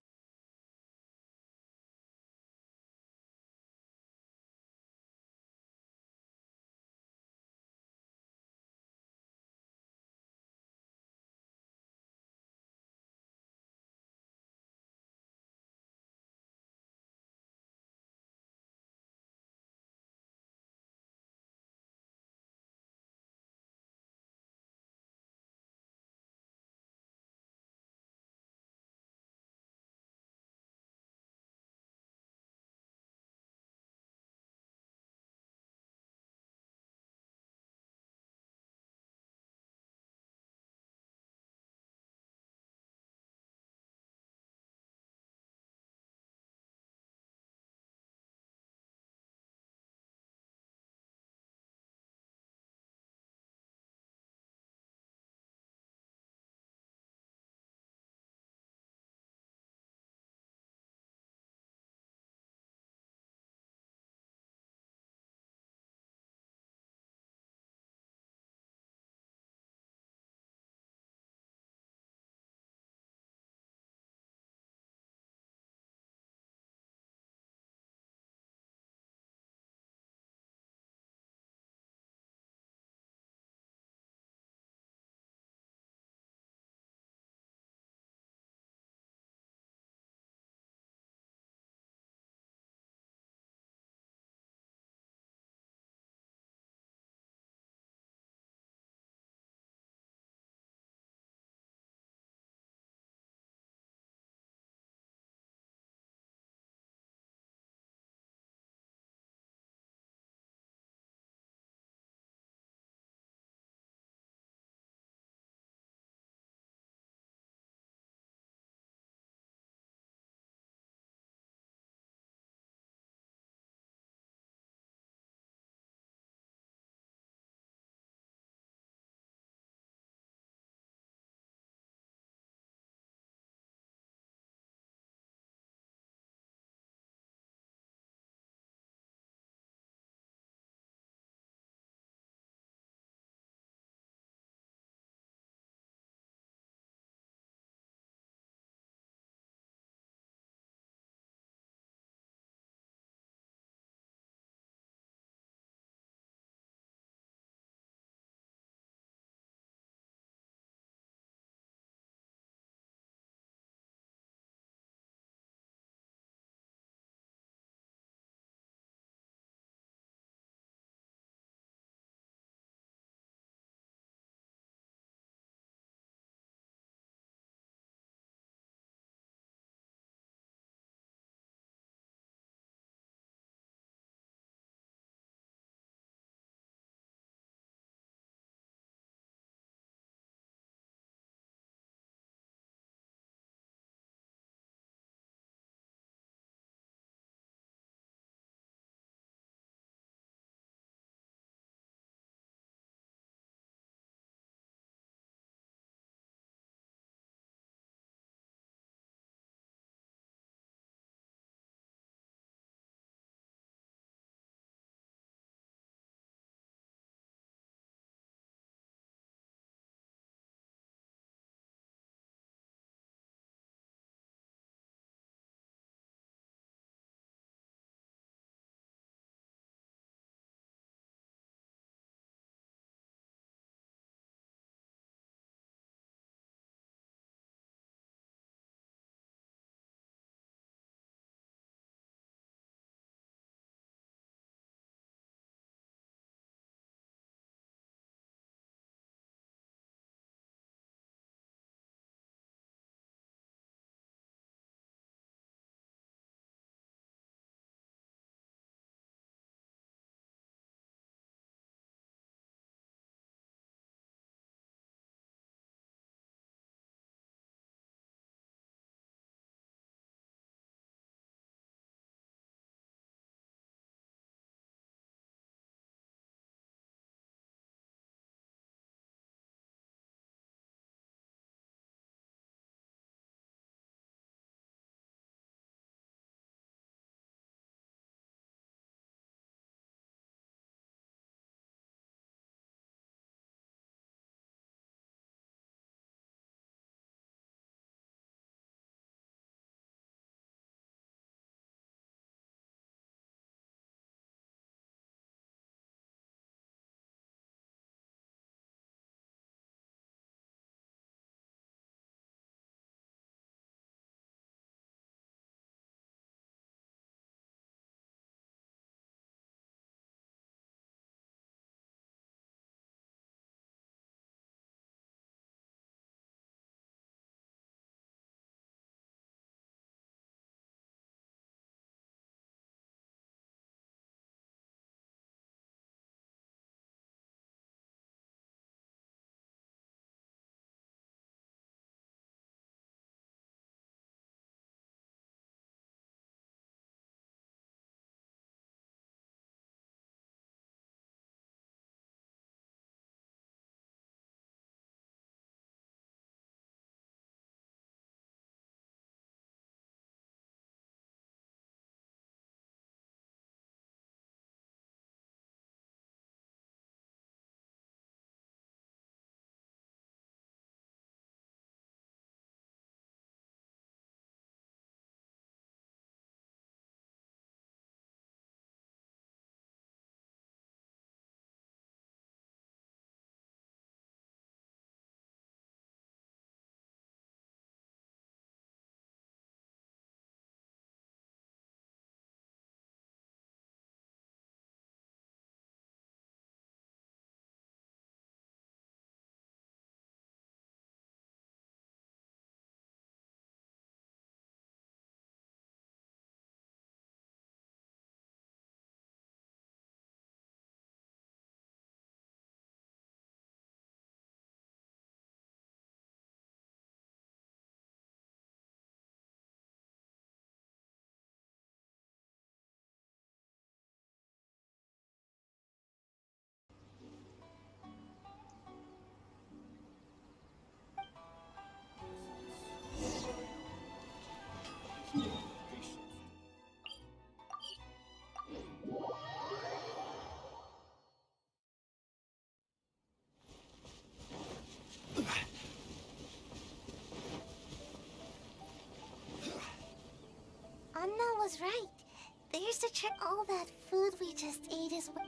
there's the trick. All that food we just ate is what...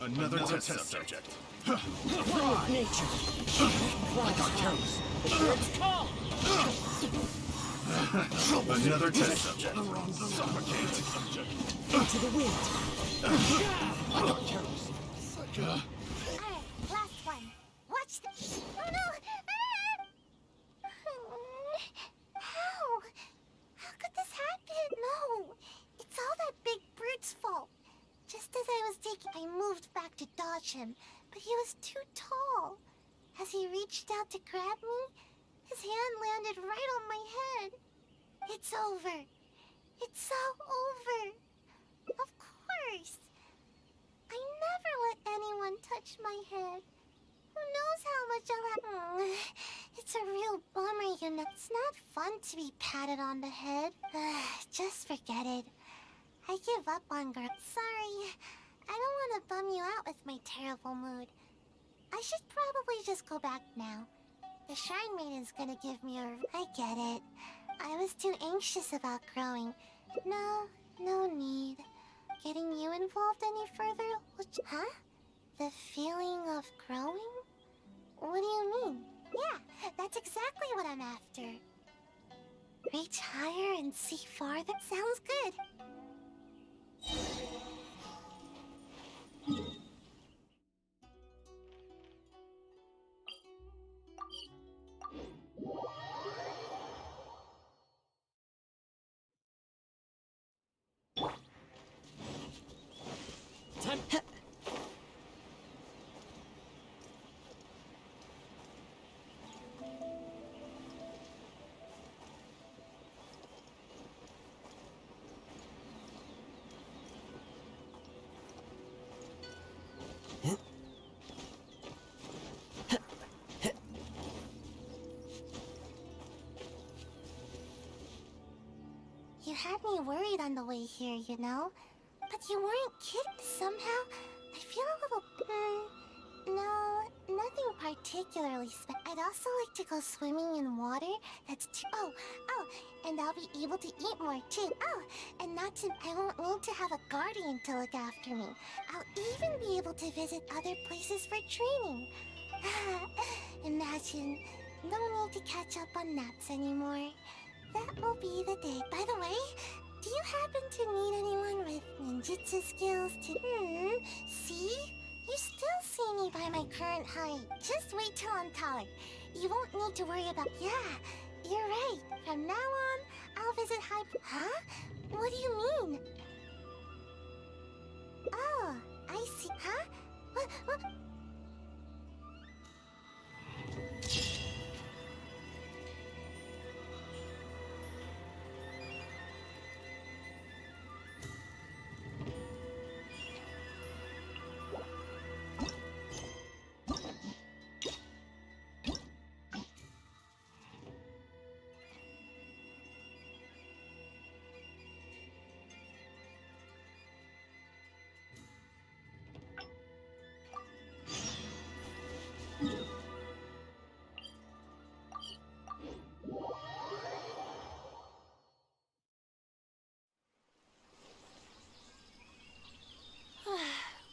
Another test subject. Prove nature. I got careless. It's called! Another test subject. Suffocate. Into the wind. I got careless. Alright, last one. Watch this. Oh no! How? How could this happen? No! It's all that big brute's fault. Just as I was I moved back to dodge him, but he was too tall. As he reached out to grab me, his hand landed right on my head. It's over. It's so over. Of course. I never let anyone touch my head. Who knows how much I'll have... It's a real bummer, you know. It's not fun to be patted on the head. Just forget it. I give up on girls. Sorry. I don't want to bum you out with my terrible mood. I should probably just go back now. The Shrine Maiden's gonna give me a... I get it. I was too anxious about growing. No need. Getting you involved any further? Huh? The feeling of growing? What do you mean? Yeah, that's exactly what I'm after. Reach higher and see farther? Sounds good. Time. You had me worried on the way here, you know? But you weren't kidding. Somehow, I feel a little... no, nothing particularly I'd also like to go swimming in water that's too... Oh, and I'll be able to eat more too. Oh, and not to... I won't need to have a guardian to look after me. I'll even be able to visit other places for training. Imagine, no need to catch up on naps anymore. That will be the day. By the way, do you happen to need anyone with ninjutsu skills to... See? You still see me by my current height. Just wait till I'm taller. You won't need to worry about... Yeah, you're right. From now on, I'll visit high... Huh? What do you mean? Oh, I see. Huh? What?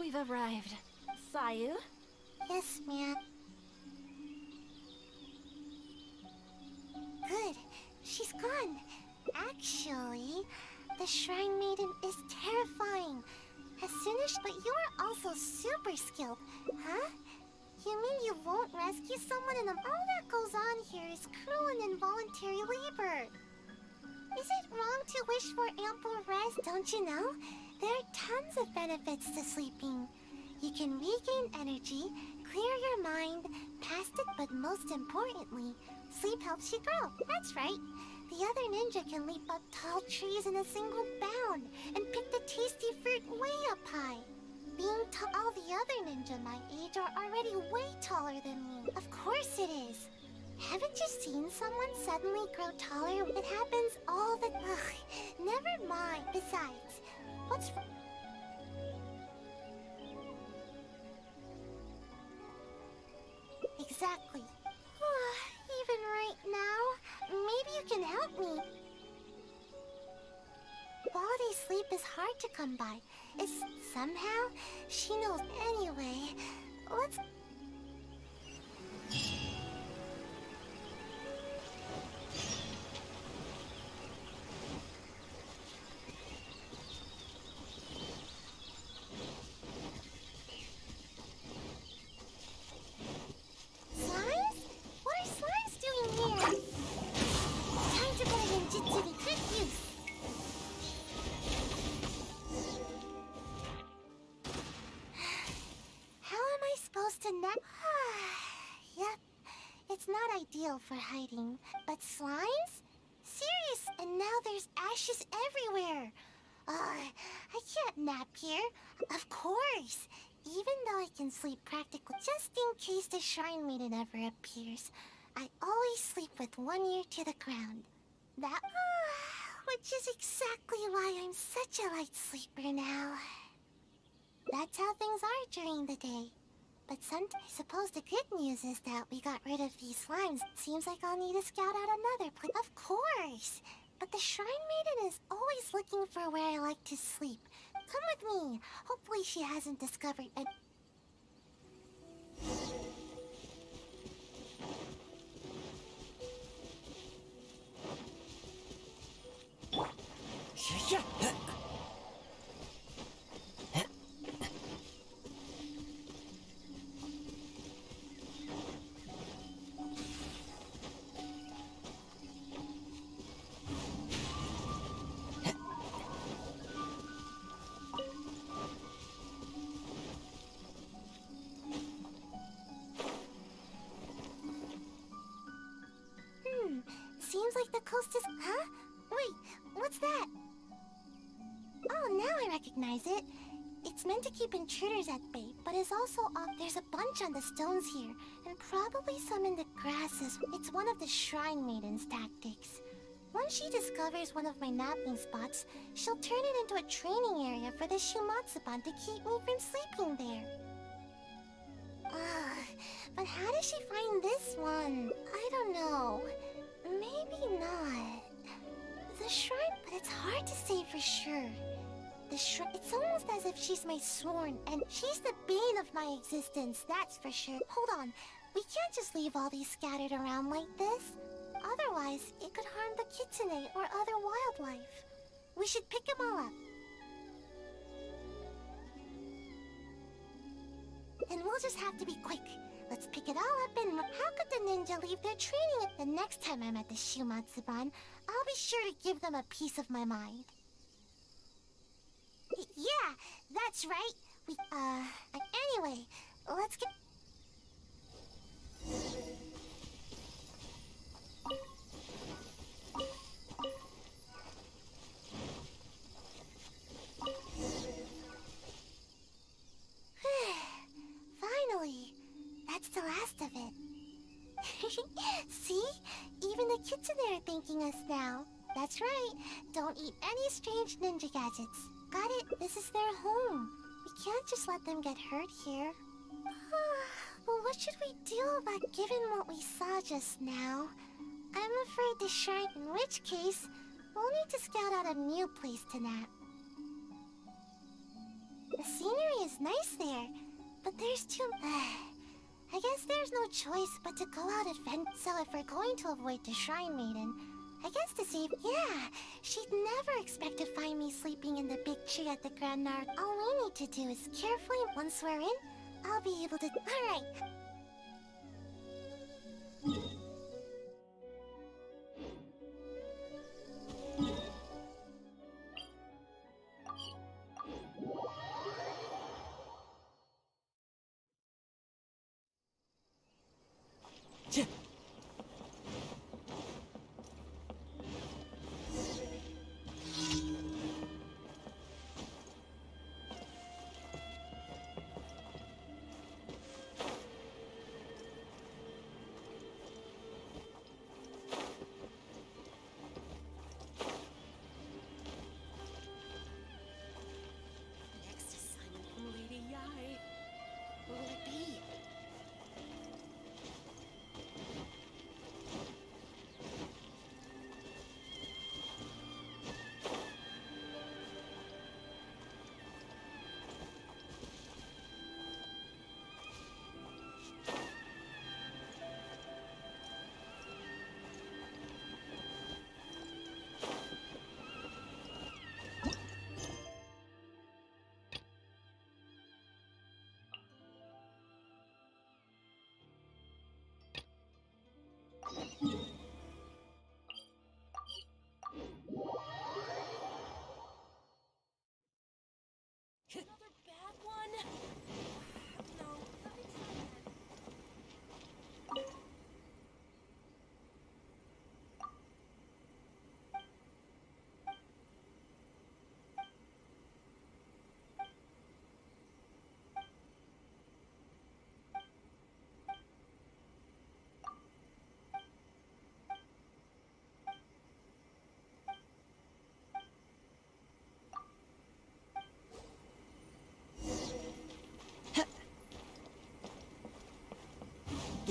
We've arrived. Sayu? Yes, ma'am. Good. She's gone. Actually, the Shrine Maiden is terrifying. As soon as... But you are also super skilled, huh? You mean you won't rescue someone in a... All that goes on here is cruel and involuntary labor. Is it wrong to wish for ample rest? Don't you know? There are tons of benefits to sleeping. You can regain energy, clear your mind, past it, but most importantly, sleep helps you grow. That's right. The other ninja can leap up tall trees in a single bound and pick the tasty fruit way up high. Being tall, all the other ninja my age are already way taller than me. Of course it is. Haven't you seen someone suddenly grow taller? It happens all the... Ugh, never mind. Besides, what's... Exactly. Even right now, maybe you can help me. quality sleep is hard to come by. It's somehow she knows anyway. Let's. Slimes? What are slimes doing here? Time to put a ninjutsu to good use. How am I supposed to not? Yep, it's not ideal for hiding. But slimes? Serious? And now there's ashes everywhere. I can't nap here. Of course. Even though I can sleep practically, just in case the Shrine Maiden ever appears, I always sleep with one ear to the ground. That, which is exactly why I'm such a light sleeper now. That's how things are during the day. But I suppose the good news is that we got rid of these slimes. Seems like I'll need to scout out another place. Of course! But the Shrine Maiden is always looking for where I like to sleep. Come with me. Hopefully she hasn't discovered it. Seems like the coast is... Huh? Wait, what's that? Oh, now I recognize it. It's meant to keep intruders at bay, but is also off. There's a bunch on the stones here, and probably some in the grasses. It's one of the Shrine Maiden's tactics. Once she discovers one of my napping spots, she'll turn it into a training area for the Shumatsuban to keep me from sleeping there. But how did she find this one? I don't know. Maybe not. The shrine, but it's hard to say for sure. The shrine, it's almost as if she's my sworn, and she's the bane of my existence, that's for sure. Hold on, we can't just leave all these scattered around like this. Otherwise, it could harm the kitsune or other wildlife. We should pick them all up. And we'll just have to be quick. Let's pick it all up and... How could the ninja leave their training? The next time I'm at the Shumatsuban, I'll be sure to give them a piece of my mind. Yeah, that's right. Anyway, let's get... Finally, that's the last of it. See? Even the kitsune are thanking us now. That's right. Don't eat any strange ninja gadgets. Got it? This is their home. We can't just let them get hurt here. Well, what should we do about given what we saw just now? I'm afraid the shrine, in which case, we'll need to scout out a new place to nap. The scenery is nice there, but there's too... I guess there's no choice but to go out adventure. So if we're going to avoid the Shrine Maiden, I guess to save... Yeah, she'd never expect to find me sleeping in the big tree at the Grand Nard. All we need to do is carefully... Once we're in, I'll be able to... Alright.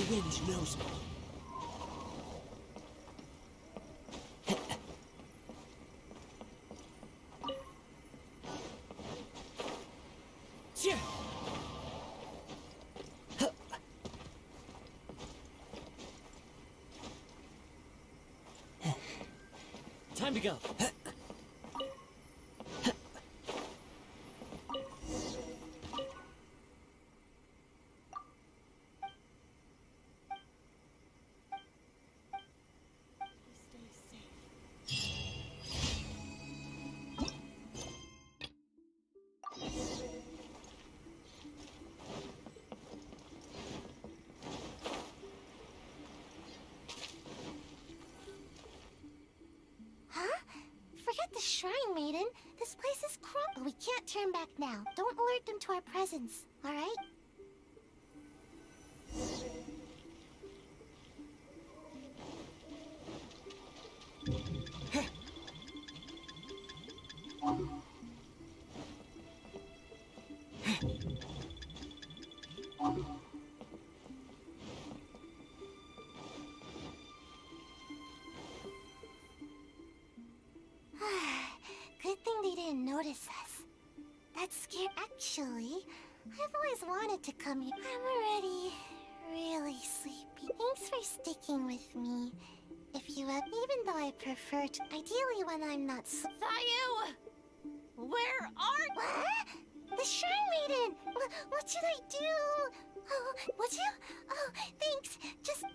wind knows me. Time to go. Forget the Shrine Maiden. This place is crumbled. We can't turn back now. Don't alert them to our presence, alright? Good thing they didn't notice us. That's scary. Actually, I've always wanted to come here. I'm already really sleepy. Thanks for sticking with me. If you have, even though I prefer to, ideally when I'm not Sayu! Where are... What? The Shrine Maiden! What should I do? Oh, would you? Oh, thanks. Just...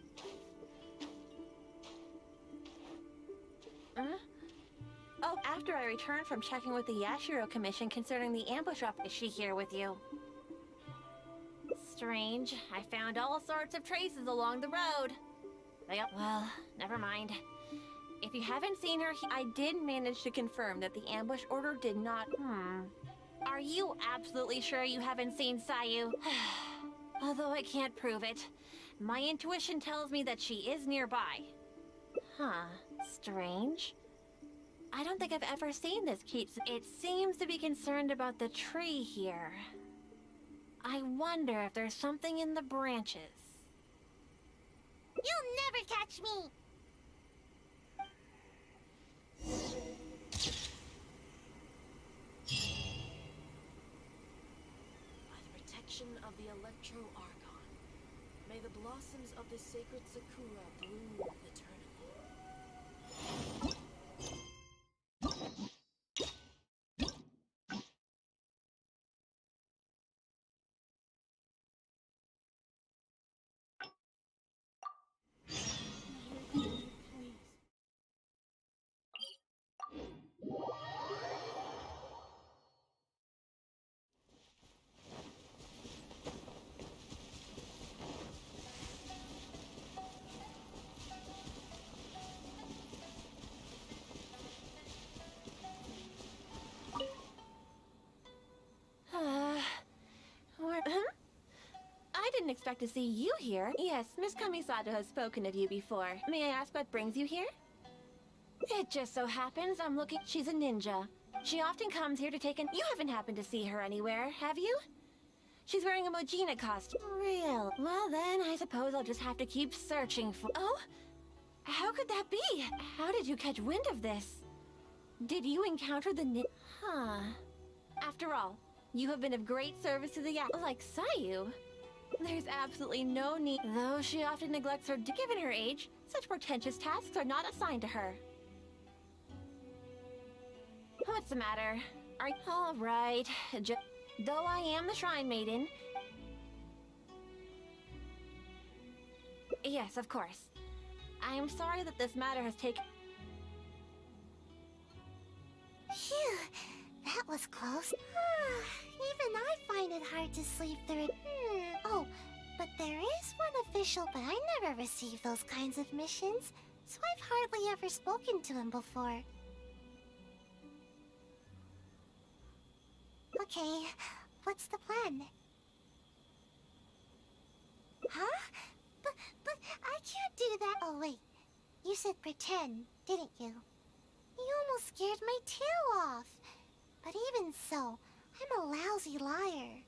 Oh, after I returned from checking with the Yashiro Commission concerning the ambush op, is she here with you? Strange. I found all sorts of traces along the road. Well, never mind. If you haven't seen her, I did manage to confirm that the ambush order did not... Are you absolutely sure you haven't seen Sayu? Although I can't prove it. My intuition tells me that she is nearby. Huh. Strange. I don't think I've ever seen this Keats. It seems to be concerned about the tree here. I wonder if there's something in the branches. You'll never catch me! By the protection of the Electro Argon, may the blossoms of the sacred Sakura bloom eternally. I didn't expect to see you here. Yes, Miss Kamisato has spoken of you before. May I ask what brings you here? It just so happens I'm looking... She's a ninja. She often comes here to take an... You haven't happened to see her anywhere, have you? She's wearing a Mojina costume. Real. Well then, I suppose I'll just have to keep searching for... Oh? How could that be? How did you catch wind of this? Did you encounter the Huh. After all, you have been of great service to the like Sayu. There's absolutely no need, though she often neglects her. Given her age, such portentous tasks are not assigned to her. What's the matter? All right. Though I am the Shrine Maiden. Yes, of course. I am sorry that this matter has taken... Phew, that was close. Even I find it hard to sleep through it. Oh, but there is one official, but I never received those kinds of missions, so I've hardly ever spoken to him before. Okay, what's the plan? Huh? But I can't do that. Oh, wait. You said pretend, didn't you? You almost scared my tail off. But even so, I'm a lousy liar.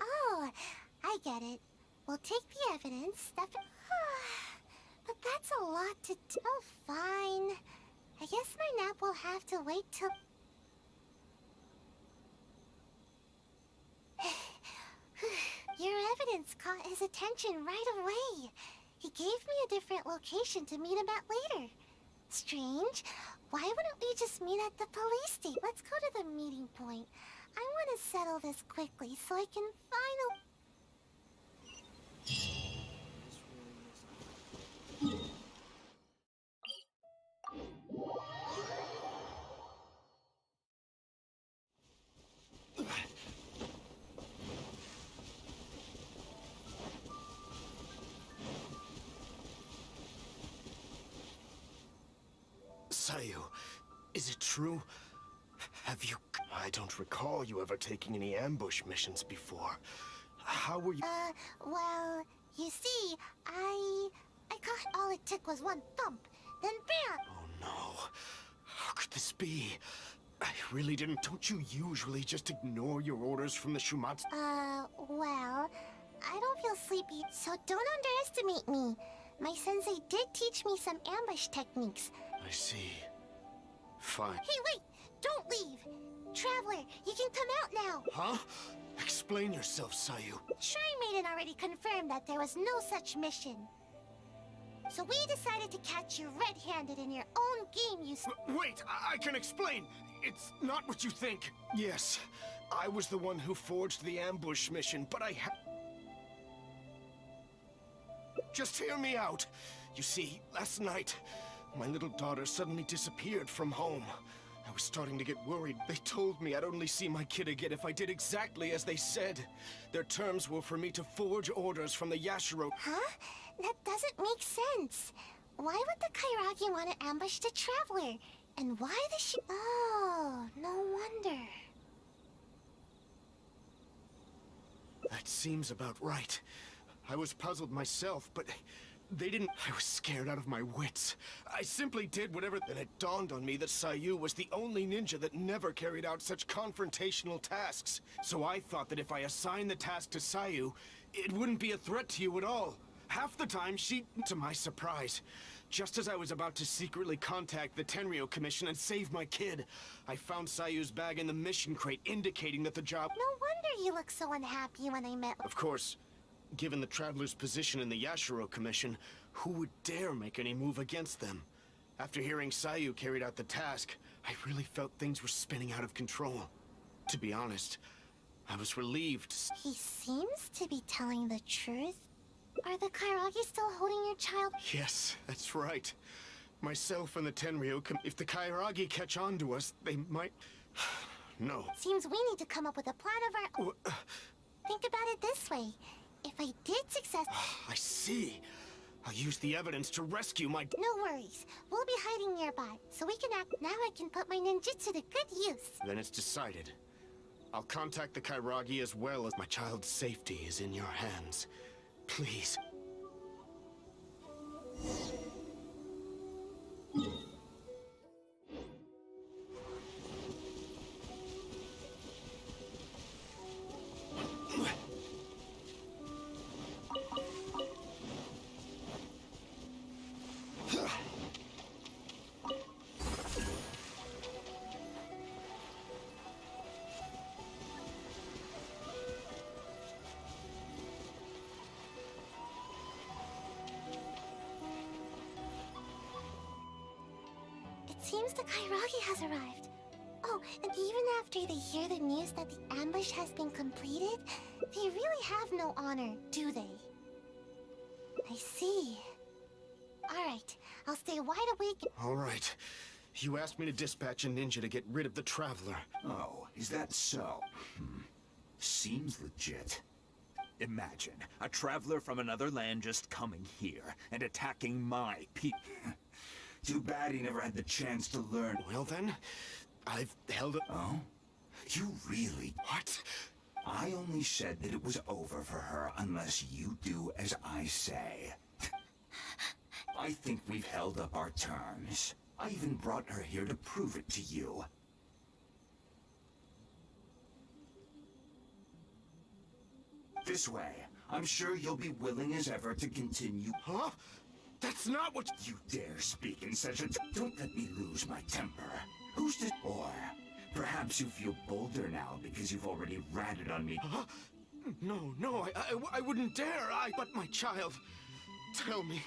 Oh, get it. We'll take the evidence, stuff it. But that's a lot to do. Oh, fine. I guess my nap will have to wait till... Your evidence caught his attention right away. He gave me a different location to meet him at later. Strange. Why wouldn't we just meet at the police station? Let's go to the meeting point. I want to settle this quickly so I can finally... Sayu, is it true? Have you... I don't recall you ever taking any ambush missions before. How were you... well, you see, I caught all it took was one thump, then bam! Oh no. How could this be? I really didn't... Don't you usually just ignore your orders from the Shumatsu? Well, I don't feel sleepy, so don't underestimate me. My sensei did teach me some ambush techniques. I see. Fine. Hey, wait! Don't leave! Traveler, you can come out now! Huh? Explain yourself, Sayu. Shrine Maiden already confirmed that there was no such mission. So we decided to catch you red-handed in your own game, you... Wait! I can explain! It's not what you think. Yes, I was the one who forged the ambush mission, but I Just hear me out. You see, last night, my little daughter suddenly disappeared from home. I was starting to get worried. They told me I'd only see my kid again if I did exactly as they said. Their terms were for me to forge orders from the Yashiro. Huh? That doesn't make sense. Why would the Kairagi want to ambush the Traveler? And why the Oh, no wonder. That seems about right. I was puzzled myself, but they didn't... I was scared out of my wits. I simply did whatever... Then it dawned on me that Sayu was the only ninja that never carried out such confrontational tasks. So I thought that if I assigned the task to Sayu, it wouldn't be a threat to you at all. Half the time, she... To my surprise, just as I was about to secretly contact the Tenryo Commission and save my kid, I found Sayu's bag in the mission crate, indicating that the job... No wonder you looked so unhappy when I met... Of course, given the Traveler's position in the Yashiro Commission, who would dare make any move against them? After hearing Sayu carried out the task, I really felt things were spinning out of control. To be honest, I was relieved. He seems to be telling the truth. Are the Kairagi still holding your child? Yes, that's right. Myself and the Tenryo, if the Kairagi catch on to us, they might... No. Seems we need to come up with a plan of our... Think about it this way. If I did success... I see. I'll use the evidence to rescue my... No worries. We'll be hiding nearby, so we can act... Now I can put my ninjutsu to good use. Then it's decided. I'll contact the Kairagi as well as... My child's safety is in your hands. Please. Seems the Kairagi has arrived. Oh, and even after they hear the news that the ambush has been completed, they really have no honor, do they? I see. Alright, I'll stay wide awake. Alright. You asked me to dispatch a ninja to get rid of the Traveler. Oh, is that so? Seems legit. Imagine, a traveler from another land just coming here and attacking my people. Too bad he never had the chance to learn. Well then, I've held up... Oh? You really... What? I only said that it was over for her unless you do as I say. I think we've held up our terms. I even brought her here to prove it to you. This way. I'm sure you'll be willing as ever to continue. Huh? That's not what you dare speak in such a... Don't let me lose my temper. Who's to... Or perhaps you feel bolder now because you've already ratted on me. Huh? No, I wouldn't dare. But my child, tell me,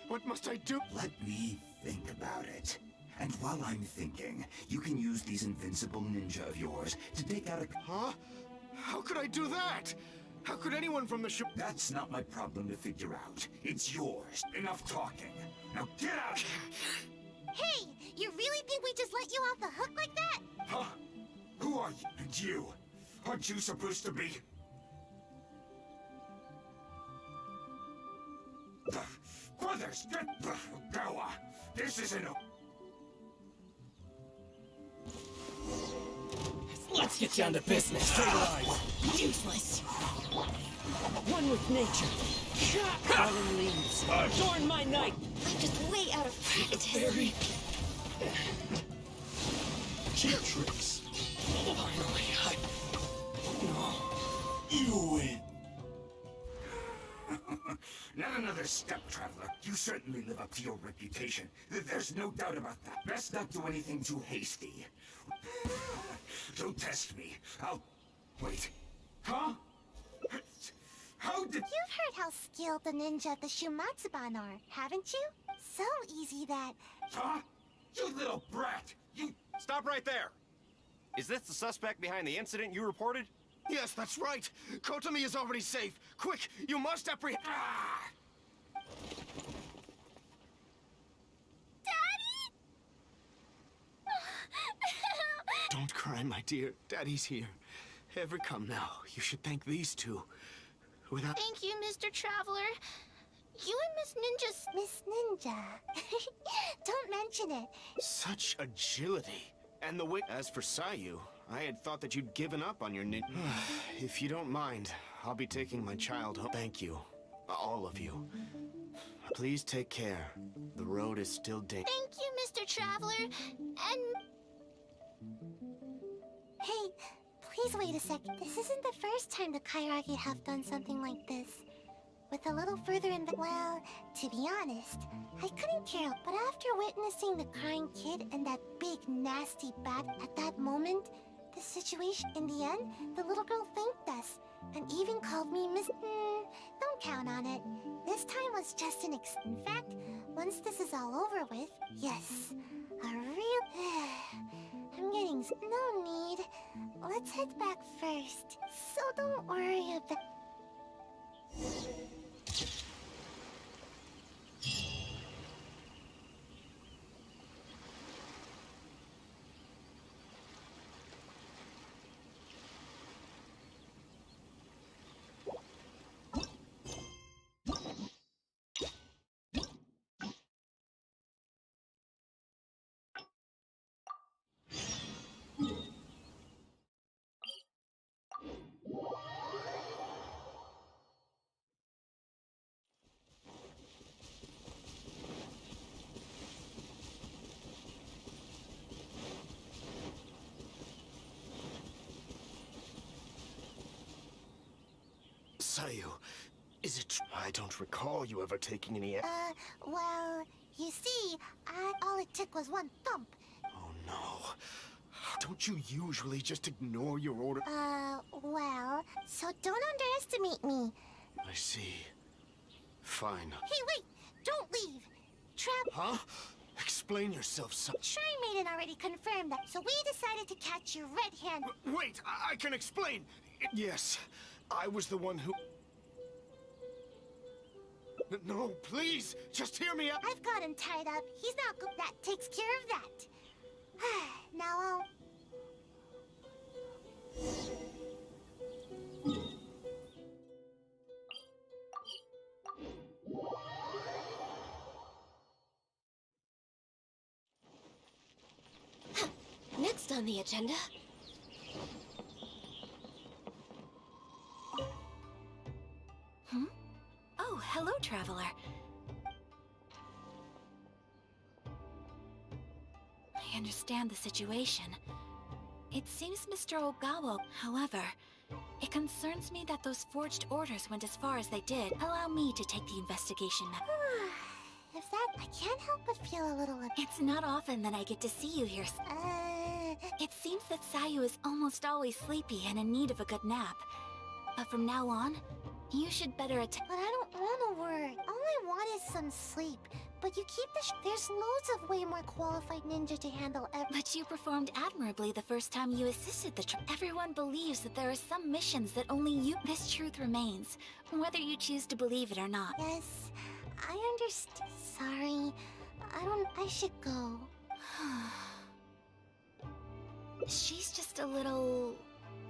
what must I do? Let me think about it. And while I'm thinking, you can use these invincible ninja of yours to take out a... Huh? How could I do that? How could anyone from the ship... That's not my problem to figure out. It's yours. Enough talking. Now get out! Hey, you really think we just let you off the hook like that? Huh? Who are you? And you? Aren't you supposed to be... Brothers, get... Go on. This isn't a... Let's get down to business. Useless. One with nature. Fallen leaves. Adorn my night. I'm just way out of practice. Very cheap tricks. Finally, You win. Not another step, Traveler. You certainly live up to your reputation. There's no doubt about that. Best not do anything too hasty. Don't test me. I'll... Wait. Huh? How did... You've heard how skilled the ninja of the Shumatsuban are, haven't you? So easy that... Huh? You little brat! You... Stop right there! Is this the suspect behind the incident you reported? Yes, that's right. Kotomi is already safe. Quick, you must apprehend... Daddy? Don't cry, my dear. Daddy's here. Come now. You should thank these two. Without... Thank you, Mr. Traveler. You and Miss Ninja. Don't mention it. Such agility. And the way... As for Sayu, I had thought that you'd given up on your If you don't mind, I'll be taking my child home. Thank you. All of you. Please take care. The road is still dangerous. Thank you, Mr. Traveler. And... Hey, please wait a sec. This isn't the first time the Kairagi have done something like this. With a little further well, to be honest, I couldn't care. But after witnessing the crying kid and that big nasty bat at that moment, the situation, in the end, the little girl thanked us and even called me Miss... don't count on it. This time was just an In fact, once this is all over with, yes, a real... I'm getting... No need. Let's head back first. So don't worry about... Sayu, is it... I don't recall you ever taking any... well, you see, all it took was one thump. Oh, no. Don't you usually just ignore your order? Well, so don't underestimate me. I see. Fine. Hey, wait! Don't leave! Huh? Explain yourself, son. Shrine Maiden already confirmed that, so we decided to catch you red-handed. Wait, I can explain! Yes, I was the one who... No, please, just hear me out. I've got him tied up. He's not good. That takes care of that. Now I'll... Next on the agenda... Oh, hello, Traveler. I understand the situation. It seems Mr. Ogawa, however, it concerns me that those forged orders went as far as they did. Allow me to take the investigation now. If that, I can't help but feel a little... It's not often that I get to see you here. It seems that Sayu is almost always sleepy and in need of a good nap. But from now on, you should better attend. But I don't want to work. All I want is some sleep. But you keep the there's loads of way more qualified ninja to handle But you performed admirably the first time you assisted the Everyone believes that there are some missions that only you... This truth remains, whether you choose to believe it or not. Yes, I understand. Sorry. I should go. She's just a little...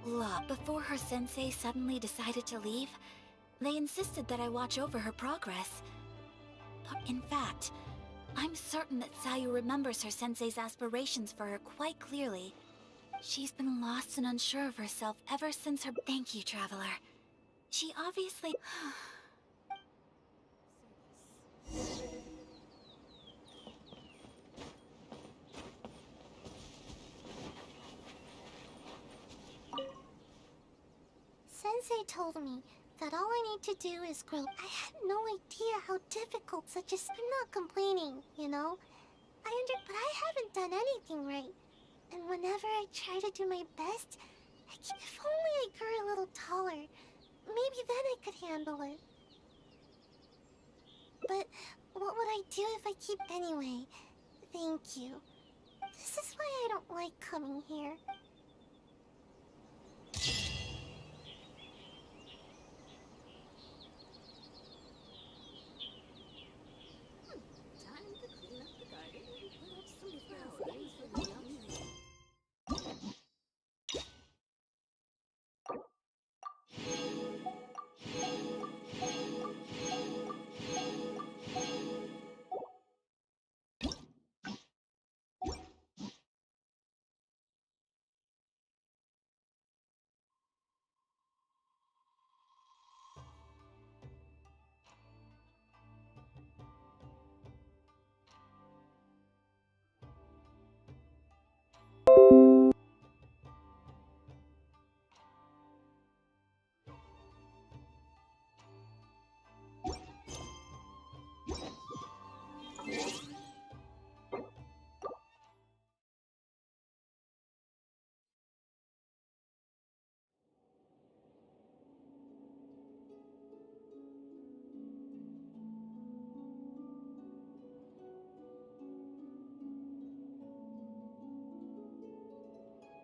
Look, before her sensei suddenly decided to leave, they insisted that I watch over her progress. But in fact, I'm certain that Sayu remembers her sensei's aspirations for her quite clearly. She's been lost and unsure of herself ever since her... Thank you, Traveler. She obviously... Sensei told me that all I need to do is grow. I had no idea how difficult such a... I'm not complaining, you know? But I haven't done anything right. And whenever I try to do my best, if only I grew a little taller, maybe then I could handle it. But what would I do if I keep... Anyway, thank you. This is why I don't like coming here.